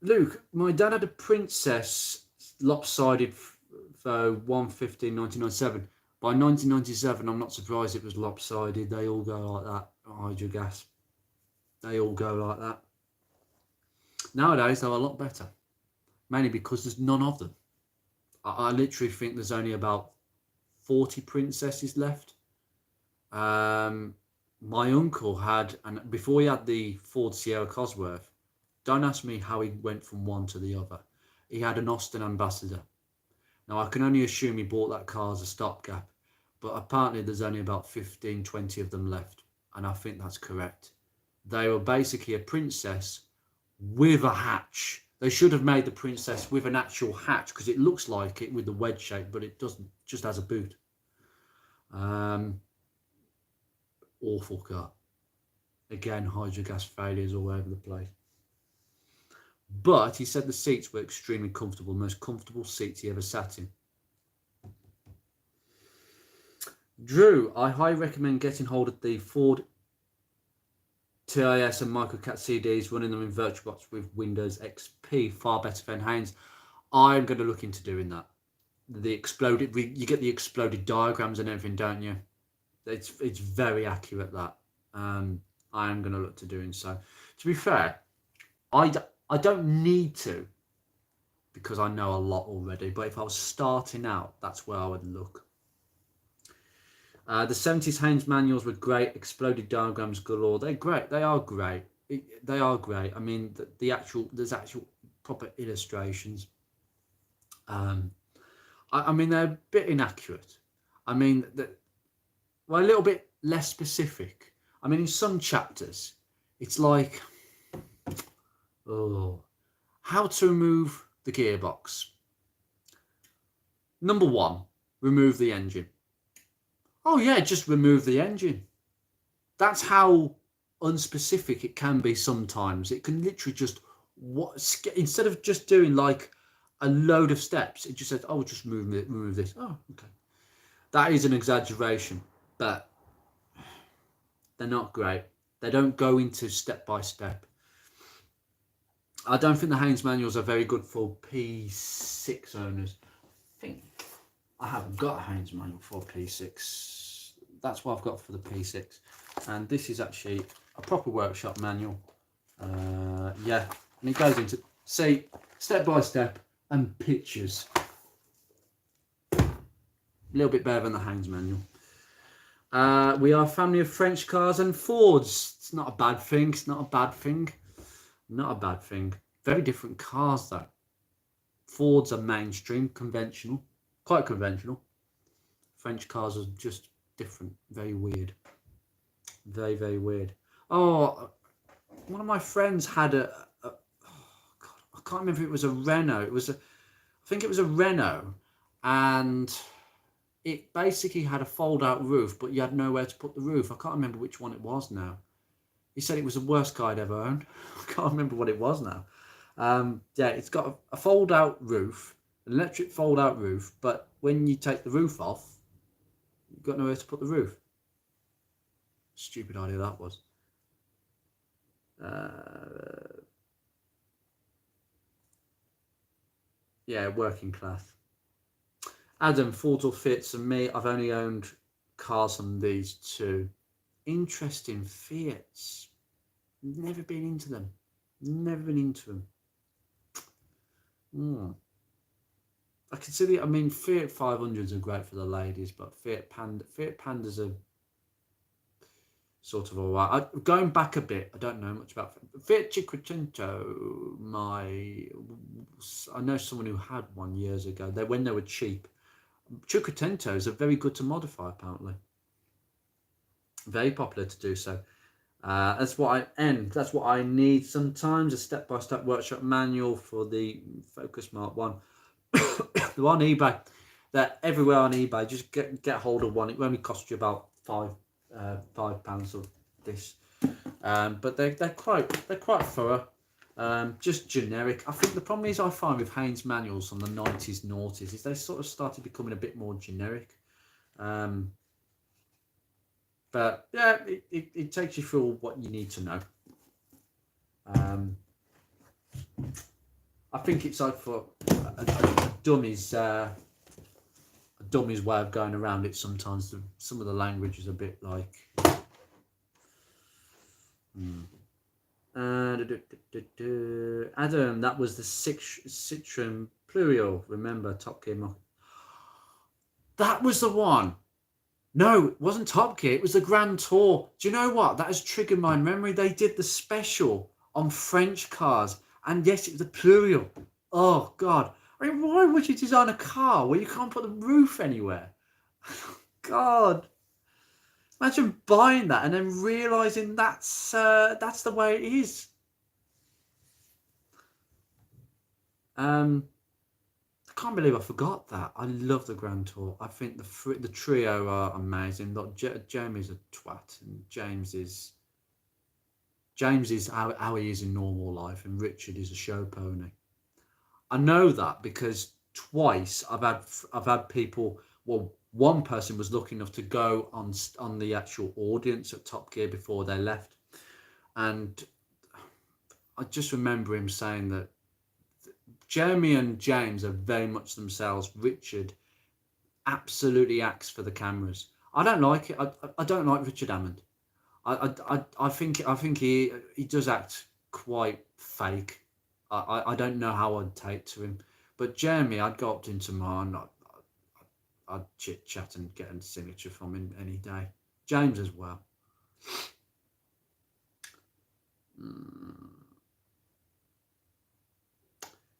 Luke, my dad had a Princess lopsided for 115/1997. By 1997, I'm not surprised it was lopsided. They all go like that. Hydrogas. They all go like that. Nowadays, they're a lot better. Mainly because there's none of them. I literally think there's only about 40 Princesses left. My uncle had, and before he had the Ford Sierra Cosworth, don't ask me how he went from one to the other. He had an Austin Ambassador. Now, I can only assume he bought that car as a stopgap, but apparently there's only about 15, 20 of them left, and I think that's correct. They were basically a Princess with a hatch. They should have made the Princess with an actual hatch, because it looks like it with the wedge shape, but it doesn't, just has a boot. Awful car. Again, hydrogas failures all over the place. But he said the seats were extremely comfortable, most comfortable seats he ever sat in. Drew, I highly recommend getting hold of the Ford TIS and Microcat CDs, running them in VirtualBox with Windows XP, far better than Haynes. I'm going to look into doing that. You get the exploded diagrams and everything, don't you? It's very accurate, that. I am going to look to doing so. To be fair, I don't need to, because I know a lot already, but if I was starting out, that's where I would look. The 70s Haynes manuals were great. Exploded diagrams galore. They're great. They are great. They are great. I mean, there's actual proper illustrations. I mean, they're a bit inaccurate. I mean, a little bit less specific. I mean, in some chapters, it's like, how to remove the gearbox. Number 1, remove the engine. Oh yeah, just remove the engine. That's how unspecific it can be sometimes. It can literally just, instead of just doing like a load of steps, it just says, oh, just remove this. Oh, okay. That is an exaggeration, but they're not great. They don't go into step by step. I don't think the Haynes manuals are very good for P6 owners. I haven't got a Haynes manual for P6. That's what I've got for the P6. And this is actually a proper workshop manual. Yeah, and it goes into, see, step by step and pictures. A little bit better than the Haynes manual. We are a family of French cars and Fords. It's not a bad thing. It's not a bad thing. Not a bad thing. Very different cars though. Fords are mainstream, conventional, quite conventional. French cars are just different, very weird. Very, very weird. Oh, one of my friends had oh God, I can't remember if it was a Renault. I think it was a Renault, and it basically had a fold-out roof, but you had nowhere to put the roof. I can't remember which one it was now. He said it was the worst car I'd ever owned. I can't remember what it was now. Yeah, it's got a fold-out roof, an electric fold-out roof, but when you take the roof off, you've got nowhere to put the roof. Stupid idea that was. Yeah, working class. Adam, Fords or Fiats, and me, I've only owned cars on these two. Interesting, Fiats. Never been into them. Never been into them. I consider, I mean, Fiat 500s are great for the ladies, but Fiat Pandas are sort of all right. Going back a bit, I don't know much about Fiat Cinquecento. I know someone who had one years ago. When they were cheap. Cinquecentos are very good to modify, apparently. Very popular to do so. That's what I need sometimes, a step-by-step workshop manual for the Focus Mark 1. They're on eBay. They're everywhere on eBay. Just get hold of one. It will only cost you about £5 of this. But they're quite thorough. Just generic. I think the problem is I find with Haynes manuals from the 90s, noughties is they sort of started becoming a bit more generic. But yeah, it takes you through what you need to know. I think it's like for a dummy's way of going around it. Sometimes some of the language is a bit like. Adam, that was the Citroen Plurial. Remember Top Gear? That was the one. No, it wasn't Top Gear. It was the Grand Tour. Do you know what? That has triggered my memory. They did the special on French cars, and yes, it was the Plurial. Oh God! I mean, why would you design a car where you can't put the roof anywhere? God! Imagine buying that and then realising that's the way it is. I can't believe I forgot that. I love the Grand Tour. I think the trio are amazing. Look, Jamie's a twat, and James is how he is in normal life, and Richard is a show pony. I know that because twice I've had people. Well, one person was lucky enough to go on the actual audience at Top Gear before they left, and I just remember him saying that Jeremy and James are very much themselves. Richard absolutely acts for the cameras. I don't like it. I don't like Richard Hammond. I think he does act quite fake. I don't know how I'd take to him. But Jeremy, I'd go up to him tomorrow and I'd chit chat and get a signature from him any day. James as well.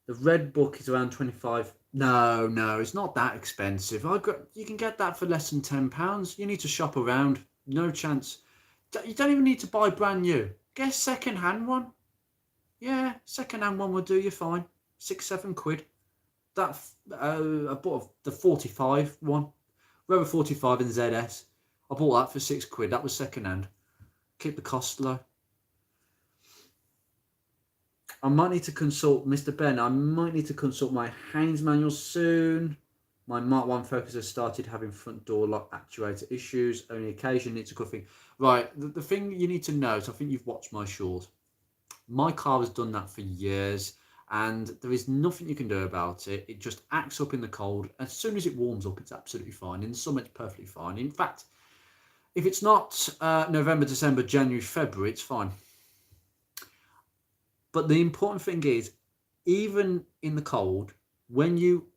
The red book is around 25. No, it's not that expensive. You can get that for less than £10. You need to shop around. No chance. You don't even need to buy brand new. Get a second-hand one. Yeah, second-hand one will do you fine. £6-7. That I bought the 45 one, Rover 45 in ZS. I bought that for £6. That was second-hand. Keep the cost low. I might need to consult Mr. Ben. I might need to consult my Haynes manual soon. My Mark 1 Focus has started having front door lock actuator issues. Only occasionally it's a good thing. Right, the thing you need to know is I think you've watched my short. My car has done that for years, and there is nothing you can do about it. It just acts up in the cold. As soon as it warms up, it's absolutely fine. In the summer, it's perfectly fine. In fact, if it's not November, December, January, February, it's fine. But the important thing is, even in the cold, when you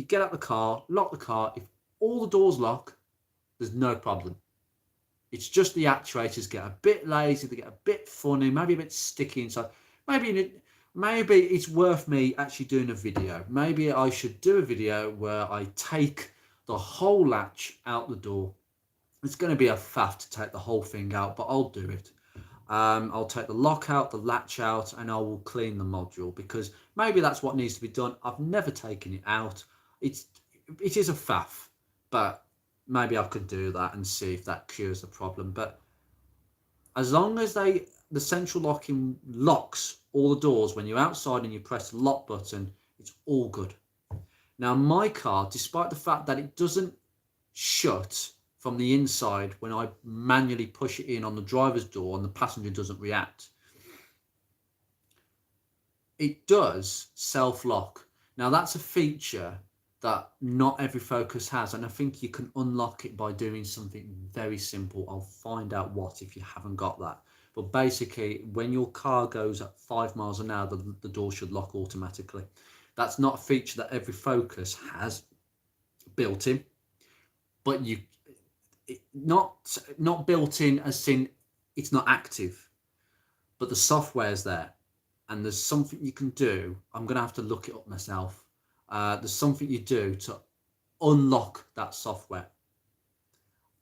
get out the car, lock the car, if all the doors lock, there's no problem. It's just the actuators get a bit lazy, they get a bit funny, maybe a bit sticky inside. Maybe it's worth me actually doing a video. Maybe I should do a video where I take the whole latch out the door. It's going to be a faff to take the whole thing out, but I'll do it. I'll take the lock out, the latch out, and I will clean the module, because maybe that's what needs to be done. I've never taken it out. It is a faff, but maybe I could do that and see if that cures the problem. But as long as the central locking locks all the doors when you're outside and you press the lock button, it's all good. Now, my car, despite the fact that it doesn't shut from the inside when I manually push it in on the driver's door and the passenger doesn't react, it does self-lock. Now, that's a feature that not every Focus has, and I think you can unlock it by doing something very simple. I'll find out what if you haven't got that. But basically, when your car goes at 5 miles an hour, the door should lock automatically. That's not a feature that every Focus has built in, but not built in as in it's not active, but the software's there, and there's something you can do. I'm gonna have to look it up myself. There's something you do to unlock that software,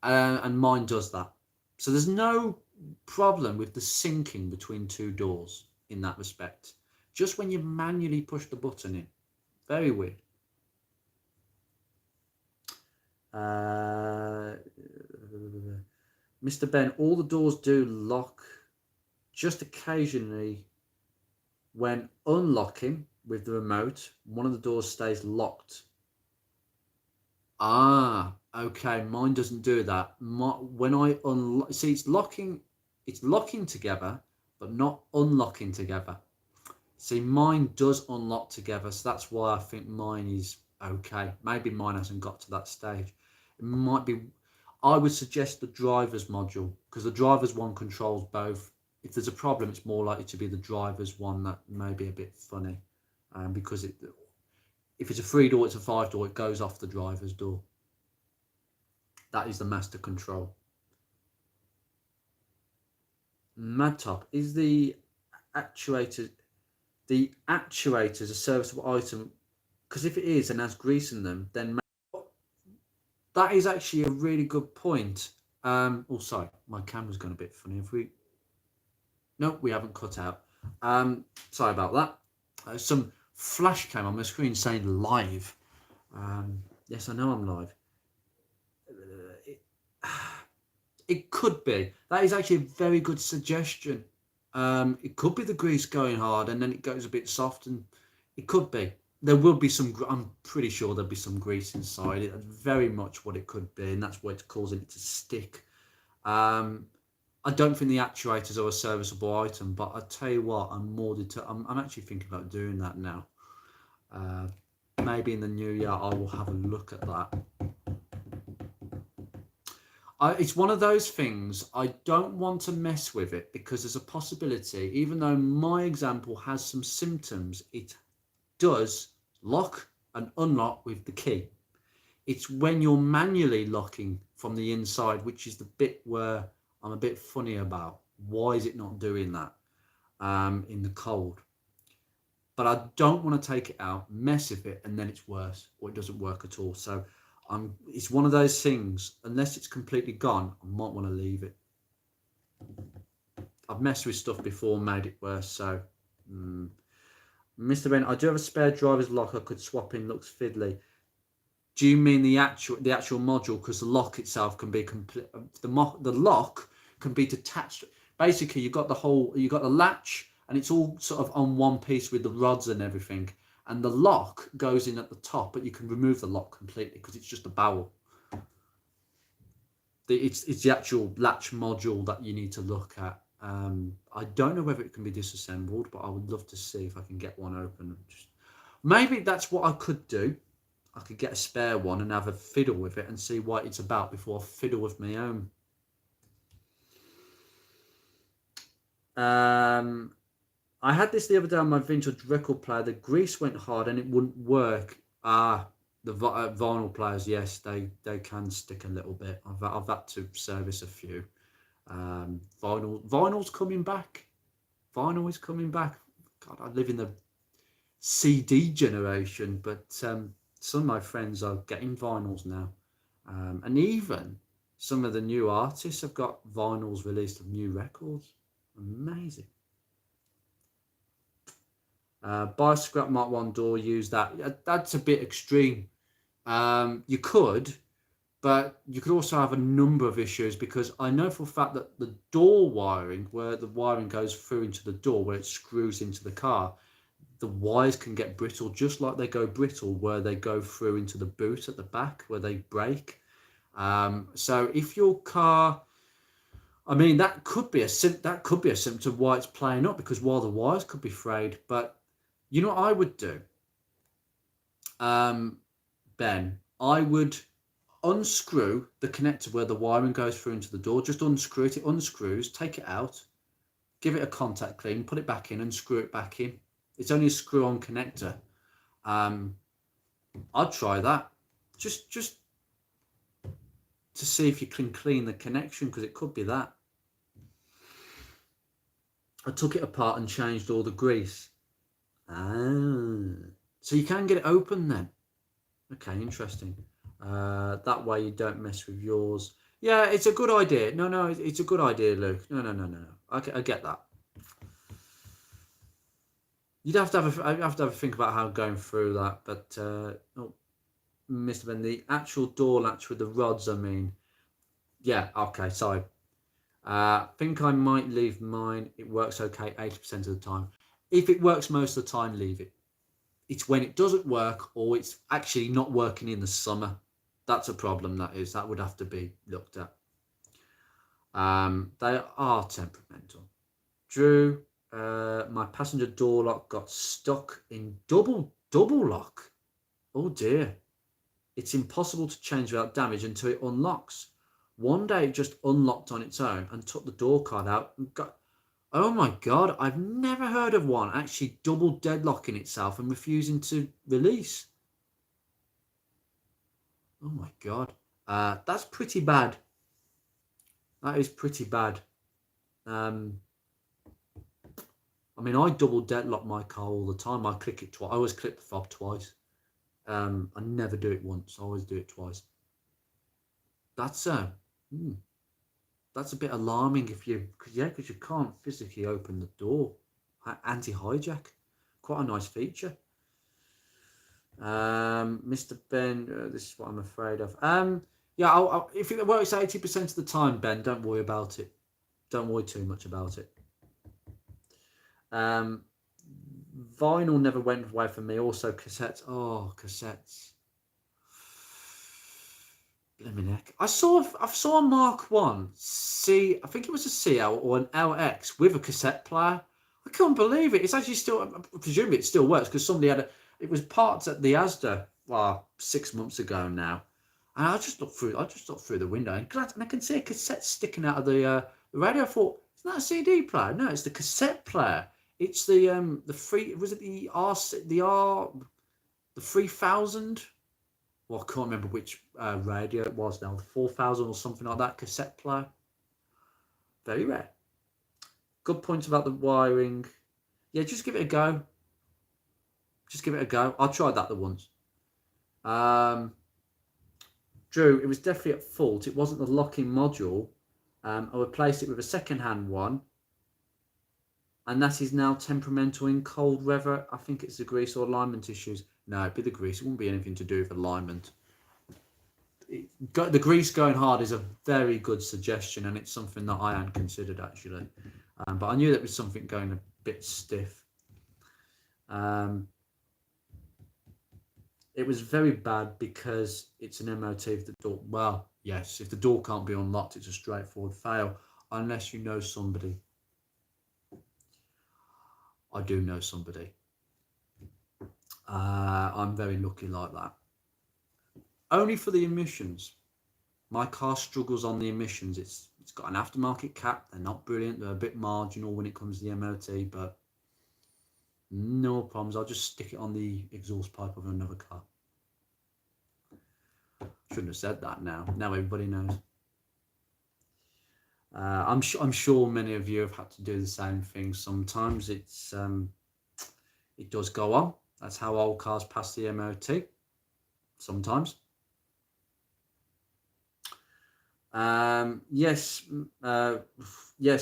and mine does that. So there's no problem with the syncing between two doors in that respect, just when you manually push the button in. Very weird. Mr. Ben, all the doors do lock, just occasionally when unlocking with the remote, one of the doors stays locked. Ah, okay, mine doesn't do that. When I unlock, see, it's locking together, but not unlocking together. See, mine does unlock together, so that's why I think mine is okay. Maybe mine hasn't got to that stage. It might be. I would suggest the driver's module, because the driver's one controls both. If there's a problem, it's more likely to be the driver's one that may be a bit funny, because if it's a 3-door, it's a 5-door, it goes off the driver's door. That is the master control. Madtop, is the actuator a serviceable item? Because if it is and has grease in them, then that is actually a really good point. Oh, sorry, my camera's gone a bit funny. No, we haven't cut out. Sorry about that. Some flash came on my screen saying live. Yes, I know I'm live. It could be. That is actually a very good suggestion. It could be the grease going hard and then it goes a bit soft, and it could be. There will be some, I'm pretty sure there'll be some grease inside it. That's very much what it could be, and that's what it's causing it to stick. I don't think the actuators are a serviceable item, but I tell you what, I'm actually thinking about doing that now. Maybe in the new year I will have a look at that. It's one of those things, I don't want to mess with it, because there's a possibility, even though my example has some symptoms, it does lock and unlock with the key. It's when you're manually locking from the inside, which is the bit where I'm a bit funny about. Why is it not doing that in the cold? But I don't want to take it out, mess with it, and then it's worse, or it doesn't work at all. So it's one of those things, unless it's completely gone, I might want to leave it. I've messed with stuff before, made it worse. So Mr. Ben, I do have a spare driver's lock I could swap in, looks fiddly. Do you mean the actual module? Because the lock itself can be complete. The lock can be detached. Basically, you've got the latch, and it's all sort of on one piece with the rods and everything. And the lock goes in at the top, but you can remove the lock completely because it's just a barrel. It's the actual latch module that you need to look at. I don't know whether it can be disassembled, but I would love to see if I can get one open. Maybe that's what I could do. I could get a spare one and have a fiddle with it and see what it's about before I fiddle with my own. I had this the other day on my vintage record player. The grease went hard and it wouldn't work. The vinyl players, yes, they can stick a little bit. I've had to service a few. Vinyl's coming back. Vinyl is coming back. God, I live in the CD generation, but some of my friends are getting vinyls now, and even some of the new artists have got vinyls released of new records. Amazing. Buy a scrap Mark 1 door, use that. That's a bit extreme. You could, but you could also have a number of issues, because I know for a fact that the door wiring, where the wiring goes through into the door, where it screws into the car, the wires can get brittle, just like they go brittle where they go through into the boot at the back where they break. So if your car, I mean, that could be a symptom why it's playing up, because while the wires could be frayed. But you know what I would do, Ben? I would unscrew the connector where the wiring goes through into the door. Just unscrew it. It unscrews. Take it out. Give it a contact clean. Put it back in and screw it back in. It's only a screw-on connector. I'd try that. Just to see if you can clean the connection, because it could be that. I took it apart and changed all the grease. So you can get it open then. Okay, interesting. That way you don't mess with yours. Yeah, it's a good idea. No, it's a good idea, Luke. No. I get that. You'd have to have a think about how going through that. But Mr. Ben, the actual door latch with the rods, I mean, yeah, okay, sorry. Think I might leave mine. It works okay 80% of the time. If it works most of the time, leave it. It's when it doesn't work, or it's actually not working in the summer. That's a problem, that is. That would have to be looked at. They are temperamental. Drew, my passenger door lock got stuck in double lock. Oh dear. It's impossible to change without damage until it unlocks. One day it just unlocked on its own and took the door card out and got... Oh my God, I've never heard of one actually double deadlocking itself and refusing to release. Oh my God. That's pretty bad. That is pretty bad. I mean, I double deadlock my car all the time. I click it twice. I always click the fob twice. I never do it once. I always do it twice. That's a bit alarming because you can't physically open the door. Anti-hijack, quite a nice feature. Mr. Ben, this is what I'm afraid of. Yeah, if it works 80% of the time, Ben, don't worry about it. Don't worry too much about it. Vinyl never went away from me. Also cassettes. Oh, cassettes. Blimey neck. I saw a Mark 1 C. I think it was a CL or an LX with a cassette player. I couldn't believe it. It's actually still. I presume it still works because somebody had it was parked at the Asda 6 months ago now, and I just looked through the window and I can see a cassette sticking out of the radio. I thought, it's not a CD player. No, it's the cassette player. It's the free. Was it the 3000? Well, I can't remember which radio it was now. The 4000 or something like that cassette player. Very rare. Good point about the wiring. Yeah, just give it a go. I tried that the once. Drew, it was definitely at fault. It wasn't the locking module. I replaced it with a second-hand one. And that is now temperamental in cold weather. I think it's the grease or alignment issues. No, it'd be the grease. It wouldn't be anything to do with alignment. The grease going hard is a very good suggestion, and it's something that I hadn't considered actually. But I knew that was something going a bit stiff. It was very bad because it's an MOT if the door. Well, yes, if the door can't be unlocked, it's a straightforward fail, unless you know somebody. I do know somebody. I'm very lucky like that. Only for the emissions. My car struggles on the emissions. It's got an aftermarket cap. They're not brilliant. They're a bit marginal when it comes to the MOT, but no problems. I'll just stick it on the exhaust pipe of another car. Shouldn't have said that now. Now everybody knows. I'm sure many of you have had to do the same thing. Sometimes it does go on. That's how old cars pass the MOT. Sometimes. Yes,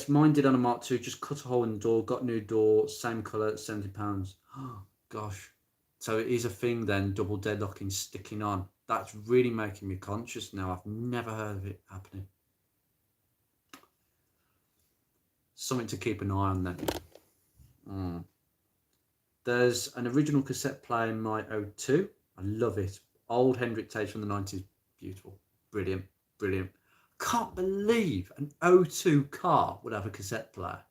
mine did on a Mark II. Just cut a hole in the door, got a new door, same colour, £70. Oh gosh. So it is a thing then, double deadlocking sticking on. That's really making me conscious now. I've never heard of it happening. Something to keep an eye on then. There's an original cassette player in my O2. I love it. Old Hendrick tapes from the 90s. Beautiful. Brilliant. Brilliant. Can't believe an O2 car would have a cassette player.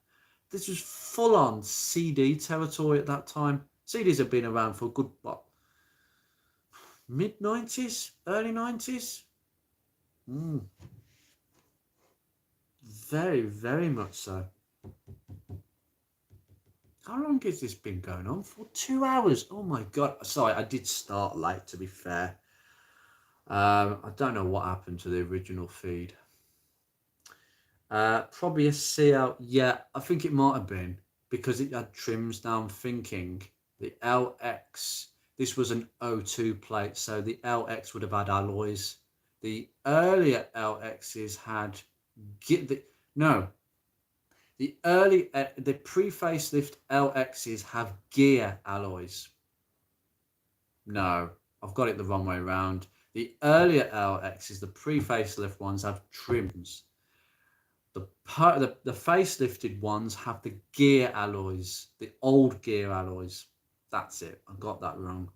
This was full on CD territory at that time. CDs have been around for a good, what, mid-90s, early 90s? Very, very much so. How long has this been going on for? 2 hours. Oh my God. Sorry, I did start late, to be fair. I don't know what happened to the original feed. Probably a CL. Yeah, I think it might have been because it had trims. Now I'm thinking the LX. This was an O2 plate, so the LX would have had alloys. The earlier LXs had the pre-facelift LXs have gear alloys. No, I've got it the wrong way around. The earlier LXs, the pre-facelift ones, have trims. The facelifted ones have the gear alloys, the old gear alloys. That's it. I got that wrong.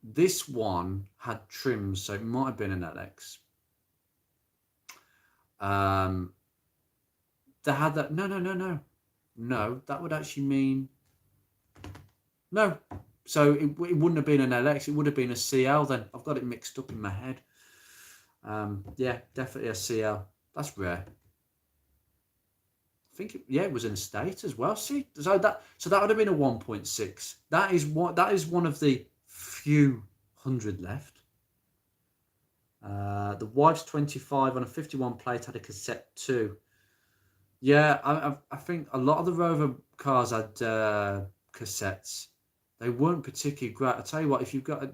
This one had trims, so it might have been an LX. They had that. No. That would actually mean no. So it wouldn't have been an LX. It would have been a CL then. I've got it mixed up in my head. Yeah, definitely a CL. That's rare. I think it was an estate as well. See, so that would have been a 1.6. That is one of the few hundred left. The wife's 25 on a 51 plate had a cassette too. Yeah, I think a lot of the Rover cars had cassettes. They weren't particularly great. I tell you what, if you've got a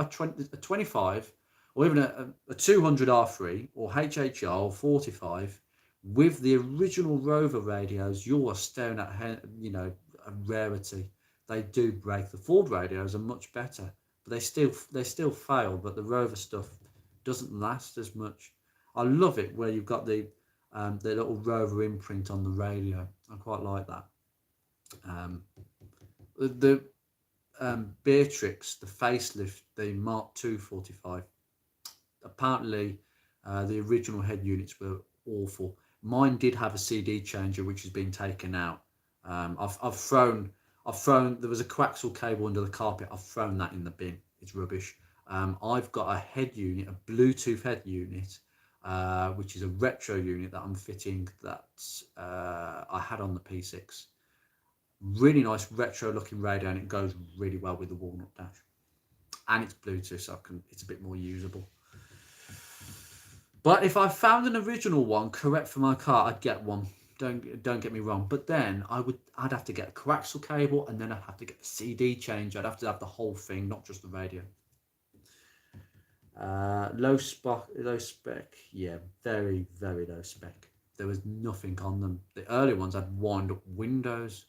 25 or even a 200 R3 or HHR or 45 with the original Rover radios, you are staring at a rarity. They do break. The Ford radios are much better, but they still fail. But the Rover stuff doesn't last as much. I love it where you've got the little Rover imprint on the radio. I quite like that. The Beatrix, the facelift, the Mark II 45. Apparently, the original head units were awful. Mine did have a CD changer, which has been taken out. I've thrown. There was a coaxial cable under the carpet. I've thrown that in the bin. It's rubbish. I've got a head unit, a Bluetooth head unit, which is a retro unit that I'm fitting that I had on the P6. Really nice retro looking radio, and it goes really well with the walnut dash. And it's Bluetooth, so it's a bit more usable. But if I found an original one correct for my car, I'd get one. Don't get me wrong. But then I'd have to get a coaxial cable, and then I'd have to get the CD change. I'd have to have the whole thing, not just the radio. Low spec. Yeah, very, very low spec. There was nothing on them. The early ones had wind up windows.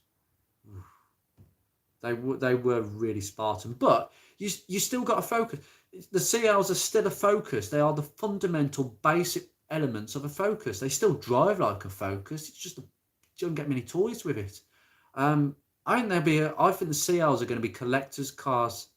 They were really Spartan, but you still got a Focus. The CLs are still a Focus. They are the fundamental basic elements of a Focus. They still drive like a Focus. It's just you don't get many toys with it. I think the CLs are going to be collectors' cars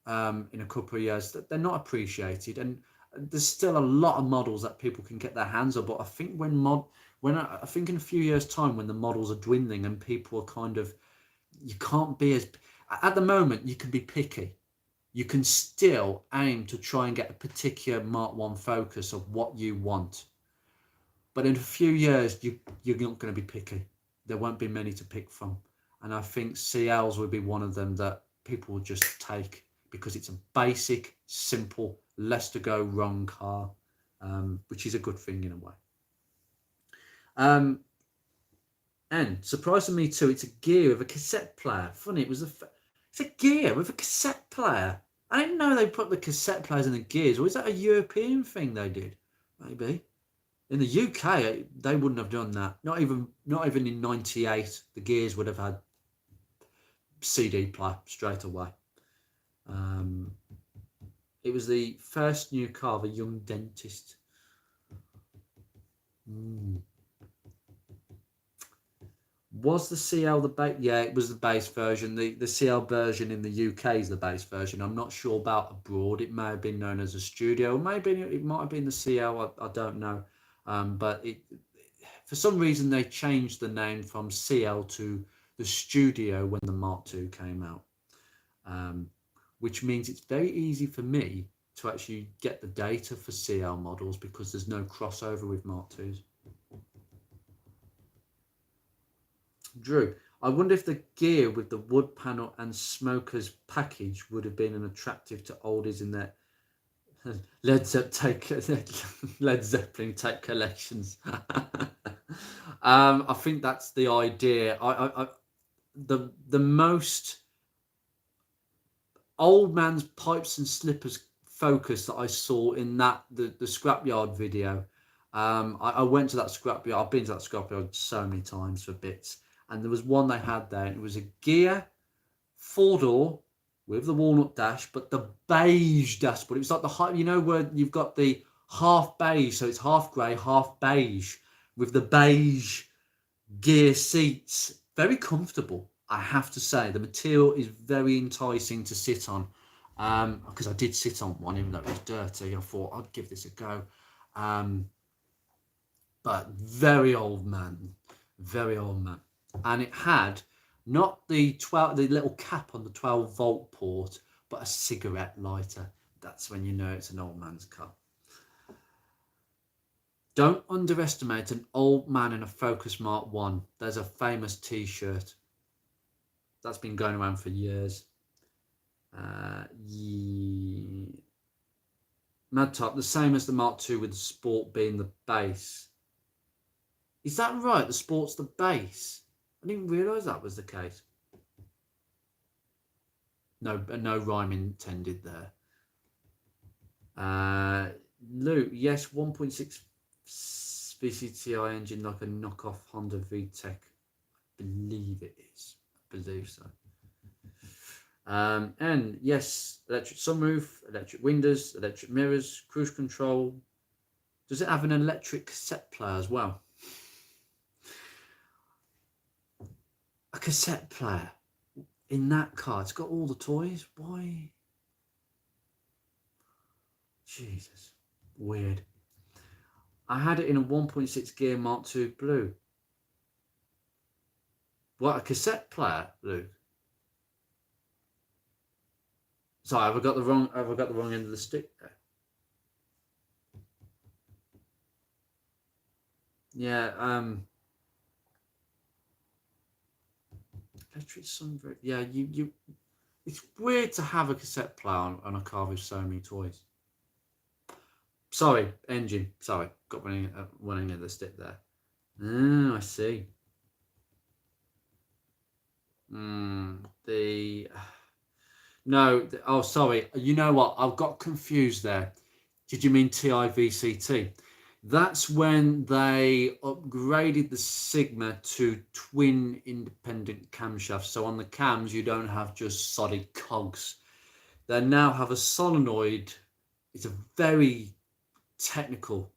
in a couple of years. They're not appreciated, and there's still a lot of models that people can get their hands on. But I think I think in a few years' time, when the models are dwindling and people are kind of you can't be as, at the moment, you can be picky. You can still aim to try and get a particular Mark 1 focus of what you want. But in a few years, you're not going to be picky. There won't be many to pick from. And I think CLs would be one of them that people will just take because it's a basic, simple, less to go wrong car, which is a good thing in a way. And surprising me too, it's a gear with a cassette player. Funny, it's a gear with a cassette player. I didn't know they put the cassette players in the gears. Or is that a European thing they did? Maybe. In the UK, they wouldn't have done that. Not even in '98, the gears would have had CD player straight away. It was the first new car of a young dentist. Was the CL the base? Yeah, it was the base version. The CL version in the UK is the base version. I'm not sure about abroad. It may have been known as a Studio. Maybe it might have been the CL. I don't know. But for some reason they changed the name from CL to the Studio when the Mark II came out, which means it's very easy for me to actually get the data for CL models because there's no crossover with Mark IIs. Drew, I wonder if the gear with the wood panel and smokers package would have been an attractive to oldies in their Led Zeppelin take collections. I think that's the idea. The most old man's pipes and slippers focus that I saw in the scrapyard video. I went to that scrapyard. I've been to that scrapyard so many times for bits, and there was one they had there. And it was a gear 4-door with the walnut dash, but the beige dashboard. It was like the where you've got the half beige, so it's half grey, half beige, with the beige gear seats. Very comfortable, I have to say. The material is very enticing to sit on, because I did sit on one, even though it was dirty. I thought I'd give this a go, but very old man, and it had not the little cap on the 12-volt port, but a cigarette lighter. That's when you know it's an old man's car. Don't underestimate an old man in a Focus Mark 1. There's a famous t-shirt that's been going around for years. Mad Top, the same as the Mark II with the Sport being the base. Is that right? The Sport's the base? I didn't realise that was the case. No rhyme intended there. Luke, yes, 1.6 VCTI engine like a knockoff Honda VTEC. I believe it is. I believe so. And yes, electric sunroof, electric windows, electric mirrors, cruise control. Does it have an electric cassette player as well? A cassette player in that car. It's got all the toys. Why? Jesus. Weird. I had it in a 1.6 gear Mark II blue. What, a cassette player, Luke? Sorry, have I got the wrong end of the stick there? Yeah, electric sunroof. Yeah, you. It's weird to have a cassette player on a car with so many toys. Sorry, engine. Sorry, got one end of the stick there. Oh, I see. Oh, sorry. You know what? I've got confused there. Did you mean TIVCT? That's when they upgraded the Sigma to twin independent camshafts. So on the cams, you don't have just solid cogs. They now have a solenoid. It's a very technical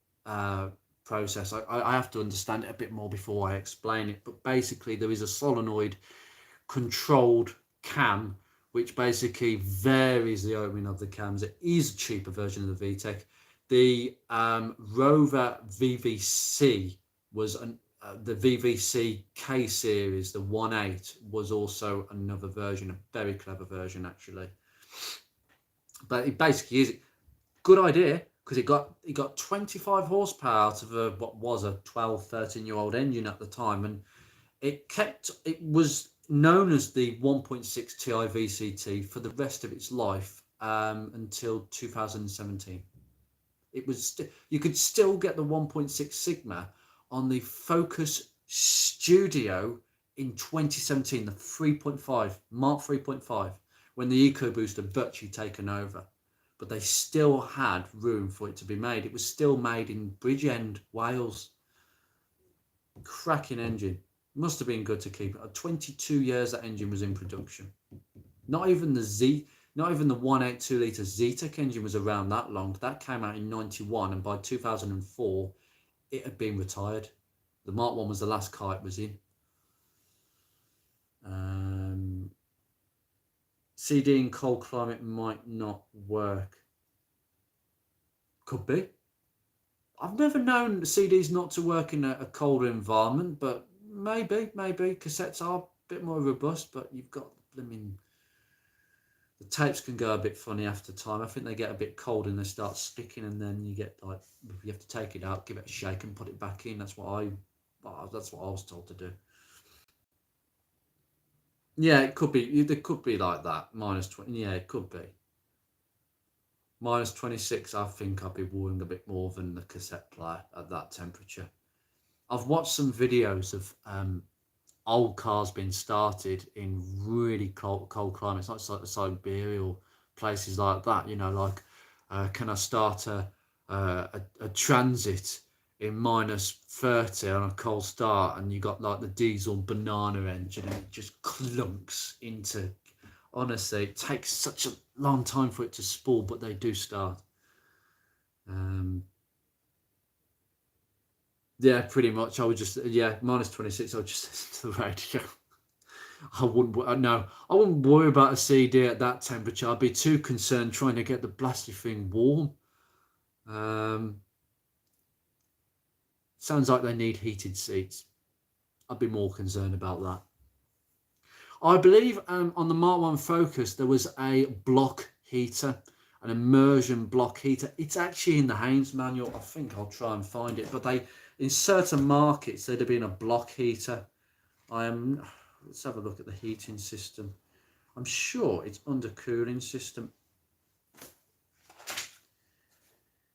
process. I have to understand it a bit more before I explain it. But basically, there is a solenoid controlled cam, which basically varies the opening of the cams. It is a cheaper version of the VTEC. The Rover VVC was the VVC K series, the 1.8, was also another version, a very clever version actually. But it basically is a good idea because it got 25 horsepower out of what was a 12, 13-year-old engine at the time, and it was known as the 1.6 Ti VCT for the rest of its life until 2017. It was you could still get the 1.6 Sigma on the Focus Studio in 2017, the 3.5 Mark 3.5, when the EcoBoost had virtually taken over. But they still had room for it to be made. It was still made in Bridgend, Wales. Cracking engine. Must have been good to keep it. 22 years that engine was in production. Not even the 1.82 litre Zetec engine was around that long. That came out in 91, and by 2004 it had been retired. The Mark 1 was the last car it was in. CD in cold climate might not work. Could be. I've never known CDs not to work in a colder environment, but maybe cassettes are a bit more robust, but you've got, I mean, the tapes can go a bit funny after time. I think they get a bit cold and they start sticking, and then you get like, you have to take it out, give it a shake and put it back in. That's what I was told to do. Yeah, it could be. It could be like that. -20. Yeah, it could be. -26, I think I'd be worrying a bit more than the cassette player at that temperature. I've watched some videos of old cars being started in really cold climates, like Siberia or places like that. You know, like can I start a Transit in -30 on a cold start, and you got like the diesel banana engine, and it just clunks into. Honestly, it takes such a long time for it to spool, but they do start. Yeah, pretty much. I would just, -26. I would just listen to the radio. I wouldn't worry about a CD at that temperature. I'd be too concerned trying to get the blasted thing warm. Sounds like they need heated seats. I'd be more concerned about that. I believe on the Mark 1 Focus there was a block heater, an immersion block heater. It's actually in the Haynes manual. I think I'll try and find it. But in certain markets, there'd have been a block heater. Let's have a look at the heating system. I'm sure it's under cooling system.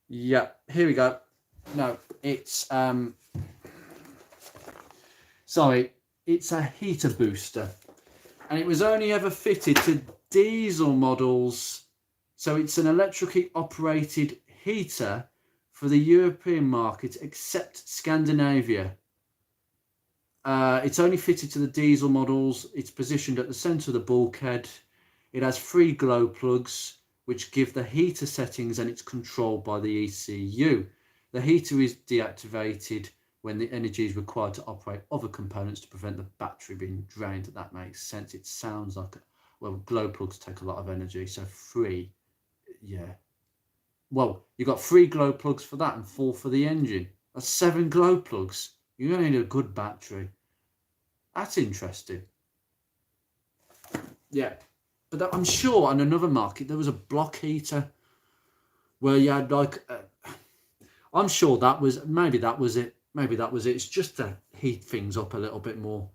Yeah, here we go. No, it's sorry, it's a heater booster. And it was only ever fitted to diesel models. So it's an electrically operated heater for the European market, except Scandinavia. It's only fitted to the diesel models. It's positioned at the center of the bulkhead. It has 3 glow plugs, which give the heater settings, and it's controlled by the ECU. The heater is deactivated when the energy is required to operate other components to prevent the battery being drained. That makes sense. It sounds like, glow plugs take a lot of energy, so 3, yeah. Well, you've got 3 glow plugs for that and 4 for the engine. That's 7 glow plugs. You're going to need a good battery. That's interesting. Yeah, but I'm sure on another market there was a block heater where you had like, I'm sure maybe that was it. Maybe that was it. It's just to heat things up a little bit more.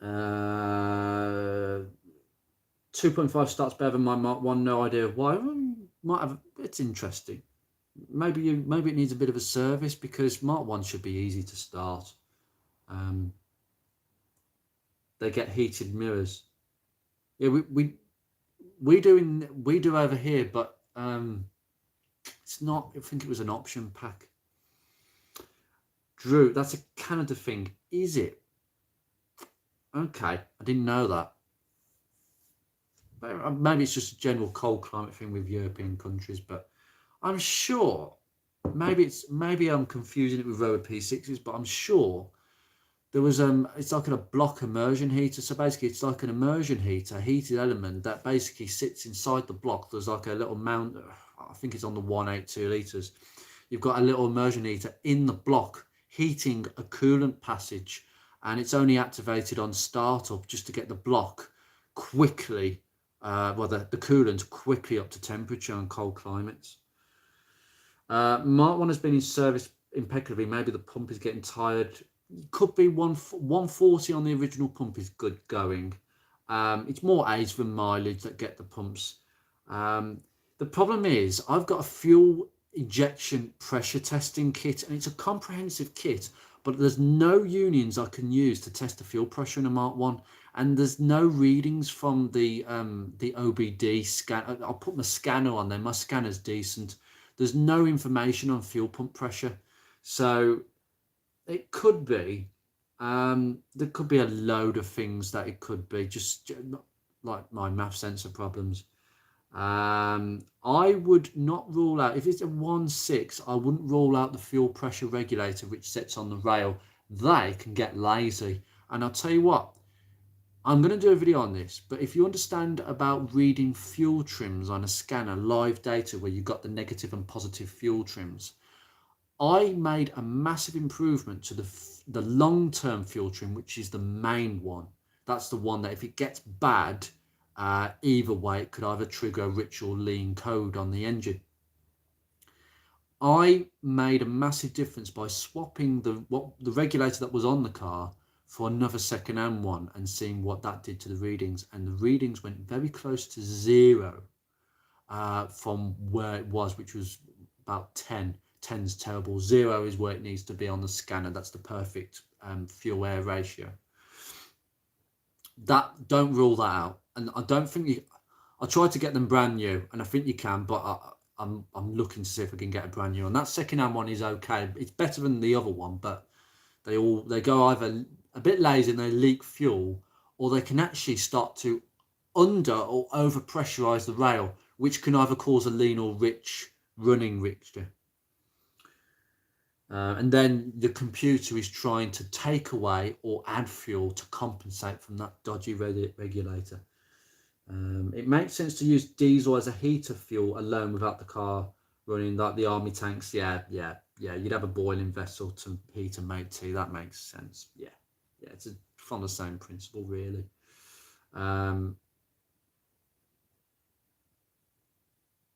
2.5 starts better than my Mark 1. No idea why. Might have. It's interesting. Maybe it needs a bit of a service, because Mark 1 should be easy to start. They get heated mirrors. Yeah, we do over here, but it's not. I think it was an option pack. Drew, that's a Canada thing, is it? Okay, I didn't know that. Maybe it's just a general cold climate thing with European countries, but I'm sure, maybe I'm confusing it with Rover P6s, but I'm sure there was it's like a block immersion heater. So basically it's like an immersion heater, a heated element that basically sits inside the block. There's like a little mount, I think it's on the 1.82 litres. You've got a little immersion heater in the block. heating a coolant passage, and it's only activated on startup just to get the block quickly, the coolant quickly up to temperature on cold climates. Mark 1 has been in service impeccably. Maybe the pump is getting tired. Could be 140 on the original pump is good going. It's more age than mileage that get the pumps. The problem is I've got a fuel injection pressure testing kit, and it's a comprehensive kit, but there's no unions I can use to test the fuel pressure in a Mark 1, and there's no readings from the OBD scan. I'll put my scanner on there. My scanner's decent. There's no information on fuel pump pressure, so it could be there could be a load of things that it could be, just like my MAF sensor problems. I would not rule out, if it's a 1.6, I wouldn't rule out the fuel pressure regulator which sits on the rail. They can get lazy, and I'll tell you what, I'm going to do a video on this, but if you understand about reading fuel trims on a scanner, live data where you've got the negative and positive fuel trims, I made a massive improvement to the long-term fuel trim, which is the main one. That's the one that if it gets bad, either way, it could either trigger a rich or lean code on the engine. I made a massive difference by swapping the regulator that was on the car for another second-hand one and seeing what that did to the readings. And the readings went very close to 0 from where it was, which was about 10. 10's terrible. 0 is where it needs to be on the scanner. That's the perfect fuel air ratio. Don't rule that out. And I don't think I tried to get them brand new, and I think you can, but I'm looking to see if I can get a brand new one. That second-hand one is okay. It's better than the other one, but they go either a bit lazy and they leak fuel, or they can actually start to under or over pressurize the rail, which can either cause a lean or rich running mixture. And then the computer is trying to take away or add fuel to compensate from that dodgy regulator. It makes sense to use diesel as a heater fuel alone without the car running, like the army tanks. Yeah. You'd have a boiling vessel to heat and make tea. That makes sense. Yeah. It's from the same principle, really.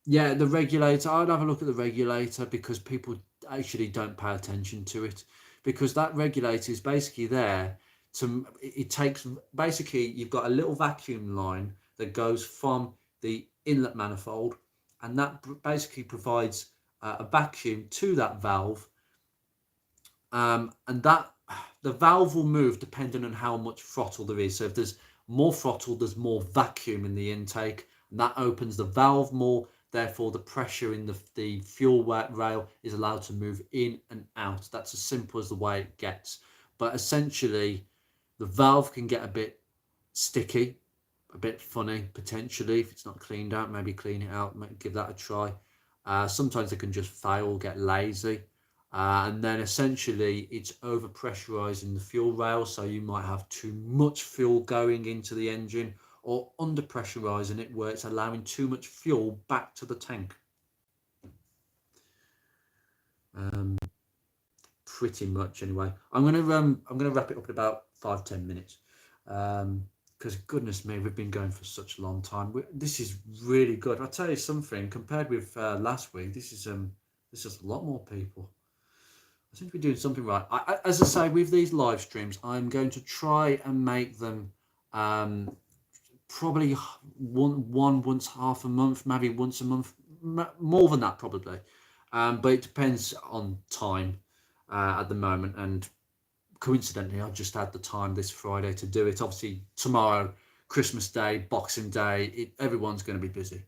Yeah, the regulator. I'd have a look at the regulator, because people actually don't pay attention to it, because that regulator is basically there to, it takes, basically you've got a little vacuum line that goes from the inlet manifold, and that basically provides a vacuum to that valve, and that the valve will move depending on how much throttle there is. So if there's more throttle, there's more vacuum in the intake, and that opens the valve more. Therefore, the pressure in the fuel rail is allowed to move in and out. That's as simple as the way it gets. But essentially, the valve can get a bit sticky, a bit funny, potentially, if it's not cleaned out. Maybe clean it out, give that a try. Sometimes it can just fail, get lazy. And then essentially, it's over pressurizing the fuel rail. So you might have too much fuel going into the engine, or under pressurizing it where it's allowing too much fuel back to the tank. Pretty much anyway. I'm gonna wrap it up in about 5-10 minutes, because goodness me, we've been going for such a long time. This is really good. I'll tell you something, compared with last week, this is a lot more people. I think we're doing something right. As I say, with these live streams, I'm going to try and make them probably once half a month, maybe once a month, more than that probably, but it depends on time at the moment. And coincidentally, I just had the time this Friday to do it. Obviously tomorrow, Christmas Day, Boxing Day, everyone's going to be busy.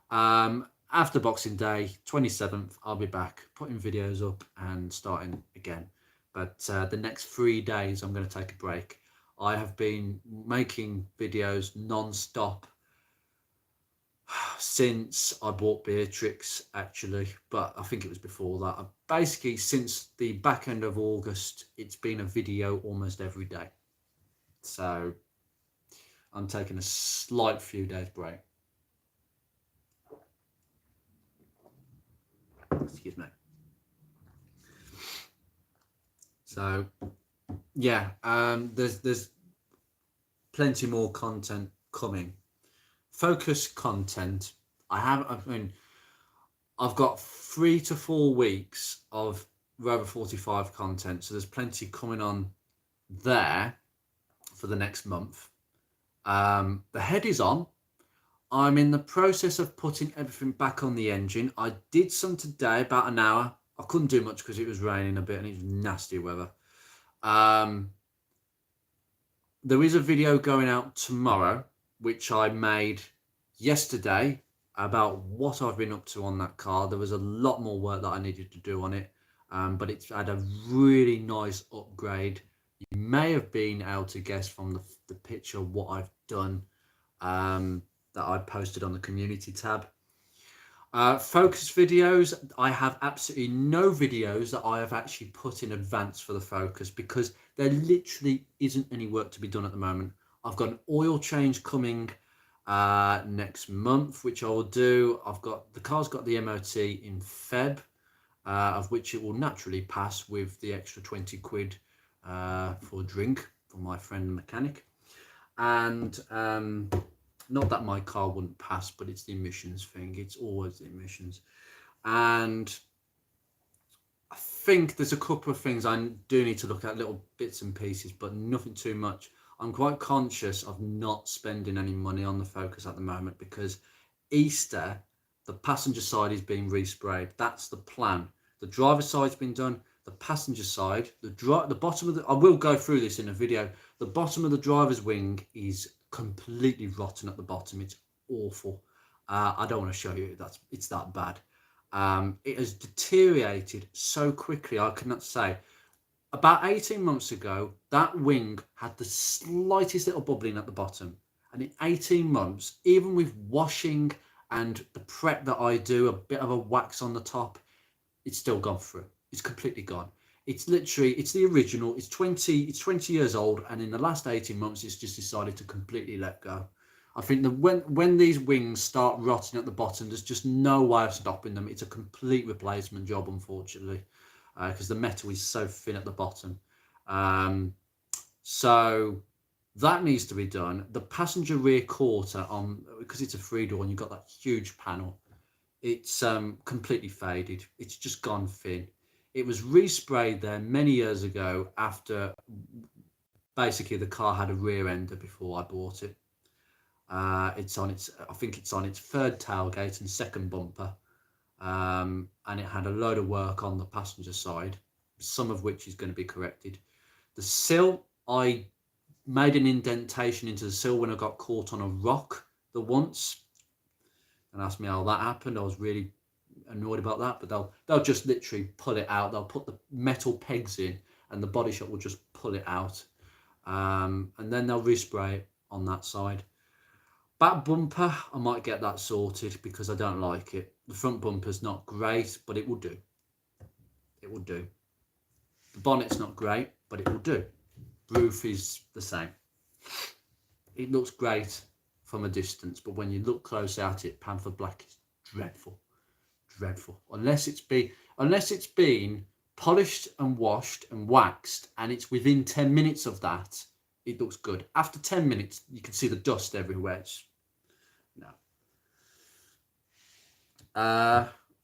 After Boxing Day, 27th, I'll be back putting videos up and starting again. But the next 3 days, I'm going to take a break. I have been making videos non-stop since I bought Beatrix, actually, but I think it was before that. Basically, since the back end of August, it's been a video almost every day. So I'm taking a slight few days break. Excuse me. So yeah, there's plenty more content coming. Focus content. I mean, I've got 3 to 4 weeks of Rover 45 content, so there's plenty coming on there for the next month. The head is on. I'm in the process of putting everything back on the engine. I did some today, about an hour. I couldn't do much because it was raining a bit and it was nasty weather. There is a video going out tomorrow, which I made yesterday, about what I've been up to on that car. There was a lot more work that I needed to do on it, but it's had a really nice upgrade. You may have been able to guess from the picture what I've done, that I posted on the community tab. Focus videos, I have absolutely no videos that I have actually put in advance for the Focus because there literally isn't any work to be done at the moment. I've got an oil change coming next month, which I will do. The car's got the MOT in Feb, of which it will naturally pass with the extra 20 quid for a drink from my friend the mechanic. And not that my car wouldn't pass, but it's the emissions thing. It's always the emissions. And I think there's a couple of things I do need to look at, little bits and pieces, but nothing too much. I'm quite conscious of not spending any money on the Focus at the moment because Easter, the passenger side is being resprayed. That's the plan. The driver side's been done. The passenger side, the bottom of the, I will go through this in a video. The bottom of the driver's wing is completely rotten at the bottom. It's awful. I don't want to show you it's that bad. It has deteriorated so quickly. I cannot say. About 18 months ago, that wing had the slightest little bubbling at the bottom, and in 18 months, even with washing and the prep that I do, a bit of a wax on the top, it's still gone through. It's completely gone. It's literally, it's the original. It's 20 years old, and in the last 18 months, it's just decided to completely let go. I think that when these wings start rotting at the bottom, there's just no way of stopping them. It's a complete replacement job, unfortunately, because the metal is so thin at the bottom. So that needs to be done. The passenger rear quarter, because it's a 3-door and you've got that huge panel, it's completely faded. It's just gone thin. It was resprayed there many years ago after basically the car had a rear ender before I bought it. I think it's on its third tailgate and second bumper. And it had a load of work on the passenger side, some of which is going to be corrected. The sill, I made an indentation into the sill when I got caught on a rock the once, and asked me how that happened. I was really annoyed about that, but they'll just literally pull it out. They'll put the metal pegs in and the body shop will just pull it out, and then they'll respray it on that side. Back bumper, I might get that sorted because I don't like it. The front bumper's not great, but it will do. It will do. The bonnet's not great, but it will do. Roof is the same. It looks great from a distance, but when you look close at it, Panther Black is dreadful. Dreadful. Unless it's been polished and washed and waxed, and it's within 10 minutes of that, it looks good. After 10 minutes, you can see the dust everywhere. No.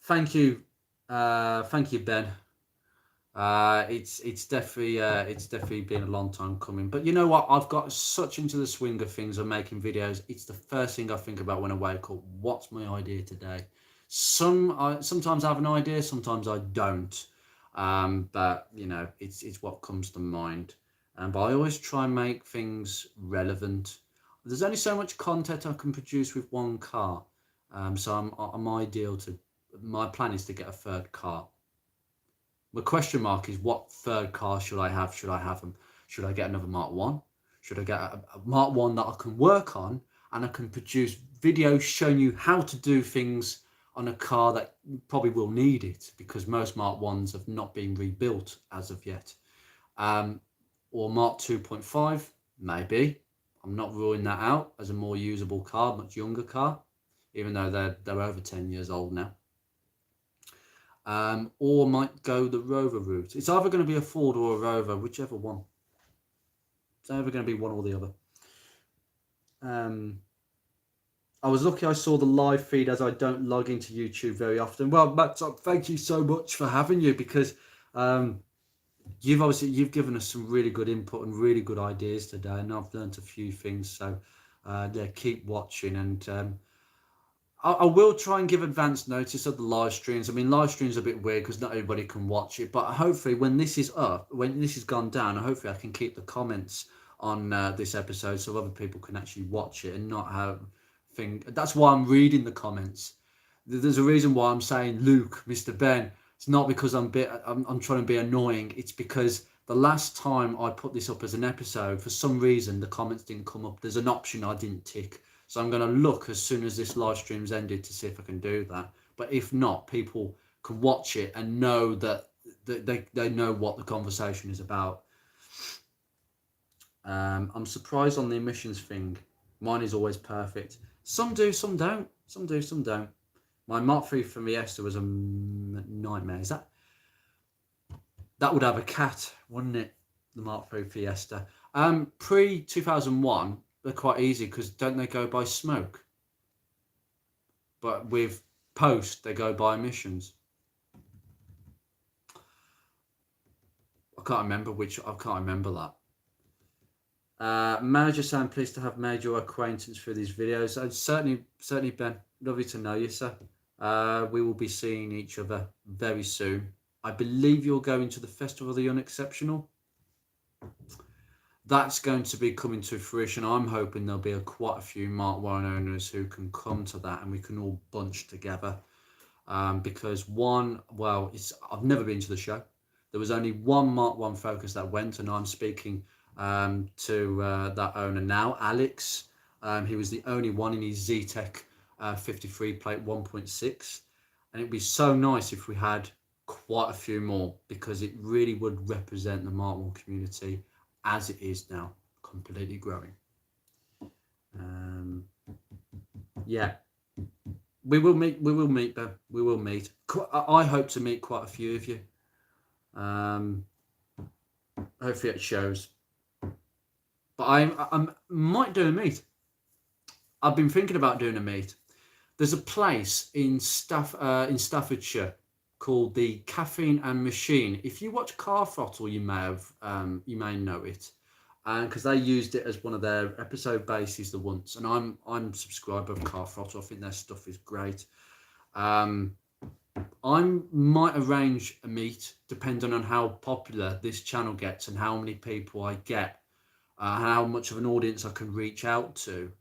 Thank you, Ben. It's definitely been a long time coming, but you know what? I've got such into the swing of things of making videos. It's the first thing I think about when I wake up. What's my idea today? Sometimes I have an idea, sometimes I don't. But you know, it's what comes to mind. But I always try and make things relevant. There's only so much content I can produce with one car, so my plan is to get a third car. The question mark is, what third car should I have? Should I get another Mark 1? Should I get a Mark 1 that I can work on and I can produce videos showing you how to do things on a car that probably will need it, because most Mark 1s have not been rebuilt as of yet. Or Mark 2.5, maybe. I'm not ruling that out as a more usable car, much younger car, even though they're over 10 years old now. or might go the rover route. It's either going to be a Ford or a rover, whichever one. It's either going to be one or the other. I was lucky I saw the live feed, as I don't log into YouTube very often. Well, Matt, thank you so much for having you, because you've given us some really good input and really good ideas today, and I've learned a few things. So yeah, keep watching, and I will try and give advance notice of the live streams. I mean, live streams are a bit weird because not everybody can watch it, but hopefully when this is up, when this has gone down, hopefully I can keep the comments on this episode so other people can actually watch it and not have That's why I'm reading the comments. There's a reason why I'm saying Luke, Mr. Ben. It's not because I'm trying to be annoying. It's because the last time I put this up as an episode, for some reason the comments didn't come up. There's an option I didn't tick. So I'm going to look as soon as this live stream's ended to see if I can do that. But if not, people can watch it and know that they know what the conversation is about. I'm surprised on the emissions thing. Mine is always perfect. Some do, some don't. Some do, some don't. My Mark III for Fiesta was a nightmare. Is that would have a cat, wouldn't it? The Mark III Fiesta. Pre 2001. They're quite easy because don't they go by smoke? But with post, they go by emissions. I can't remember that. Manager saying, pleased to have made your acquaintance through these videos. Certainly, Ben. Lovely to know you, sir. We will be seeing each other very soon. I believe you're going to the Festival of the Unexceptional. That's going to be coming to fruition. I'm hoping there'll be quite a few Mark 1 owners who can come to that and we can all bunch together. Because I've never been to the show. There was only one Mark 1 Focus that went, and I'm speaking to that owner now, Alex. He was the only one in his Z-Tech 53 plate 1.6. And it'd be so nice if we had quite a few more, because it really would represent the Mark 1 community as it is now, completely growing. Yeah, we will meet, Ben. We will meet. I hope to meet quite a few of you. Hopefully it shows. But I might do a meet. I've been thinking about doing a meet. There's a place in Staffordshire called the Caffeine and Machine. If you watch Car Throttle, you may know it, because they used it as one of their episode bases the once. And I'm a subscriber of Car Throttle. I think their stuff is great. I might arrange a meet depending on how popular this channel gets and how many people I get, how much of an audience I can reach out to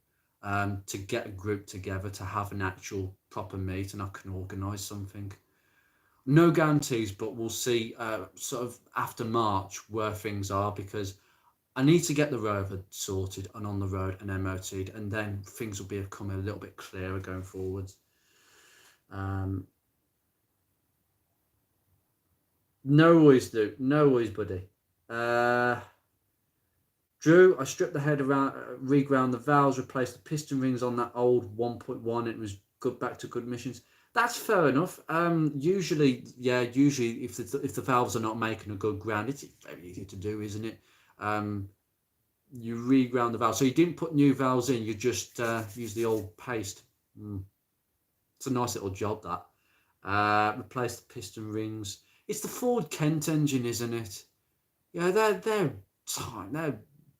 get a group together to have an actual proper meet, and I can organise something. No guarantees, but we'll see sort of after March where things are, because I need to get the rover sorted and on the road and MOT'd, and then things will become a little bit clearer going forwards. No worries, Luke. No worries, buddy. Drew, I stripped the head around, reground the valves, replaced the piston rings on that old 1.1. It was good, back to good emissions. That's fair enough. Usually if the valves are not making a good ground, it's very easy to do, isn't it? You reground the valves. So you didn't put new valves in, you just use the old paste. It's a nice little job, that. Replace the piston rings. It's the Ford Kent engine, isn't it? Yeah, they're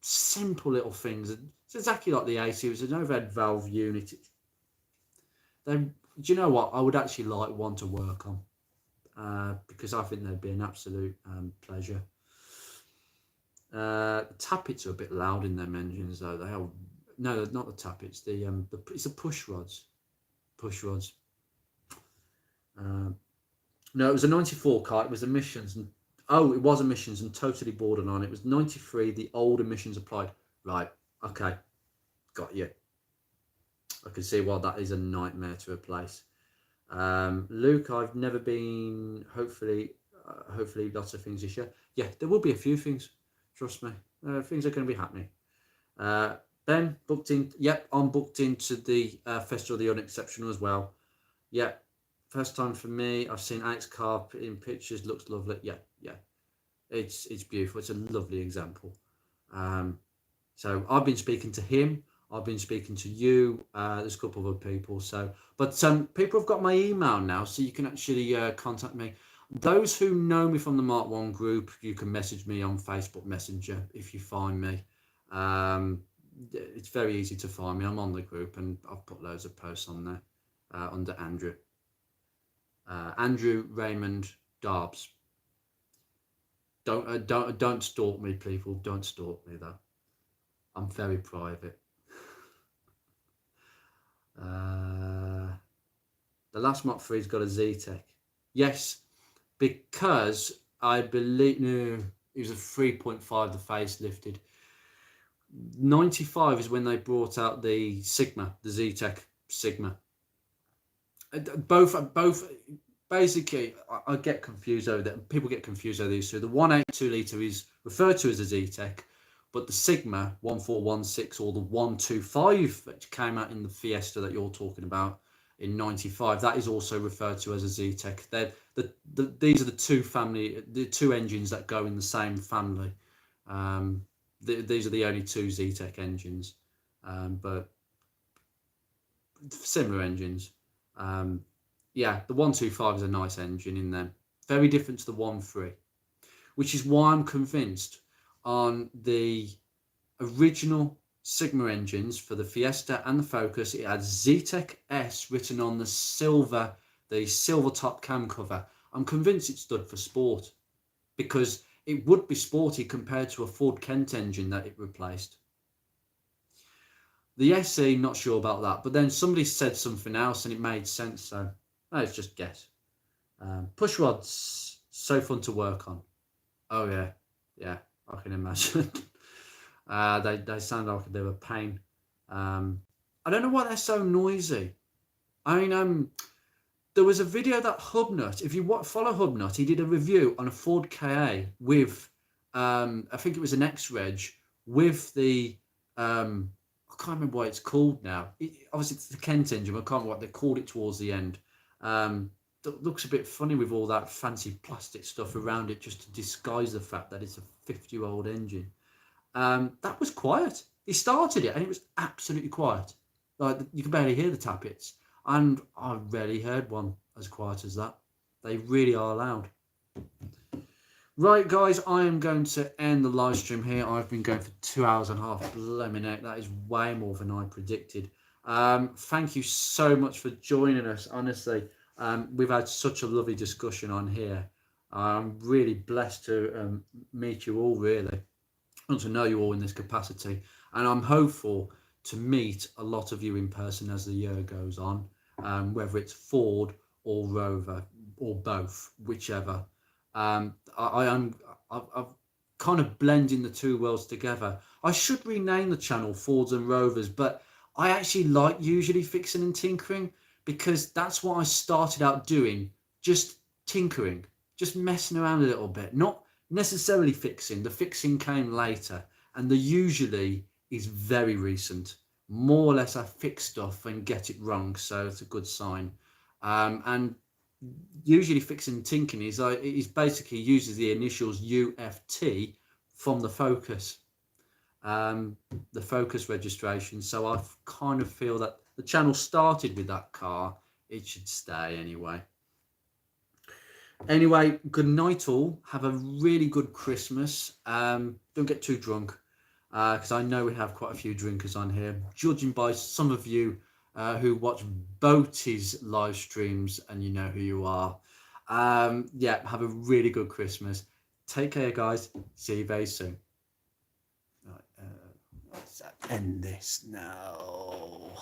simple little things. It's exactly like the 80. It was an overhead valve unit. Do you know what? I would actually like one to work on, because I think they'd be an absolute pleasure. The tappets are a bit loud in them engines, though. No, not the tappets. It's the push rods. No, it was a 94 car. It was emissions, and it was emissions and totally borderline. It was 93. The old emissions applied. Right. Okay. Got you. I can see why that is a nightmare to replace. Luke, I've never been. Hopefully lots of things this year. Yeah, there will be a few things. Trust me. Things are going to be happening. Ben, booked in. Yep, I'm booked into the Festival of the Unexceptional as well. Yep. first time for me. I've seen Alex Carp in pictures. Looks lovely. Yeah, yeah. It's beautiful. It's a lovely example. So I've been speaking to him. I've been speaking to you. There's a couple of other people. So, but people have got my email now, so you can actually contact me. Those who know me from the Mark 1 group, you can message me on Facebook Messenger if you find me. It's very easy to find me. I'm on the group, and I've put loads of posts on there under Andrew. Andrew Raymond Darbs. Don't stalk me, people. Don't stalk me though. I'm very private. The last Mach 3's got a Z-Tech. Yes, because I believe it was a 3.5. The face lifted. 95 is when they brought out the Sigma, the Z-Tech Sigma. Both. Basically, I get confused over that. People get confused over these two. The 1.82 litre is referred to as a Z-Tech, but the Sigma 1416 or the 125, which came out in the Fiesta that you're talking about in 95, that is also referred to as a Z-Tech. These are the two engines that go in the same family. These are the only two Z-Tech engines, but similar engines. Yeah, the 125 is a nice engine in them. Very different to the 1.3, which is why I'm convinced on the original Sigma engines for the Fiesta and the Focus, it had Z-Tech S written on the silver top cam cover. I'm convinced it stood for sport because it would be sporty compared to a Ford Kent engine that it replaced. The SE, not sure about that, but then somebody said something else and it made sense, so let's just guess. Push rods, so fun to work on. Oh yeah, I can imagine. They sound like they were a pain. I don't know why they're so noisy. I mean, there was a video that Hubnut, if you follow Hubnut, he did a review on a Ford Ka with, I think it was an X-Reg with the, I can't remember what it's called now. Obviously, it's the Kent engine. I can't remember what they called it towards the end. That looks a bit funny with all that fancy plastic stuff around it just to disguise the fact that it's a 50-year-old engine. That was quiet. He started it and it was absolutely quiet. Like you could barely hear the tappets. And I rarely heard one as quiet as that. They really are loud. Right, guys, I am going to end the live stream here. I've been going for 2 hours and a half. Blimey heck, that is way more than I predicted. Thank you so much for joining us. Honestly, we've had such a lovely discussion on here. I'm really blessed to meet you all, really, and to know you all in this capacity. And I'm hopeful to meet a lot of you in person as the year goes on, whether it's Ford or Rover or both, whichever. I've kind of blending the two worlds together. I should rename the channel Fords and Rovers, but I actually like usually fixing and tinkering because that's what I started out doing, just tinkering, just messing around a little bit, not necessarily fixing. The fixing came later, and the usually is very recent. More or less I fix stuff and get it wrong, so it's a good sign. And usually fixing and tinkering is basically uses the initials UFT from the Focus. The Focus registration. So I kind of feel that the channel started with that car. It should stay anyway. Anyway, good night all. Have a really good Christmas. Don't get too drunk because I know we have quite a few drinkers on here. Judging by some of you who watch Boaty's live streams, and you know who you are. Yeah, have a really good Christmas. Take care, guys. See you very soon. Right, let's end this now.